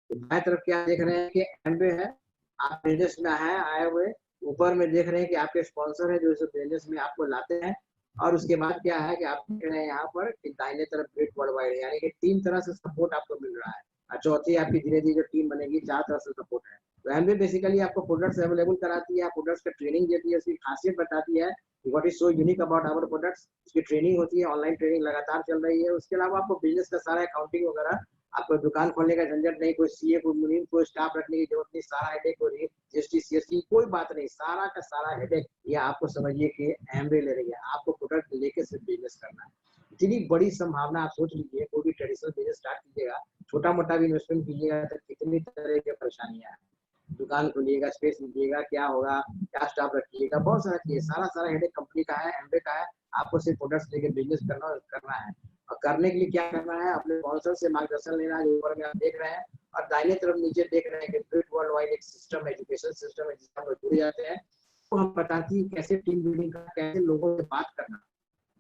बाएं तरफ क्या देख रहे हैं कि एमबे है, आप बिजनेस में आए हुए, ऊपर में देख रहे हैं कि आपके स्पॉन्सर है जो इस बिजनेस में आपको लाते हैं, और उसके बाद क्या है कि आप देख रहे हैं यहाँ पर कि दाहिने तरफ ग्रेट वर्ल्ड वाइड है, यानी कि 3 तरह से सपोर्ट आपको मिल रहा है। और चौथी आपकी धीरे धीरे जो टीम बनेगी 4 तरह से सपोर्ट है। तो एमबे बेसिकली आपको प्रोडक्ट्स अवेलेबल कराती है, प्रोडक्ट्स का ट्रेनिंग देती है, उसकी खासियत बताती है what is so unique about our products, उसकी ट्रेनिंग होती है, ऑनलाइन ट्रेनिंग लगातार चल रही है। उसके अलावा आपको बिजनेस का सारा अकाउंटिंग वगैरह, आपको दुकान खोलने का झंझट नहीं, कोई सीए कोई मुनीम कोई स्टाफ रखने की जरूरत नहीं, सारा हेडेक कोई जीएसटी सीएसटी कोई बात नहीं, सारा का सारा हेडेक ये आपको समझिए कि एमबे ले रही है। आपको प्रोडक्ट लेके सिर्फ बिजनेस करना है। इतनी बड़ी संभावना आप सोच लीजिए, कोई भी ट्रेडिशनल बिजनेस स्टार्ट कीजिएगा, छोटा मोटा भी इन्वेस्टमेंट कीजिएगा तो कितनी तरह की परेशानियां हैं। दुकान खोलिएगा, स्पेस लीजिएगा, क्या होगा, क्या स्टाफ रखिएगा, बहुत सारा चीज, सारा हेडेक कंपनी का है, एमबे का है। आपको सिर्फ प्रोडक्ट्स लेके बिजनेस करना है। और करने के लिए क्या करना है, अपने स्पॉन्सर से मार्गदर्शन लेना है, जो ऊपर में आप देख रहे हैं, और दाहिने तरफ नीचे देख रहे हैं कि ग्रेट वर्ल्ड वाइड एक सिस्टम, एजुकेशन सिस्टम है जिससे हम जुड़ जाते हैं। तो हम बताती है कैसे टीम बिल्डिंग करना, कैसे लोगों से बात करना,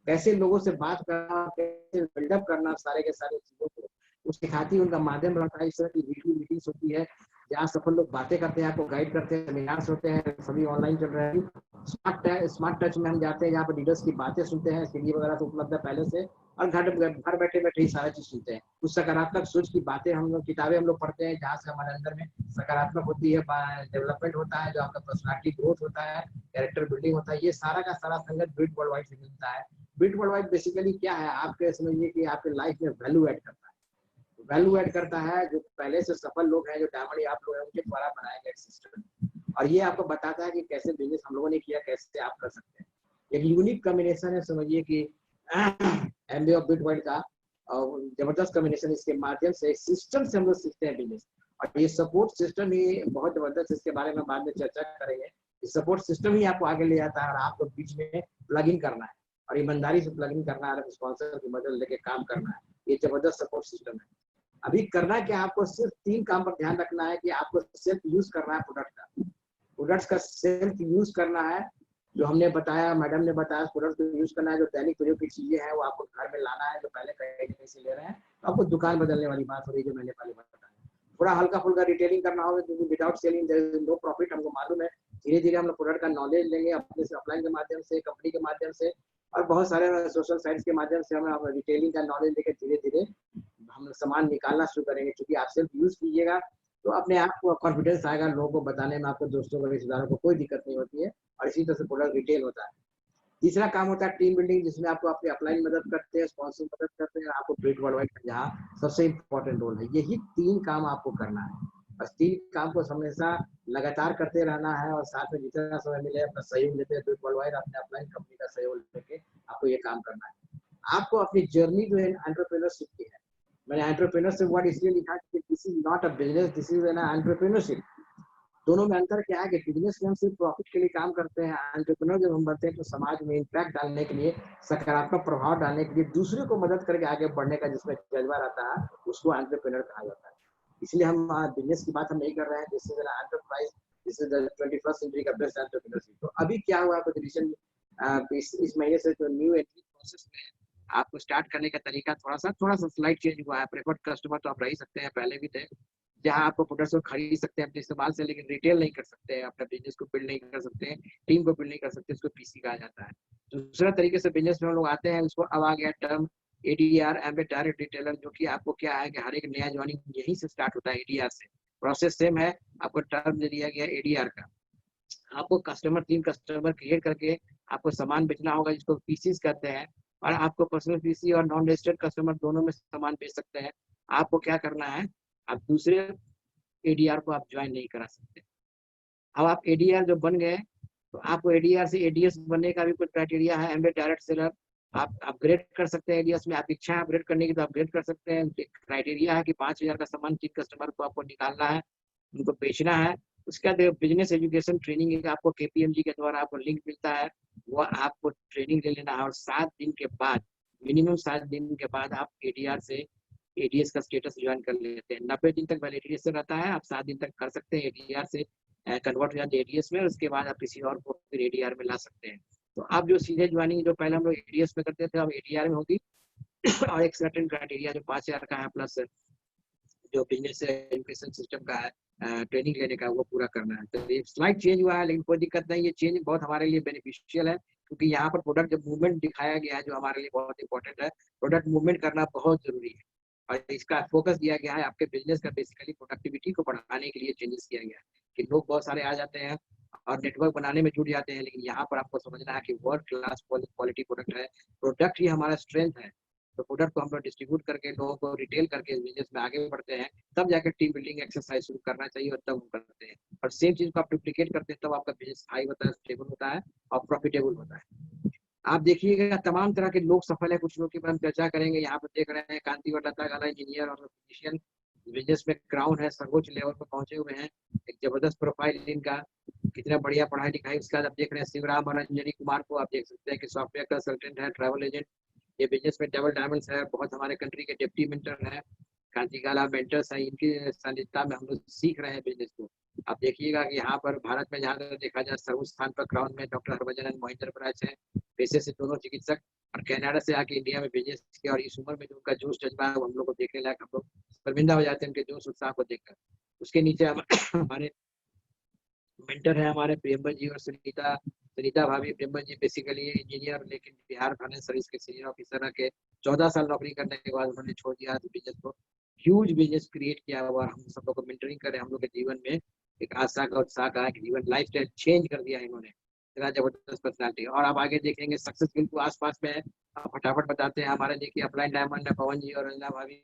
कैसे लोगों से बात करना, कैसे बिल्डअप करना, सारे के सारे चीजों को वो सिखाती है। उनका माध्यम रहता है, इस तरह की वीकली मीटिंग्स होती है जहाँ सफल लोग बातें करते हैं, आपको गाइड करते हैं, सेमिनार्स होते हैं, सभी ऑनलाइन चल रहे हैं। स्मार्ट टच में हम जाते हैं, जहाँ पर लीडर्स की बातें सुनते हैं, सीडी वगैरह तो उपलब्ध है पहले से, और घर बैठे बैठे ही सारा चीज सुनते हैं। कुछ सकारात्मक सोच की बातें हम लोग, किताबें हम लोग पढ़ते हैं, जहाँ से हमारे अंदर में सकारात्मक होती है, डेवलपमेंट होता है, जो आपका पर्सनालिटी ग्रोथ होता है, कैरेक्टर बिल्डिंग होता है, ये सारा का सारा संगत बिल्ड वर्ल्ड वाइड से मिलता है। बिल्ड वर्ल्ड वाइड बेसिकली क्या है, आपके समझिए कि आपके लाइफ में वैल्यू ऐड करता है। वैल्यू ऐड करता है, जो पहले से सफल लोग हैं, जो डायमंड आप लोग हैं, उनके द्वारा बनाया गया सिस्टम, और ये आपको बताता है कि कैसे बिजनेस हम लोगों ने किया, कैसे आप कर सकते हैं। एक यूनिक कॉम्बिनेशन है, समझिए कि एमबी और बिट वर्ल्ड का, और जबरदस्त कॉम्बिनेशन। इसके माध्यम से सिस्टम से हम लोग सीखते हैं बिजनेस, और ये सपोर्ट सिस्टम ही बहुत जबरदस्त, इसके बारे में बाद में चर्चा करेंगे। सपोर्ट सिस्टम ही आपको आगे ले जाता है, और आपको बीच में प्लग इन करना है, और ईमानदारी से प्लग इन करना है, स्पॉन्सर की मदद लेके काम करना है। ये जबरदस्त सपोर्ट सिस्टम है। अभी करना क्या, आपको सिर्फ 3 काम पर ध्यान रखना है कि आपको सेल्फ यूज करना है प्रोडक्ट्स का सेल्फ यूज करना है। जो हमने बताया, मैडम ने बताया, प्रोडक्ट को यूज करना है। जो दैनिक प्रयोग की चीजें हैं वो आपको घर में लाना है, जो पहले कहीं से ले रहे हैं, तो आपको दुकान बदलने वाली बात हो रही है, जो मैंने पहले बताया। थोड़ा हल्का फुल्का रिटेलिंग करना होगा, क्योंकि without selling there is no profit, हमको मालूम है। धीरे धीरे हम लोग प्रोडक्ट का नॉलेज लेंगे, अपने से अपलाइन के माध्यम से, कंपनी के माध्यम से, और बहुत सारे सोशल साइट्स के माध्यम से हम रिटेलिंग का नॉलेज लेकर धीरे धीरे हम सामान निकालना शुरू करेंगे। क्योंकि आप सिर्फ यूज कीजिएगा तो अपने आप को कॉन्फिडेंस आएगा, लोगों को बताने में, आपको दोस्तों को, रिश्तेदारों को कोई दिक्कत नहीं होती है, और इसी तरह से प्रोडक्ट रिटेल होता है। तीसरा काम होता है टीम बिल्डिंग, जिसमें आपको अपने अपलाइन मदद करते हैं, स्पॉन्सर मदद करते हैं, आपको बिल्ड वर्ल्ड वाइड जहाँ सबसे इंपॉर्टेंट रोल है। यही 3 काम आपको करना है, बस 3 काम को हमेशा लगातार करते रहना है, और साथ में जितना समय मिले अपना सहयोग लेते हैं, बिल्ड वर्ल्ड वाइड अपने अपलाइन कंपनी का सहयोग लेके आपको ये काम करना है। आपको अपनी जर्नी जो है एंटरप्रेन्योरशिप की है। मैंने एंटरप्रेन्योरशिप वर्ड इसलिए लिखा कि this is not a business, this is N entrepreneurship. दोनों में अंतर क्या है कि बिजनेस में हम सिर्फ प्रॉफिट के लिए काम करते हैं, एंटरप्रेन्योर जब हम बनते हैं तो समाज में इम्पैक्ट डालने के लिए, सकारात्मक प्रभाव डालने के लिए, दूसरे को मदद करके आगे बढ़ने का जिसमें जज्बा रहता है, उसको एंटरप्रेन्योर कहा जाता है। इसलिए हम बिजनेस की बात हम नहीं कर रहे हैं, this is an enterprise, this is the 21st century का बेस्ट एंटरप्रेन्योरशिप। तो अभी क्या हुआ, कुछ रिसेंट इस महीने से जो न्यू एंट्री प्रोसेस में आपको स्टार्ट करने का तरीका थोड़ा सा स्लाइड चेंज हुआ है। प्रेफर्ड कस्टमर तो आप रह ही सकते हैं, पहले भी थे, जहाँ आपको प्रोडक्ट्स को खरीद सकते हैं अपने इस्तेमाल से, लेकिन रिटेल नहीं कर सकते हैं, अपने बिजनेस को बिल्ड नहीं कर सकते हैं, टीम को बिल्ड नहीं कर सकते, उसको पीसी कहा जाता है। दूसरा तरीके से बिजनेस में हम लोग आते हैं, उसको अब आ गया term ADR, embedded direct retailer, जो कि आपको क्या है कि हर एक नया ज्वाइनिंग यहीं से स्टार्ट होता है, एडीआर से। प्रोसेस सेम है, आपको टर्म दे दिया गया एडीआर का। आपको तीन कस्टमर क्रिएट करके आपको सामान बेचना होगा, जिसको पीसीस कहते हैं, और आपको पर्सनल पीसी और नॉन रजिस्टर्ड कस्टमर दोनों में सामान बेच सकते हैं। आपको क्या करना है, आप दूसरे एडीआर को आप ज्वाइन नहीं करा सकते। अब आप एडीआर जो बन गए, तो आपको एडीआर से एडीएस बनने का भी कुछ क्राइटेरिया है। एम्बेडेड डायरेक्ट सेलर आप अपग्रेड कर सकते हैं एडीएस में, आप इच्छा है अपग्रेड करने की तो अपग्रेड कर सकते हैं। क्राइटेरिया है कि 5,000 का सामान 3 कस्टमर को आपको निकालना है, उनको बेचना है। उसके बाद बिजनेस एजुकेशन ट्रेनिंग आपको केपीएमजी के द्वारा आपको लिंक मिलता है, वो आपको ट्रेनिंग ले लेना है, और 7 दिन के बाद, मिनिमम 7 दिन के बाद आप एडीआर से एडीएस का स्टेटस ज्वाइन कर लेते हैं। 90 दिन तक वैलिडिटी रहता है, आप 7 दिन तक कर सकते हैं एडीआर से कन्वर्ट हो जाते हैं एडीएस में, उसके बाद आप किसी और को फिर एडीआर में ला सकते हैं। तो आप जो सीधे ज्वाइनिंग जो पहले हम लोग एडीएस में करते थे, अब एडीआर में होगी और एक सर्टेन क्राइटेरिया जो 5000 का है प्लस जो बिजनेस एजुकेशन सिस्टम का है ट्रेनिंग लेने का, वो पूरा करना है। तो ये स्लाइड चेंज हुआ है, लेकिन कोई दिक्कत नहीं, ये चेंज बहुत हमारे लिए बेनिफिशियल है, क्योंकि यहाँ पर प्रोडक्ट जब मूवमेंट दिखाया गया है जो हमारे लिए बहुत इंपॉर्टेंट है, प्रोडक्ट मूवमेंट करना बहुत जरूरी है और इसका फोकस दिया गया है आपके बिजनेस का बेसिकली प्रोडक्टिविटी को बढ़ाने के लिए चेंजेस किया गया है कि लोग बहुत सारे आ जाते हैं और नेटवर्क बनाने में जुट जाते हैं, लेकिन यहाँ पर आपको समझना है कि वर्ल्ड क्लास क्वालिटी प्रोडक्ट है, प्रोडक्ट ही हमारा स्ट्रेंथ है। तो प्रोडक्ट को हम लोग डिस्ट्रीब्यूट करके लोगों को रिटेल करके बिजनेस में आगे बढ़ते हैं, तब जाकर टीम बिल्डिंग एक्सरसाइज शुरू करना चाहिए और तब हम करते हैं। और सेम चीज को आप डुप्लीकेट करते हैं तब आपका बिजनेस हाई होता है, स्टेबल होता है और प्रॉफिटेबल होता है। आप देखिएगा तमाम तरह के लोग सफल है, कुछ लोग की हम चर्चा करेंगे। यहाँ पर देख रहे हैं कांति लता गाला इंजीनियर और फिजिशियन, बिजनेस में क्राउन है, सर्वोच्च लेवल पर पहुंचे हुए हैं, एक जबरदस्त प्रोफाइल इनका, कितना बढ़िया पढ़ाई लिखाई। उसके बाद आप देख रहे हैं शिवराम और अंजनी कुमार को, आप देख सकते हैं कि सॉफ्टवेयर कंसल्टेंट है, ट्रैवल एजेंट, ये बिजनेस में डबल डायमंड्स है, बहुत हमारे कंट्री के डिप्टी मेंटर है, कांतिकाला मेंटर्स है, इनकी संलिप्तता में हम लोग सीख रहे हैं बिजनेस को। आप देखिएगा कि यहाँ पर भारत में जहाँ देखा जाए सर्वोच्च स्थान पर क्राउन में डॉक्टर हरभजन मोहिंदर पराज है, पेशे से दोनों चिकित्सक, और कनाडा से आके इंडिया में बिजनेस किया, और इस उम्र में जो उनका जोश जज्बा है वो हम लोग को देखने लायक, हम लोग शर्मिंदा हो जाते हैं उनके जोश उत्साह को देखकर। उसके नीचे हमारे मेंटर है हमारे प्रियंबर जी और सुनीता भाभी। प्रियंबर जी बेसिकली इंजीनियर, लेकिन बिहार फाइनेंस सर्विस के सीनियर ऑफिसर रह के 14 साल नौकरी करने के बाद उन्होंने छोड़ दिया बिजनेस को, ह्यूज बिजनेस क्रिएट किया हुआ। हम सब लोग को मेंटरिंग करें, हम लोग के जीवन में एक आशा का उत्साह का जीवन लाइफ स्टाइल चेंज कर दिया इन्होंने, इतना जबरदस्त पर्सनालिटी। और आप आगे देखेंगे सक्सेस बिल्कुल आसपास में है, आप फटाफट बताते हैं। हमारे देखिए अपलाइन डायमंड है पवन जी और रंजना भाभी,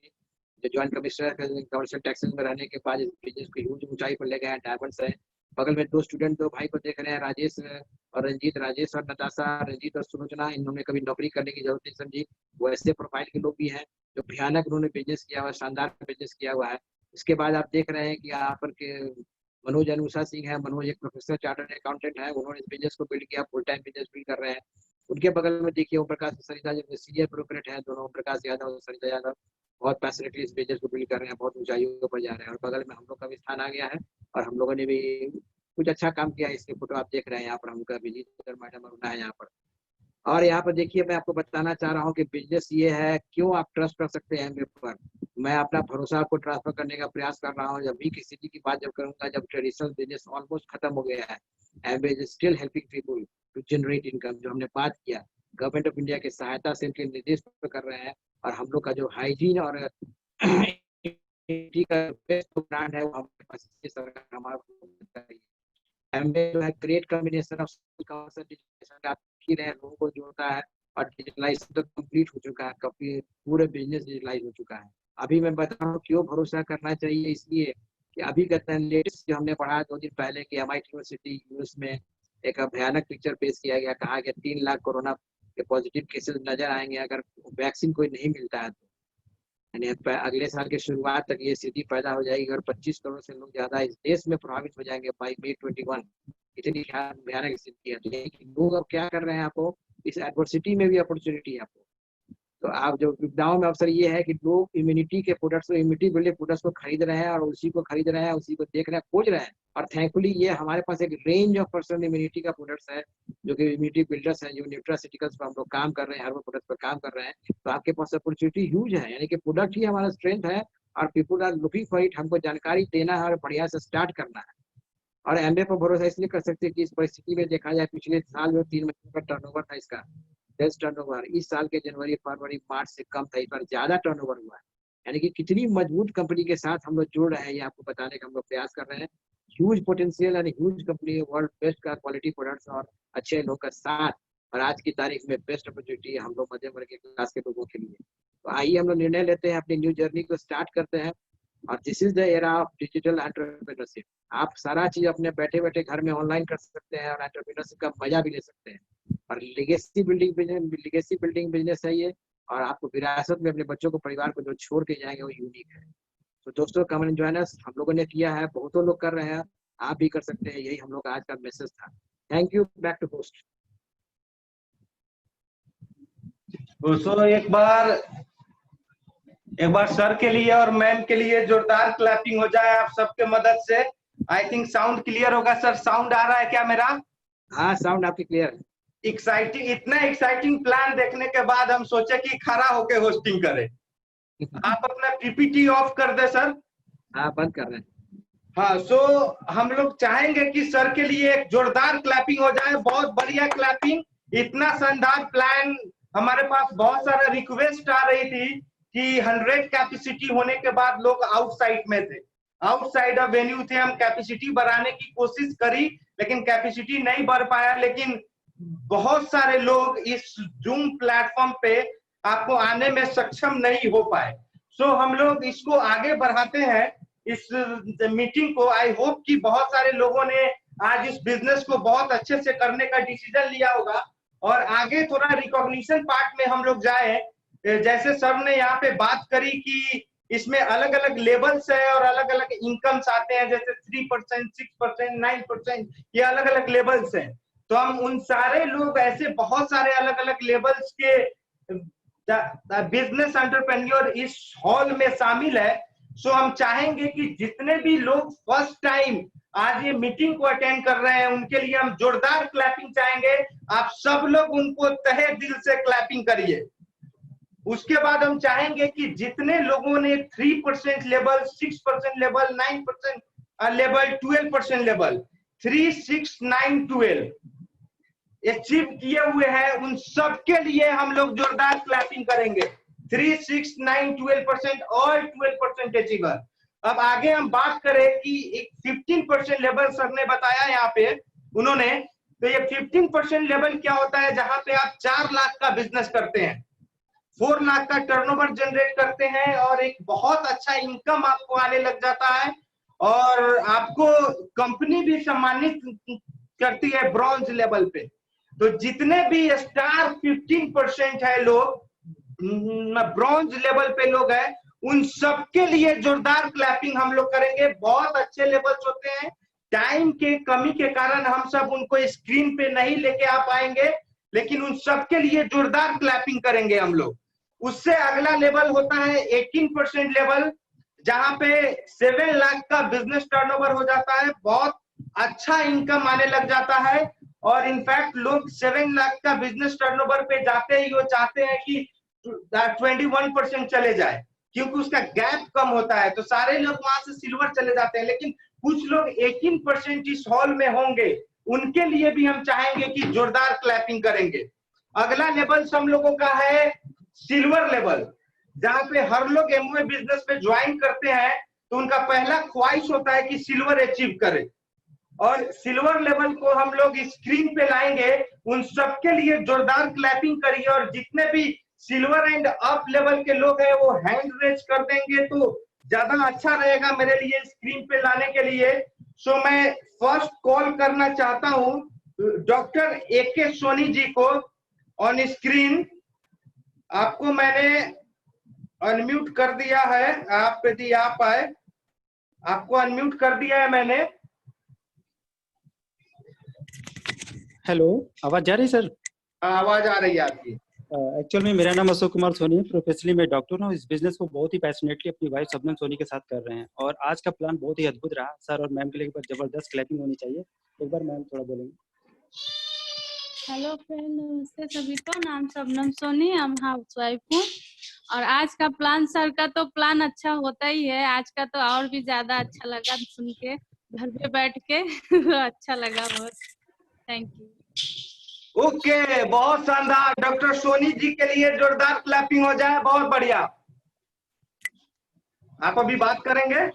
जो ज्वाइंट कमिश्नर कमर्शियल टैक्सेस में रहने के बाद बिजनेस को ह्यूज ऊंचाई पर ले गए हैं, डायमंड्स है। बगल में दो स्टूडेंट, दो भाई को देख रहे हैं, राजेश और रंजीत, राजेश और नताशा, रंजीत और सुलोचना। इन्होंने कभी नौकरी करने की जरूरत नहीं समझी, वो ऐसे प्रोफाइल के लोग भी हैं जो भयानक उन्होंने बिजनेस किया हुआ, शानदार बिजनेस किया हुआ है। इसके बाद आप देख रहे हैं कि यहाँ पर के मनोज अनुषा सिंह है, मनोज एक प्रोफेसर चार्टर्ड अकाउंटेंट है, उन्होंने इस बिजनेस को बिल्ड किया, फुल टाइम बिजनेस बिल्ड कर रहे हैं। उनके बगल में देखिए ओम प्रकाश सरिता जो सीनियर ब्रोकरेट है, दोनों ओम प्रकाश यादव और सरिता यादव बहुत पैशनेटली इस बिजनेस को बिल्ड कर रहे हैं, बहुत ऊंचाइयों पर जा रहे हैं। और बगल में हम लोग का भी स्थान आ गया है और हम लोगों ने भी कुछ अच्छा काम किया है। इसके फोटो आप देख रहे हैं यहाँ पर, हमका विनीत मैडम अरुणा है यहाँ पर। और यहाँ पर देखिए मैं आपको बताना चाह रहा हूँ कि बिजनेस ये है, क्यों आप ट्रस्ट कर सकते हैं मेरे पर। मैं अपना भरोसा आपको ट्रांसफर करने का प्रयास कर रहा हूँ। जब भी किसी की बात जब करूंगा, जब ट्रेडिशनल बिजनेस ऑलमोस्ट खत्म हो गया है, Amway is still helping people to generate income, जो हमने बात किया गवर्नमेंट ऑफ इंडिया के सहायता से इनके निर्देश पर कर रहे हैं। और हम लोग का जो हाइजीन और का बेस्ट ब्रांड है वो हमारे पास सरकार हमारा एमवे जो है ग्रेट कॉम्बिनेशन ऑफ लोगों को जोड़ता है और डिजिटलाइजेशन तो कंप्लीट हो चुका है, काफी पूरे बिजनेस डिजिटलाइज हो चुका है। अभी मैं बता रहा हूँ क्यों भरोसा करना चाहिए, इसलिए कि अभी कहते हैं लेटेस्ट जो हमने पढ़ा 2 दिन पहले कि एमआईटी यूनिवर्सिटी यूएस में एक भयानक पिक्चर पेश किया गया, कहा गया 3 लाख कोरोना के पॉजिटिव केसेस नजर आएंगे अगर वैक्सीन कोई नहीं मिलता है तो। यानी अगले साल की शुरुआत तक ये स्थिति पैदा हो जाएगी और 25 करोड़ से लोग ज्यादा इस देश में प्रभावित हो जाएंगे बाई May 21। इतनी भयानक स्थिति है। लेकिन लोग अब क्या कर रहे हैं, आपको इस एडवर्सिटी में भी अपॉर्चुनिटी है आपको। तो आप जो विपदाओं में अवसर ये है कि लोग इम्यूनिटी के प्रोडक्ट्स, इम्यूनिटी बिल्डिंग प्रोडक्ट्स को खरीद रहे हैं और उसी को खरीद रहे हैं, उसी को देख रहे हैं, खोज रहे हैं। और थैंकफुली ये हमारे पास एक रेंज ऑफ पर्सनल इम्यूनिटी का प्रोडक्ट्स है, जो कि इम्यूनिटी बिल्डर्स हैं, जो न्यूट्रासिटिकल्स पर हम लोग काम कर रहे हैं, हर्बल प्रोडक्ट्स पर काम कर रहे हैं। तो आपके पास अपॉर्चुनिटी ह्यूज है, यानी कि प्रोडक्ट ही हमारा स्ट्रेंथ है और people are looking for it. हमको जानकारी देना है और बढ़िया से स्टार्ट करना है। और एमबे पर भरोसा इसलिए कर सकते हैं कि इस परिस्थिति में देखा जाए, पिछले साल जो 3 महीने का टर्नओवर था इसका, सेल्स टर्नओवर इस साल के जनवरी फरवरी मार्च से कम था, इस बार ज्यादा टर्नओवर हुआ है। यानी कि कितनी मजबूत कंपनी के साथ हम लोग जुड़ रहे हैं, ये आपको बताने का हम लोग प्रयास कर रहे हैं। Huge potential and huge company, world best का क्वालिटी प्रोडक्ट्स और अच्छे लोगों का साथ, और आज की तारीख में बेस्ट अपॉर्चुनिटी हम लोग मध्यम वर्ग के क्लास के लोगों के लिए। तो आइए हम लोग निर्णय लेते हैं, अपनी न्यू जर्नी को स्टार्ट करते हैं। और this is the era of digital entrepreneurship. आप सारा चीज अपने बैठे बैठे घर में ऑनलाइन कर सकते हैं और एंटरप्रेन्योरशिप का मजा भी ले सकते हैं। और लेगेसी बिल्डिंग बिजनेस है ये, और आपको विरासत में अपने बच्चों को, परिवार को जो छोड़ के जाएंगे वो यूनिक है। तो दोस्तों कम एंड जॉइन अस, हम लोगों ने किया है, बहुतों लोग कर रहे हैं, आप भी कर सकते हैं। यही हम लोग का आज का मैसेज था। Thank you. Back to host.
दोस्तों एक बार एक बार सर के लिए और मैम के लिए जोरदार क्लैपिंग हो जाए आप सबके मदद से। आई थिंक साउंड क्लियर होगा सर, साउंड आ रहा है क्या मेरा?
हाँ, साउंड आपकी क्लियर है।
एक्साइटिंग, इतना एक्साइटिंग प्लान देखने के बाद हम सोचे कि खड़ा होके होस्टिंग करें। आप अपना पीपीटी ऑफ कर दे सर।
हाँ, बंद कर रहे हैं।
हाँ, सो हम लोग चाहेंगे कि सर के लिए एक जोरदार क्लैपिंग हो जाए, बहुत बढ़िया क्लैपिंग। इतना शानदार प्लान, हमारे पास बहुत सारा रिक्वेस्ट आ रही थी कि 100 कैपेसिटी होने के बाद लोग आउटसाइड में थे, आउटसाइड ऑफ वेन्यू थे। हम कैपेसिटी बढ़ाने की कोशिश करी लेकिन कैपेसिटी नहीं बढ़ पाया, लेकिन बहुत सारे लोग इस जूम प्लेटफॉर्म पे आपको आने में सक्षम नहीं हो पाए। सो हम लोग इसको आगे बढ़ाते हैं, इस मीटिंग को। आई होप कि बहुत सारे लोगों ने आज इस बिजनेस को बहुत अच्छे से करने का डिसीजन लिया होगा और आगे थोड़ा रिकॉग्निशन पार्ट में हम लोग जाए। जैसे सर ने यहाँ पे बात करी कि इसमें अलग अलग लेवल्स है और अलग अलग इनकम्स आते हैं, जैसे 3%, 6%, 9%, ये अलग अलग लेवल्स हैं। तो हम उन सारे लोग, ऐसे बहुत सारे अलग अलग लेवल्स के बिजनेस एंटरप्रेन्योर इस हॉल में शामिल है। सो हम चाहेंगे कि जितने भी लोग फर्स्ट टाइम आज ये मीटिंग को अटेंड कर रहे हैं उनके लिए हम जोरदार क्लैपिंग चाहेंगे। आप सब लोग उनको तहे दिल से क्लैपिंग करिए। उसके बाद हम चाहेंगे कि जितने लोगों ने 3% level, 6% level, 9% level, 12% level, 3, 6, 9, 12 achieve किए हुए हैं, उन सब के लिए हम लोग जोरदार क्लैपिंग करेंगे। 3, 6, 9, 12% और 12% अचीवर। अब आगे हम बात करें कि एक 15% लेवल सर ने बताया यहाँ पे उन्होंने, तो ये 15% लेवल क्या होता है? जहां पे आप 4 लाख का बिजनेस करते हैं, 4 लाख का टर्नओवर जनरेट करते हैं और एक बहुत अच्छा इनकम आपको आने लग जाता है और आपको कंपनी भी सम्मानित करती है ब्रॉन्ज लेवल पे। तो जितने भी स्टार 15% है लोग, ब्रॉन्ज लेवल पे लोग हैं, उन सबके लिए जोरदार क्लैपिंग हम लोग करेंगे। बहुत अच्छे लेवल्स होते हैं, टाइम के कमी के कारण हम सब उनको स्क्रीन पे नहीं लेके आ पाएंगे, लेकिन उन सबके लिए जोरदार क्लैपिंग करेंगे हम लोग। उससे अगला लेवल होता है 18% लेवल, जहां पे 7 लाख का बिजनेस टर्नओवर हो जाता है, बहुत अच्छा इनकम आने लग जाता है और इनफैक्ट लोग 7 लाख का बिजनेस टर्नओवर पे जाते ही वो चाहते हैं कि 21% चले जाए, क्योंकि उसका गैप कम होता है। तो सारे लोग वहां से सिल्वर चले जाते हैं, लेकिन कुछ लोग 18% इस हॉल में होंगे, उनके लिए भी हम चाहेंगे कि जोरदार क्लैपिंग करेंगे। अगला लेवल हम लोगों का है सिल्वर लेवल, जहां पे हर लोग एमवे बिजनेस पे ज्वाइन करते हैं तो उनका पहला ख्वाहिश होता है कि सिल्वर अचीव करें, और सिल्वर लेवल को हम लोग स्क्रीन पे लाएंगे। उन सबके लिए जोरदार क्लैपिंग करिए और जितने भी सिल्वर एंड अप लेवल के लोग हैं वो हैंड रेज कर देंगे तो ज्यादा अच्छा रहेगा मेरे लिए स्क्रीन पे लाने के लिए। सो मैं फर्स्ट कॉल करना चाहता हूं डॉक्टर AK सोनी जी को ऑन स्क्रीन। आपको मैंने अनम्यूट कर दिया है, आप यदि आप आए, आपको अनम्यूट कर दिया है मैंने।
हेलो, आवाज जा रही है सर?
आवाज आ रही है आपकी।
एक्चुअल में मेरा नाम अशोक कुमार सोनी है, प्रोफेशनली मैं डॉक्टर हूँ। इस बिजनेस को बहुत ही पैशनेटली अपनी वाइफ शबनम सोनी के साथ कर रहे हैं और आज का प्लान बहुत ही अद्भुत रहा। सर और मैम के लिए एक बार जबरदस्त क्लैपिंग होनी चाहिए। एक बार मैम थोड़ा बोलेंगे।
हेलो फ्रेंड, नमस्ते सभी को। नाम शबनम सोनी, हम हाउस वाइफ हूँ और आज का प्लान, सर का तो प्लान अच्छा होता ही है, आज का तो और भी ज्यादा अच्छा लगा सुन के, घर पे बैठ के अच्छा लगा बहुत। Thank you.
ओके, बहुत शानदार। डॉक्टर सोनी जी के लिए जोरदार क्लैपिंग हो जाए, बहुत बढ़िया। आप अभी बात करेंगे?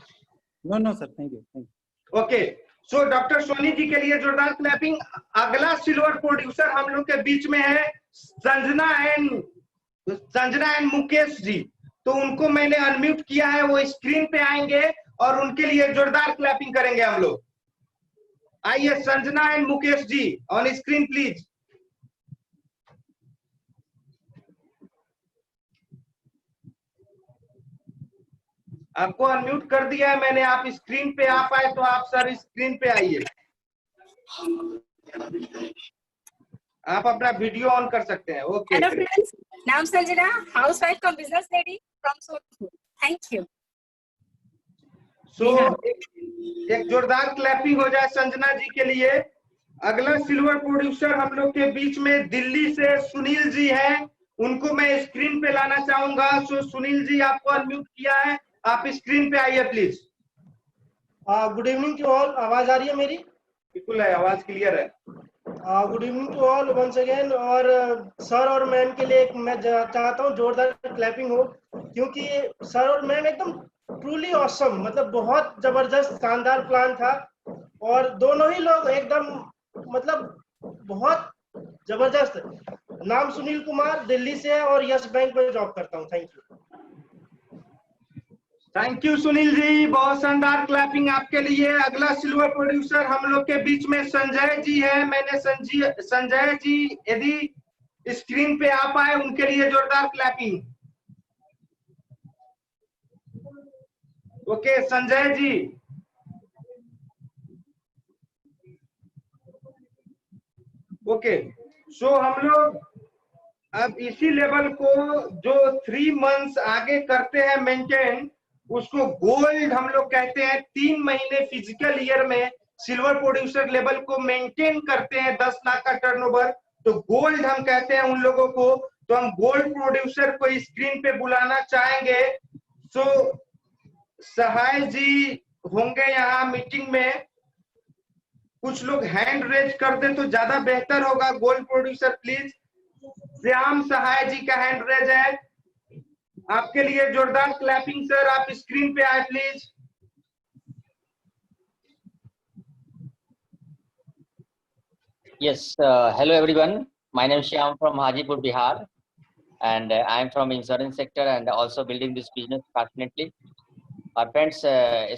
No sir, thank you.
Okay, so doctor Soni ji के लिए जोरदार क्लैपिंग। अगला सिल्वर प्रोड्यूसर हम लोग के बीच में है संजना एंड मुकेश जी। तो उनको मैंने अनम्यूट किया है, वो स्क्रीन पे आएंगे और उनके लिए जोरदार क्लैपिंग करेंगे हम लोग। आइए Sanjana and Mukesh ji on screen please. आपको अनम्यूट कर दिया है मैंने, आप स्क्रीन पे आ पाए तो आप सर स्क्रीन पे आइए। आप अपना वीडियो ऑन कर सकते हैं। ओके,
हेलो फ्रेंड्स, नाम Sanjana, housewife cum business lady from Sonpur. Thank you.
So एक जोरदार क्लैपिंग हो जाए संजना जी के लिए। अगला सिल्वर प्रोड्यूसर हम लोग के बीच में दिल्ली से सुनील जी हैं, उनको मैं स्क्रीन पे लाना चाहूंगा। सो सुनील जी, आपको अनम्यूट किया है, आप स्क्रीन पे आइए please.
Good evening to all. आवाज आ रही है मेरी?
बिल्कुल है, आवाज क्लियर है।
Good evening to all once again. और सर और मैम के लिए मैं चाहता हूँ जोरदार क्लैपिंग हो, क्योंकि सर और मैम एकदम ट्रूली ऑसम, मतलब बहुत जबरदस्त शानदार प्लान था। और दोनों ही लोग एकदम मतलब बहुत जबरदस्त। नाम सुनील कुमार, दिल्ली से है और यस बैंक में जॉब करता हूँ। Thank you.
Thank you Sunil ji, बहुत शानदार क्लैपिंग आपके लिए। अगला सिल्वर प्रोड्यूसर हम लोग के बीच में संजय जी है। मैंने संजय जी यदि स्क्रीन पे आ पाए, उनके लिए जोरदार clapping. Okay Sanjay ji. Okay, सो हम लोग अब इसी लेवल को जो 3 मंथ्स आगे करते हैं मेंटेन, उसको गोल्ड हम लोग कहते हैं। 3 महीने फिजिकल ईयर में सिल्वर प्रोड्यूसर लेवल को मेंटेन करते हैं 10 लाख का टर्नओवर, तो गोल्ड हम कहते हैं उन लोगों को। तो हम गोल्ड प्रोड्यूसर को स्क्रीन पे बुलाना चाहेंगे। सो सहाय जी होंगे यहाँ मीटिंग में। कुछ लोग हैंड रेज कर दे तो ज्यादा बेहतर होगा। Gold producer please. Shyam Sahay ji का हैंड रेज है, आपके लिए जोरदार क्लैपिंग सर। आप स्क्रीन पे आए please.
Yes, hello everyone. My name is Shyam from Hajipur, Bihar, and I am from insurance sector and also building this business passionately. और friends,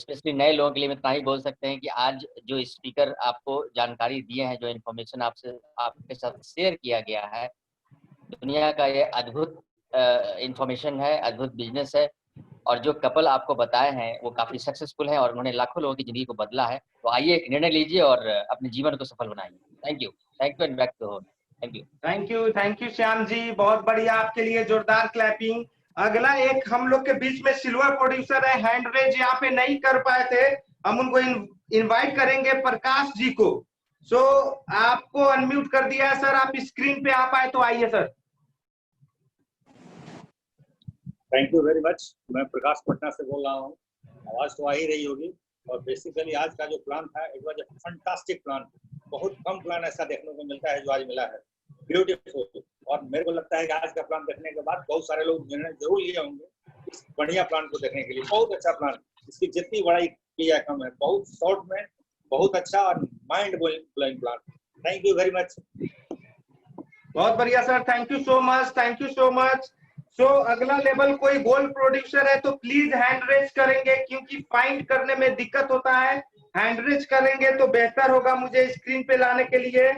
specially नए लोगों के लिए मैं इतना ही बोल सकते हैं कि आज जो स्पीकर आपको जानकारी दिए हैं, जो इन्फॉर्मेशन आपके साथ शेयर किया गया है, दुनिया का ये अद्भुत इन्फॉर्मेशन है, अद्भुत बिजनेस है। और जो कपल आपको बताए हैं वो काफी सक्सेसफुल है और उन्होंने लाखों लोगों की जिंदगी को बदला है। तो आइए एक निर्णय लीजिए और अपने जीवन को सफल बनाइए। Thank you and back to home.
Thank you Shyam ji, बहुत बढ़िया, आपके लिए जोरदार क्लैपिंग। अगला एक हम लोग के बीच में सिल्वर प्रोड्यूसर है, हैंड रेज यहाँ पे नहीं कर पाए थे, हम उनको इनवाइट करेंगे, प्रकाश जी को। सो आपको अनम्यूट कर दिया है सर, आप स्क्रीन पे आ पाए तो आइए sir.
Thank you very much. मैं प्रकाश पटना से बोल रहा हूँ। आवाज तो आ ही रही होगी। और बेसिकली आज का जो प्लान था, it was a fantastic plan. बहुत कम प्लान ऐसा देखने को मिलता है जो आज मिला है, ब्यूटीफुल। और मेरे को लगता है कि आज का प्लान देखने के बाद बहुत सारे लोग निर्णय जरूर लिए होंगे इस बढ़िया प्लान को देखने के लिए। बहुत अच्छा प्लान, इसकी जितनी बड़ाई की जाए कम है। बहुत शॉर्ट में बहुत अच्छा और mind blowing plan. Thank you very much.
बहुत बढ़िया sir, thank you so much, thank you so much. So अगला लेवल कोई गोल्ड प्रोड्यूसर है तो प्लीज हैंड रेज करेंगे, क्योंकि फाइंड करने में दिक्कत होता है। हैंड रेज करेंगे तो बेहतर होगा मुझे स्क्रीन पे लाने के लिए।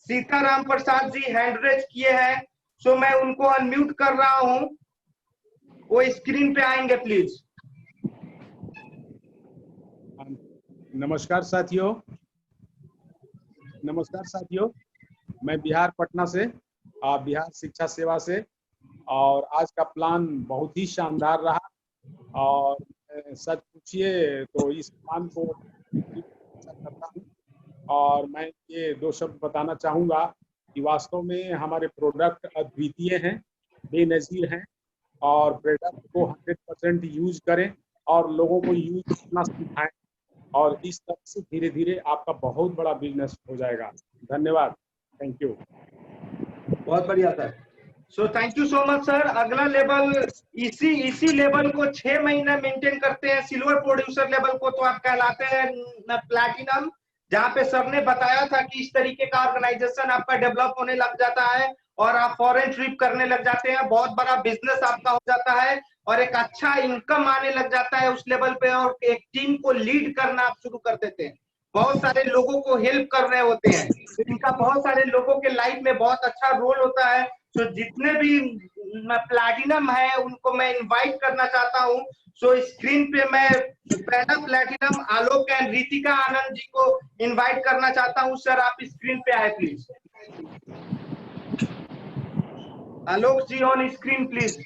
सीताराम प्रसाद जी हैंड रेज किए हैं, सो मैं उनको अनम्यूट कर रहा हूं, वो स्क्रीन पे आएंगे प्लीज।
नमस्कार साथियों, मैं बिहार पटना से, बिहार शिक्षा सेवा से। और आज का प्लान बहुत ही शानदार रहा। और सच पूछिए तो इस प्लान को करता हूँ। और मैं ये 2 शब्द बताना चाहूँगा कि वास्तव में हमारे प्रोडक्ट अद्वितीय हैं, बेनज़ीर हैं। और प्रोडक्ट को 100% यूज करें और लोगों को यूज करना सिखाएं, और इस तरह से धीरे धीरे आपका बहुत बड़ा बिजनेस हो जाएगा। धन्यवाद, थैंक यू।
बहुत बढ़िया sir, so thank you so much sir. अगला लेवल इसी लेवल को 6 महीना मेंटेन करते हैं, सिल्वर प्रोड्यूसर लेवल को, तो आप कहलाते हैं प्लैटिनम। जहाँ पे सर ने बताया था कि इस तरीके का ऑर्गेनाइजेशन आपका डेवलप होने लग जाता है और आप फॉरेन ट्रिप करने लग जाते हैं, बहुत बड़ा बिजनेस आपका हो जाता है और एक अच्छा इनकम आने लग जाता है उस लेवल पे, और एक टीम को लीड करना आप शुरू कर देते हैं, बहुत सारे लोगों को हेल्प कर रहे होते हैं, तो इनका बहुत सारे लोगों के लाइफ में बहुत अच्छा रोल होता है। तो जितने भी प्लैटिनम है उनको मैं इनवाइट करना चाहता हूँ। सो स्क्रीन पे मैं पहला platinum Alok and Ritika Anand ji को इनवाइट करना चाहता हूँ। सर आप स्क्रीन पे आए please. Alok ji on screen please.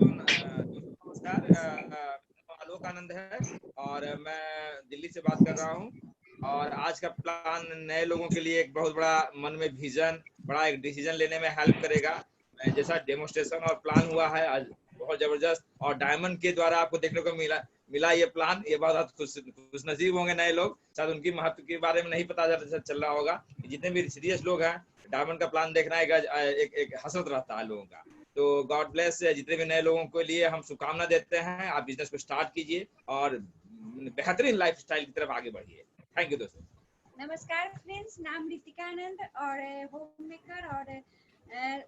नमस्कार, आलोक आनंद है और मैं दिल्ली से बात कर रहा हूँ। और आज का प्लान नए लोगों के लिए एक बहुत बड़ा मन में विजन, बड़ा एक डिसीजन लेने में हेल्प करेगा। जैसा डेमोन्स्ट्रेशन और प्लान हुआ है आज बहुत जबरदस्त, और डायमंड के द्वारा आपको देखने को मिला ये प्लान। ये बहुत खुश नसीब होंगे नए लोग, शायद उनकी महत्व के बारे में नहीं पता चल रहा होगा। जितने भी सीरियस लोग हैं, डायमंड का प्लान देखना एक हसरत रहता है लोगों का। तो गॉड ब्लेस जितने भी नए लोगों के लिए हम शुभकामना देते हैं। आप बिजनेस को स्टार्ट कीजिए और बेहतरीन लाइफस्टाइल की तरफ आगे बढ़िए। थैंक यू दोस्तों।
नमस्कार फ्रेंड्स, नाम रितिका आनंद और होम मेकर। और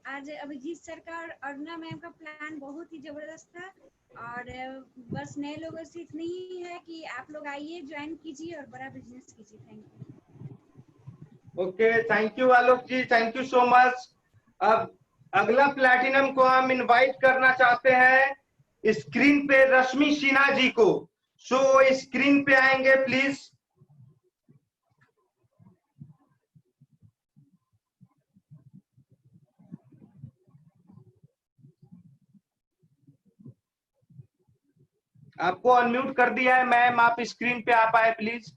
आज अभिजीत सर का और अरुणा मैम का प्लान बहुत ही जबरदस्त था। और बस नए लोगों से इतनी ही है कि आप लोग आइए, ज्वाइन कीजिए और बड़ा बिजनेस कीजिए। Thank you.
Okay, thank you Alok ji, thank you so much. अब अगला प्लैटिनम को हम इनवाइट करना चाहते हैं स्क्रीन पे रश्मि सिन्हा जी को। सो स्क्रीन पे आएंगे प्लीज। आपको अनम्यूट कर दिया है मैम, आप स्क्रीन पे आ पाए प्लीज।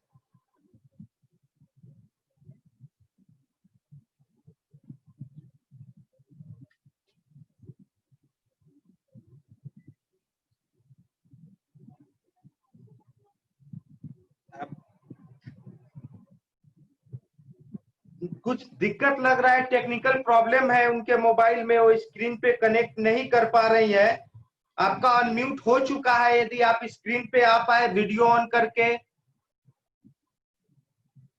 कुछ दिक्कत लग रहा है, टेक्निकल प्रॉब्लम है उनके मोबाइल में, वो स्क्रीन पे कनेक्ट नहीं कर पा रही है। आपका अनम्यूट हो चुका है, यदि आप स्क्रीन पे आ पाए वीडियो ऑन करके।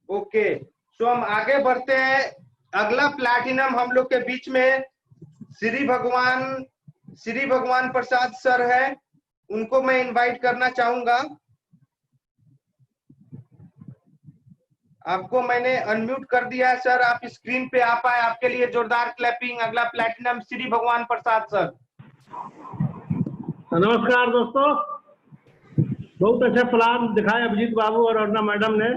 ओके, तो हम आगे बढ़ते हैं। अगला प्लैटिनम हम लोग के बीच में श्री भगवान प्रसाद सर है, उनको मैं इनवाइट करना चाहूंगा। आपको मैंने अनम्यूट कर दिया है सर, आप स्क्रीन पे आ पाए, आपके लिए जोरदार क्लैपिंग। अगला प्लैटिनम श्री भगवान प्रसाद सर।
नमस्कार दोस्तों, बहुत अच्छा प्लान दिखाया अभिजीत बाबू और अरुणा मैडम ने,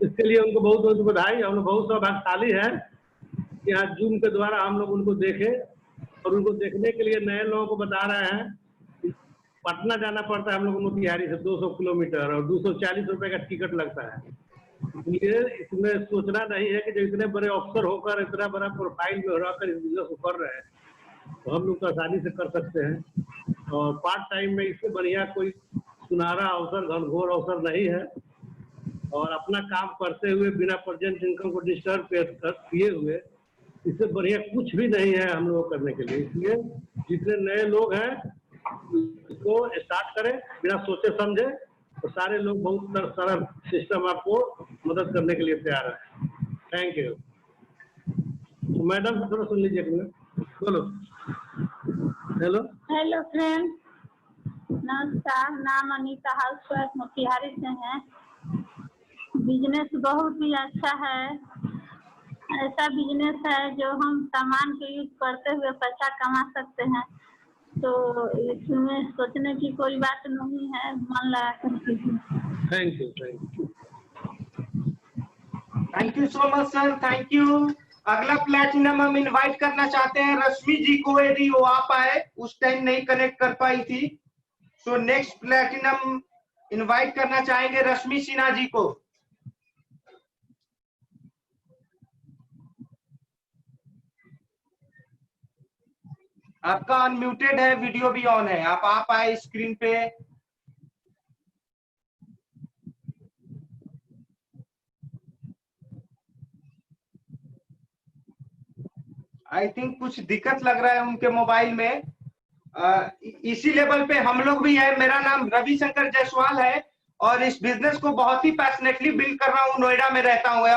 इसके लिए उनको बहुत बहुत बधाई। हम लोग बहुत सौभाग्यशाली हैं कि आज जूम के द्वारा हम लोग उनको देखें, और उनको देखने के लिए नए लोगों को बता रहे हैं। पटना जाना पड़ता है हम लोगों को मोतिहारी से 200 किलोमीटर, और 240 रुपए का टिकट लगता है। इसलिए इसमें सोचना नहीं है कि जो इतने बड़े अफसर होकर, इतना बड़ा प्रोफाइल में रहकर इस बिजनेस को कर रहे हैं, तो हम लोग आसानी से कर सकते हैं। और पार्ट टाइम में इससे बढ़िया कोई सुनहरा अवसर, घनघोर अवसर नहीं है। और अपना काम करते हुए बिना प्रेजेंट इनकम को डिस्टर्ब किए हुए इससे बढ़िया कुछ भी नहीं है हम लोग करने के लिए। इसलिए जितने नए लोग हैं इसको स्टार्ट करें बिना सोचे समझे, तो सारे लोग बहुत सरल सिस्टम आपको मदद करने के लिए तैयार है। Thank you. तो मैडम थोड़ा सुन लीजिए, बोलो।
हेलो फ्रेंड, नमस्कार। नाम अनीता, हाउसवाइफ मोतिहारी से है। बिजनेस बहुत ही अच्छा है। ऐसा बिजनेस है जो हम सामान के यूज करते हुए पैसा कमा सकते हैं, तो इसमें सोचने की कोई बात नहीं है, मन लगा कर कीजिए।
Thank you.
Thank you so much sir, thank you. अगला प्लैटिनम हम इनवाइट करना चाहते हैं रश्मि जी को, यदि वो आ पाए, उस टाइम नहीं कनेक्ट कर पाई थी। सो नेक्स्ट प्लैटिनम इनवाइट करना चाहेंगे रश्मि सिन्हा जी को। आपका अनम्यूटेड है, वीडियो भी ऑन है, आप आ पाए स्क्रीन पे। आई थिंक कुछ दिक्कत लग रहा है उनके मोबाइल में। इसी लेवल पे हम लोग भी है। मेरा नाम रविशंकर जायसवाल है और इस बिजनेस को बहुत ही पैशनेटली बिल्ड कर रहा हूँ। नोएडा में रहता हूँ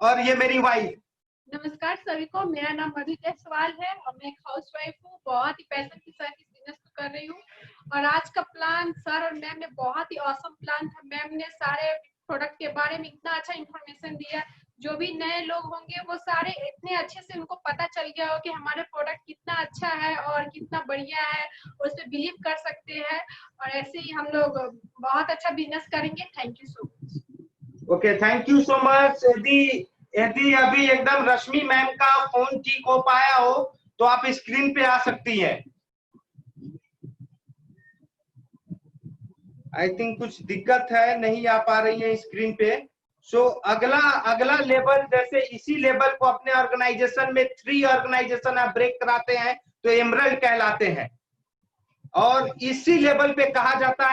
और ये मेरी वाइफ।
नमस्कार सभी को, मेरा नाम मधु जायसवाल है और मैं एक हाउसवाइफ हूँ। बहुत ही पैशन के साथ इस बिजनेस को कर रही हूँ। और आज का प्लान सर और मैम ने बहुत ही ऑसम प्लान था। मैम ने सारे प्रोडक्ट के बारे में इतना अच्छा इंफॉर्मेशन दिया, जो भी नए लोग होंगे वो सारे इतने अच्छे से उनको पता चल गया हो कि हमारे प्रोडक्ट कितना अच्छा है और कितना बढ़िया है, उस पर बिलीव कर सकते हैं। और ऐसे ही हम लोग बहुत अच्छा बिजनेस करेंगे। Thank you so much.
Okay, thank you so much. यदि यदि अभी एकदम रश्मि मैम का फोन ठीक हो पाया हो तो आप स्क्रीन पे आ सकती हैं। आई थिंक कुछ दिक्कत है, नहीं आ पा रही है स्क्रीन पे। सो अगला लेवल, जैसे इसी लेवल को अपने ऑर्गेनाइजेशन में 3 ऑर्गेनाइजेशन आप ब्रेक कराते हैं तो एमरल्ड कहलाते हैं। और इसी लेवल पे कहा जाता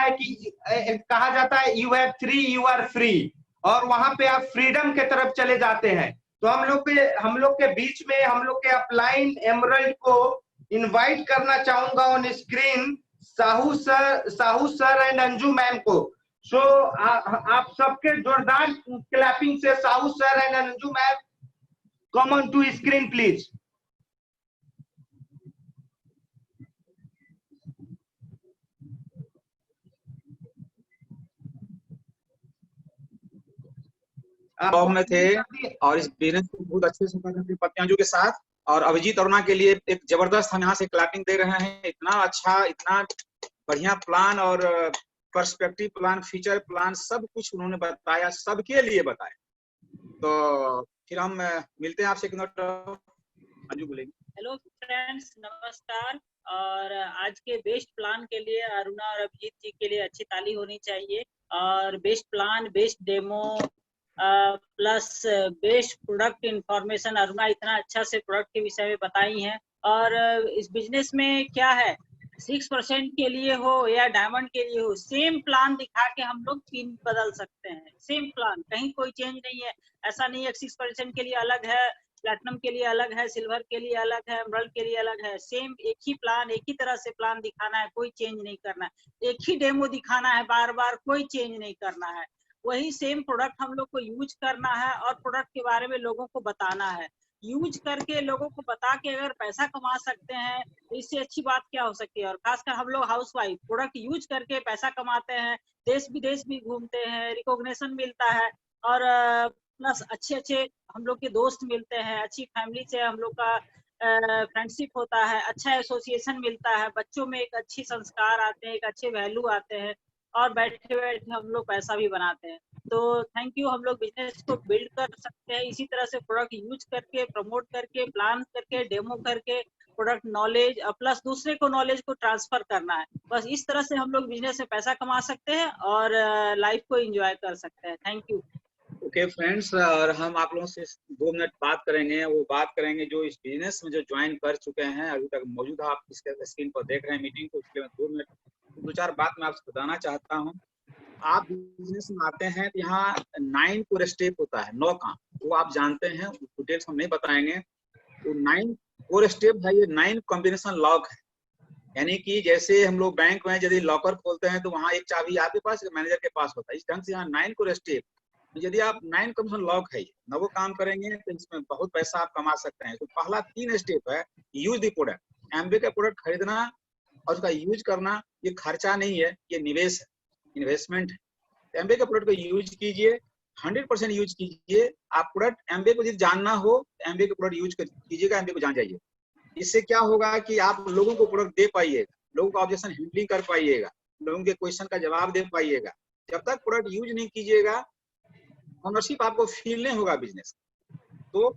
है you have 3, you are free, और वहां पे आप फ्रीडम के तरफ चले जाते हैं। तो हम लोग के बीच में हम लोग के अपलाइन एमरल्ड को इनवाइट करना चाहूंगा on screen, Sahu sir and Anju ma'am को। सो आप सबके जोरदार क्लैपिंग से Sahu sir and Anju ma'am come on to screen please.
Job में थे और इस बिजनेस को बहुत अच्छे से कर रहे थे पत्यांजू के साथ। और अभिजीत अरुणा के लिए एक जबरदस्त हम यहाँ से क्लैपिंग दे रहे हैं। इतना अच्छा, इतना बढ़िया प्लान और पर्सपेक्टिव प्लान, फ्यूचर प्लान, सब कुछ उन्होंने बताया, सबके लिए बताया। तो फिर हम मिलते हैं आपसे एक मिनट। अंजू बोलेंगे।
हेलो फ्रेंड्स, नमस्कार। और आज के बेस्ट प्लान के लिए अरुणा और अभिजीत जी के लिए अच्छी ताली होनी चाहिए। और best plan, best demo plus best product information Aruna इतना अच्छा से प्रोडक्ट के विषय में बताई हैं। और इस बिजनेस में क्या है, 6% के लिए हो या डायमंड के लिए हो, सेम प्लान दिखा के हम लोग पिन बदल सकते हैं। सेम प्लान, कहीं कोई चेंज नहीं है। ऐसा नहीं है 6% के लिए अलग है, प्लैटिनम के लिए अलग है, सिल्वर के लिए अलग है, एमरल्ड के लिए अलग है। सेम एक ही प्लान, एक ही तरह से प्लान दिखाना है, कोई चेंज नहीं करना है। एक ही डेमो दिखाना है बार बार, कोई चेंज नहीं करना है। वही सेम प्रोडक्ट हम लोग को यूज करना है और प्रोडक्ट के बारे में लोगों को बताना है। यूज करके लोगों को बता के अगर पैसा कमा सकते हैं तो इससे अच्छी बात क्या हो सकती है। और खासकर हम लोग हाउसवाइफ प्रोडक्ट यूज करके पैसा कमाते हैं, देश विदेश भी घूमते हैं, रिकॉग्निशन मिलता है, और प्लस अच्छे हम लोग के दोस्त मिलते हैं, अच्छी फैमिली से हम लोग का फ्रेंडशिप होता है, अच्छा एसोसिएशन मिलता है, बच्चों में एक अच्छी संस्कार आते हैं, एक अच्छे वैल्यू आते हैं, और बैठे बैठे हम लोग पैसा भी बनाते हैं। तो थैंक यू। हम लोग बिजनेस को बिल्ड कर सकते हैं इसी तरह से, प्रोडक्ट यूज करके, प्रमोट करके, प्लान करके, डेमो करके, प्रोडक्ट नॉलेज प्लस दूसरे को नॉलेज को ट्रांसफर करना है। बस इस तरह से हम लोग बिजनेस में पैसा कमा सकते हैं और लाइफ को एंजॉय कर सकते हैं। Thank you.
ओके फ्रेंड्स, और हम आप लोगों से 2 मिनट बात करेंगे। वो बात करेंगे जो इस बिजनेस में जो ज्वाइन कर चुके हैं, अभी तक मौजूद है, आप इसके स्क्रीन पर देख रहे हैं मीटिंग को। इसके 2 मिनट 2-4 बात मैं आपसे बताना चाहता हूँ। आप बिजनेस में आते हैं तो यहाँ 9 कोर स्टेप होता है, 9 काम, वो आप जानते हैं, डिटेल्स हम नहीं बताएंगे। तो 9 कोर स्टेप है, ये 9 कॉम्बिनेशन लॉक है। यानी कि जैसे हम लोग बैंक में यदि लॉकर खोलते हैं तो वहाँ एक चाबी आपके पास, एक मैनेजर के पास होता है। इस ढंग से यहाँ 9 कोर स्टेप, यदि आप 9 कॉम्बिनेशन लॉक है, 9 काम करेंगे तो इसमें बहुत पैसा आप कमा सकते हैं। तो पहला 3 स्टेप है, यूज द प्रोडक्ट। एमबी का प्रोडक्ट खरीदना और उसका यूज करना, ये खर्चा नहीं है, ये निवेश है, इन्वेस्टमेंट है। एमबी के प्रोडक्ट को यूज कीजिए, 100% यूज कीजिए। आप प्रोडक्ट एमबी को यदि जानना हो तो एमबी के प्रोडक्ट यूज कीजिएगा, एमबी को जान जाइए। इससे क्या होगा कि आप लोगों को प्रोडक्ट दे पाइएगा, लोगों का ऑब्जेक्शन हैंडलिंग कर पाइएगा, लोगों के क्वेश्चन का जवाब दे पाइएगा। जब तक प्रोडक्ट यूज नहीं कीजिएगा, ओनरशिप आपको फील नहीं होगा बिजनेस। तो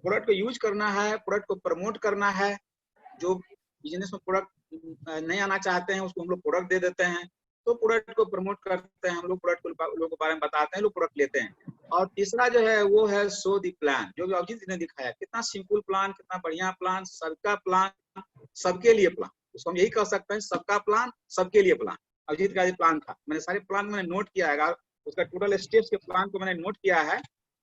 प्रोडक्ट को यूज करना है, प्रोडक्ट को प्रमोट करना है। जो बिजनेस में प्रोडक्ट नहीं आना चाहते हैं उसको हम लोग प्रोडक्ट दे देते हैं, तो प्रोडक्ट को प्रमोट करते हैं हम लोग, प्रोडक्ट को लोगों के बारे में बताते हैं, लोग प्रोडक्ट लेते हैं। और तीसरा जो है वो है शो द प्लान, जो भी अभिजीत ने दिखाया, कितना सिंपल प्लान, कितना बढ़िया प्लान, सबका प्लान, सबके लिए प्लान। उसको हम यही कह सकते हैं, सबका प्लान, सबके लिए प्लान। अभिजीत का प्लान था, मैंने सारे प्लान मैंने नोट किया है, उसका टोटल स्टेप्स के प्लान को मैंने नोट किया है,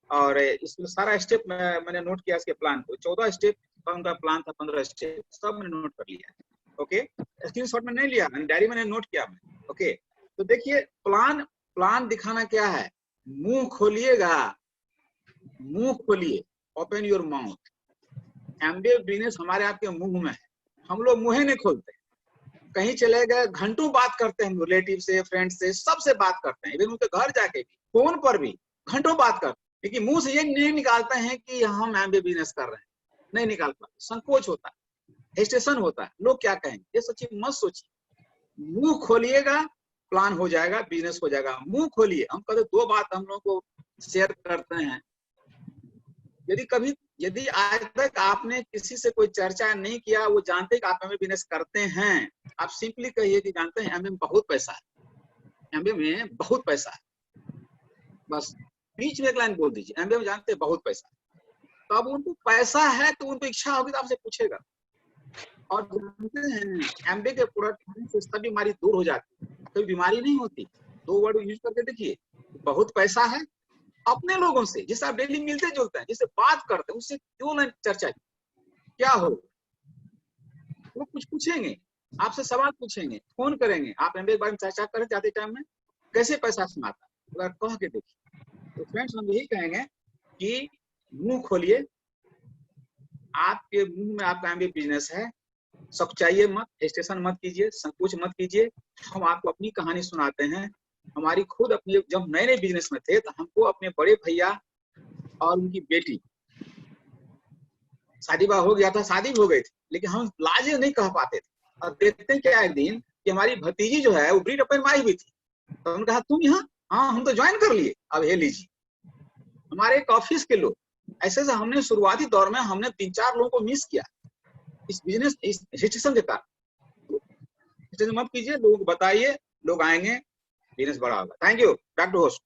और इसमें सारा स्टेप मैंने नोट किया इसके प्लान को। 14 स्टेप का उनका प्लान था, 15 स्टेप सब मैंने नोट कर लिया है। ओके, स्क्रीनशॉट में नहीं लिया, डायरी मैंने नोट किया मैं। ओके, तो देखिए प्लान दिखाना क्या है, मुंह खोलिएगा, मुंह खोलिए, open your mouth. MBA business हमारे आपके मुंह में है, हम लोग मुंह नहीं खोलते। कहीं चले गए, घंटों बात करते हैं, रिलेटिव से, फ्रेंड से, सबसे बात करते हैं, इवन उनके घर जाके भी, फोन पर भी घंटों बात करते हैं, लेकिन मुंह से ये नहीं निकालते हैं कि हम एमबीए बिजनेस कर रहे हैं, नहीं निकाल पाते, संकोच होता है, हेजिटेशन होता है, लोग क्या कहेंगे, ये सब चीज मत सोचिए। मुंह खोलिएगा, प्लान हो जाएगा, बिजनेस हो जाएगा। मुंह खोलिए। हम कहते 2 बात हम लोग को शेयर करते हैं,
यदि आज तक आपने किसी से कोई चर्चा नहीं किया, वो जानते कि आप एमबीए बिजनेस करते हैं, आप सिंपली कहिए कि जानते हैं एमबीए में बहुत पैसा है, एमबीए में बहुत पैसा है, बस बीच में एक लाइन बोल दीजिए एमबीए में जानते हैं बहुत पैसा है। तो अब उनको पैसा है तो उनको इच्छा होगी तो आपसे पूछेगा। और जानते हैं एमबीए के प्रोडक्ट से सब बीमारी दूर हो जाती है, कोई बीमारी नहीं होती। 2 वर्ड यूज करके देखिए, बहुत पैसा है, अपने लोगों से जिससे आप डेली मिलते जुलते हैं, जिससे बात करते हैं, उससे क्यों ना चर्चा की, क्या हो, वो कुछ पूछेंगे आपसे, सवाल पूछेंगे, फोन करेंगे, आप एमबीए के बारे में चर्चा करें जाते टाइम में कैसे पैसा समाता है, अगर कह के देखिए। तो फ्रेंड्स हम यही कहेंगे कि मुंह खोलिए, आपके मुंह में आपका एमबीए बिजनेस है, सच्चाइए मत, हेजिटेशन मत कीजिए, संकोच मत कीजिए। हम आपको अपनी कहानी सुनाते हैं, हमारी खुद अपनी, जब नए बिजनेस में थे तो हमको अपने बड़े भैया और उनकी बेटी शादी ब्याह हो गया था, शादी हो गई थी, लेकिन हम लाजे नहीं कह पाते थे। और देखते हैं क्या एक दिन कि हमारी भतीजी जो है वो ब्रीड अपन में आई हुई थी, तो उन्होंने कहा तुम यहाँ, हाँ हम तो ज्वाइन कर लिए, अब ये लीजिए। हमारे एक ऑफिस के लोग ऐसे से हमने शुरुआती दौर में हमने 3-4 लोगों को मिस किया इस बिजनेस, इस हिस्ट्रेशन के कारण। हिस्ट्रेशन मत कीजिए, लोगों को बताइए, लोग आएंगे, बिजनेस बड़ा होगा। Thank you, back to host.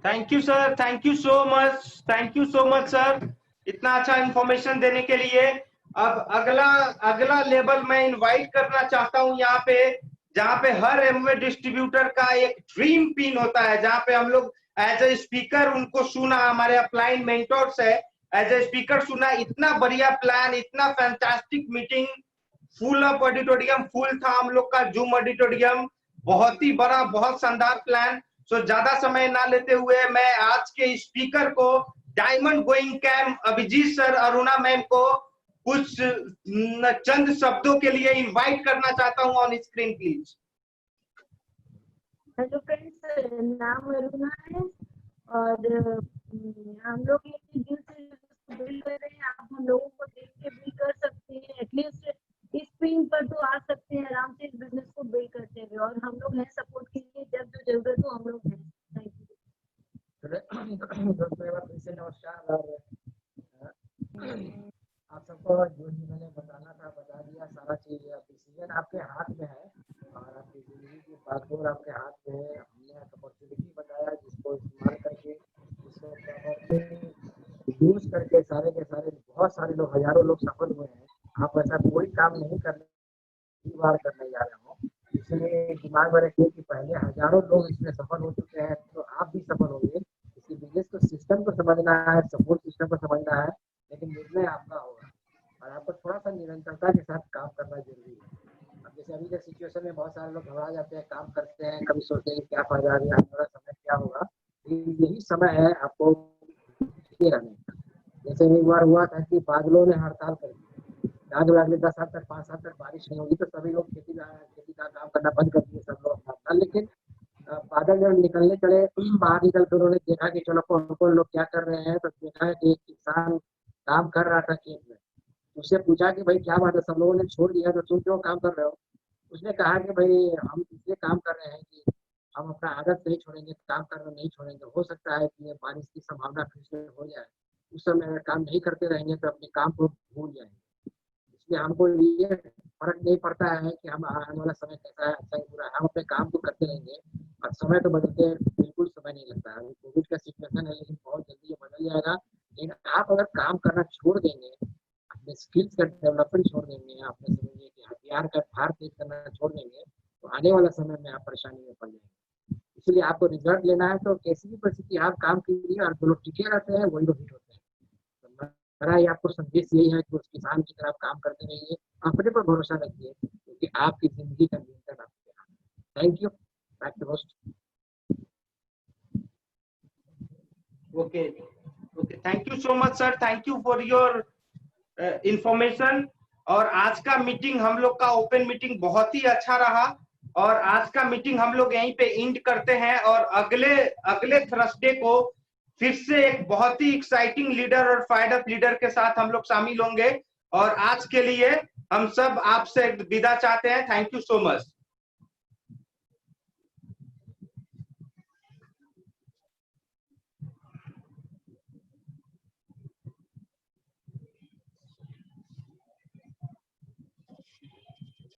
Thank you sir, thank you so much sir, इतना अच्छा इंफॉर्मेशन देने के लिए। अब अगला लेवल मैं इनवाइट करना चाहता हूं यहाँ पे, जहाँ पे हर एमवे डिस्ट्रीब्यूटर का एक ड्रीम पिन होता है, जहाँ पे हम लोग एज ए स्पीकर उनको सुना, हमारे अपलाइन मेंटोर्स है, एज ए स्पीकर सुना। इतना बढ़िया प्लान, इतना fantastic meeting, full of auditorium, full था हम लोग का जूम ऑडिटोरियम, बहुत ही बड़ा, बहुत शानदार प्लान। सो ज्यादा समय ना लेते हुए मैं आज के स्पीकर को, diamond going camp Abhijit sir, Aruna ma'am को कुछ चंद शब्दों के लिए इनवाइट करना चाहता हूं on screen please.
Hello friends, नाम अरुणा है और हम लोग ये दिल से बिल्ड कर रहे हैं। आप हम लोगों को देख के भी कर सकते हैं, एटलीस्ट इस पिन पर तो आ सकते हैं आराम से इस बिजनेस को बिल्ड करते हुए, और हम लोग हैं सपोर्ट के लिए, जब जो जरूरत हो हम लोग हैं। Thank you.
फिर से नमस्कार। और आप सबको जो मैंने बताना था बता दिया, सारा चीज डिसीजन आपके हाथ में है और आपकी जिंदगी की बागडोर आपके हाथ में है। हमने अपॉर्चुनिटी बताया जिसको इस्तेमाल करके, जिसको यूज करके सारे के सारे बहुत सारे लोग, हजारों लोग सफल हुए हैं। आप ऐसा कोई काम नहीं करने जा रहे हो, इसलिए दिमाग में रखिए कि पहले हजारों लोग इसमें सफल हो चुके हैं, तो आप भी सफल होंगे। इसी बिजनेस को, सिस्टम को समझना है, सपोर्ट सिस्टम को समझना है, लेकिन निर्णय आपका होगा और आपको थोड़ा सा निरंतरता के साथ काम करना जरूरी है। अब जैसे अभी के सिचुएशन में बहुत सारे लोग घबरा जाते हैं, काम करते हैं, कभी सोचते हैं क्या फायदा है, हमारा समय क्या होगा। यही समय है आपको रहने का। जैसे एक बार हुआ था कि बादलों ने हड़ताल कर दी, अगले 10 साल तक, 5 साल तक बारिश नहीं होगी, तो सभी लोग खेती का काम करना बंद कर दिए, सब लोग। लेकिन बादल जब निकलने चले, बाहर निकल कर उन्होंने देखा कि चलो कौन लोग क्या कर रहे हैं, तो देखा कि एक किसान काम कर रहा था खेत में। उससे पूछा कि भाई क्या बात है, सब लोगों ने छोड़ दिया तो तुम क्यों काम कर रहे हो? उसने कहा कि भाई हम इसलिए काम कर रहे हैं कि हम अपना आदत नहीं छोड़ेंगे, काम करना नहीं छोड़ेंगे। हो सकता है कि बारिश की संभावना फिर से हो जाए, उस समय अगर काम नहीं करते रहेंगे तो अपने काम को भूल जाएंगे। इसलिए हमको ये फर्क नहीं पड़ता है कि हम आने वाला समय कैसा है, अच्छा है बुरा है, हम अपने काम को करते रहेंगे। और समय तो बदलते बिल्कुल समय नहीं लगता है, कोविड का सिचुएशन है, लेकिन बहुत जल्दी ये बदल जाएगा। लेकिन आप अगर काम करना छोड़ देंगे, अपने स्किल्स का डेवलपमेंट छोड़ देंगे, अपने समझिए कि हथियार का धार तेज करना छोड़ देंगे, तो आने वाला समय में आप परेशानी में पड़ जाएंगे। इसलिए आपको रिजल्ट लेना है तो कैसी भी परिस्थिति आप काम कीजिए, और जो लोग टिके रहते हैं वही लोग हिट होते हैं। तो मेरा ये आपको संदेश यही है कि उस किसान की तरह काम करते रहिए, अपने पर भरोसा रखिए, क्योंकि आपकी जिंदगी का नियंत्रण आपके हाथ में। Thank you, back to host.
Okay, thank you so much sir, thank you for your information. और आज का मीटिंग हम लोग का ओपन मीटिंग बहुत ही अच्छा रहा, और आज का मीटिंग हम लोग यहीं पे एंड करते हैं। और अगले थर्सडे को फिर से एक बहुत ही एक्साइटिंग लीडर और फायर्ड अप लीडर के साथ हम लोग शामिल होंगे। और आज के लिए हम सब आपसे विदा चाहते हैं। Thank you so much.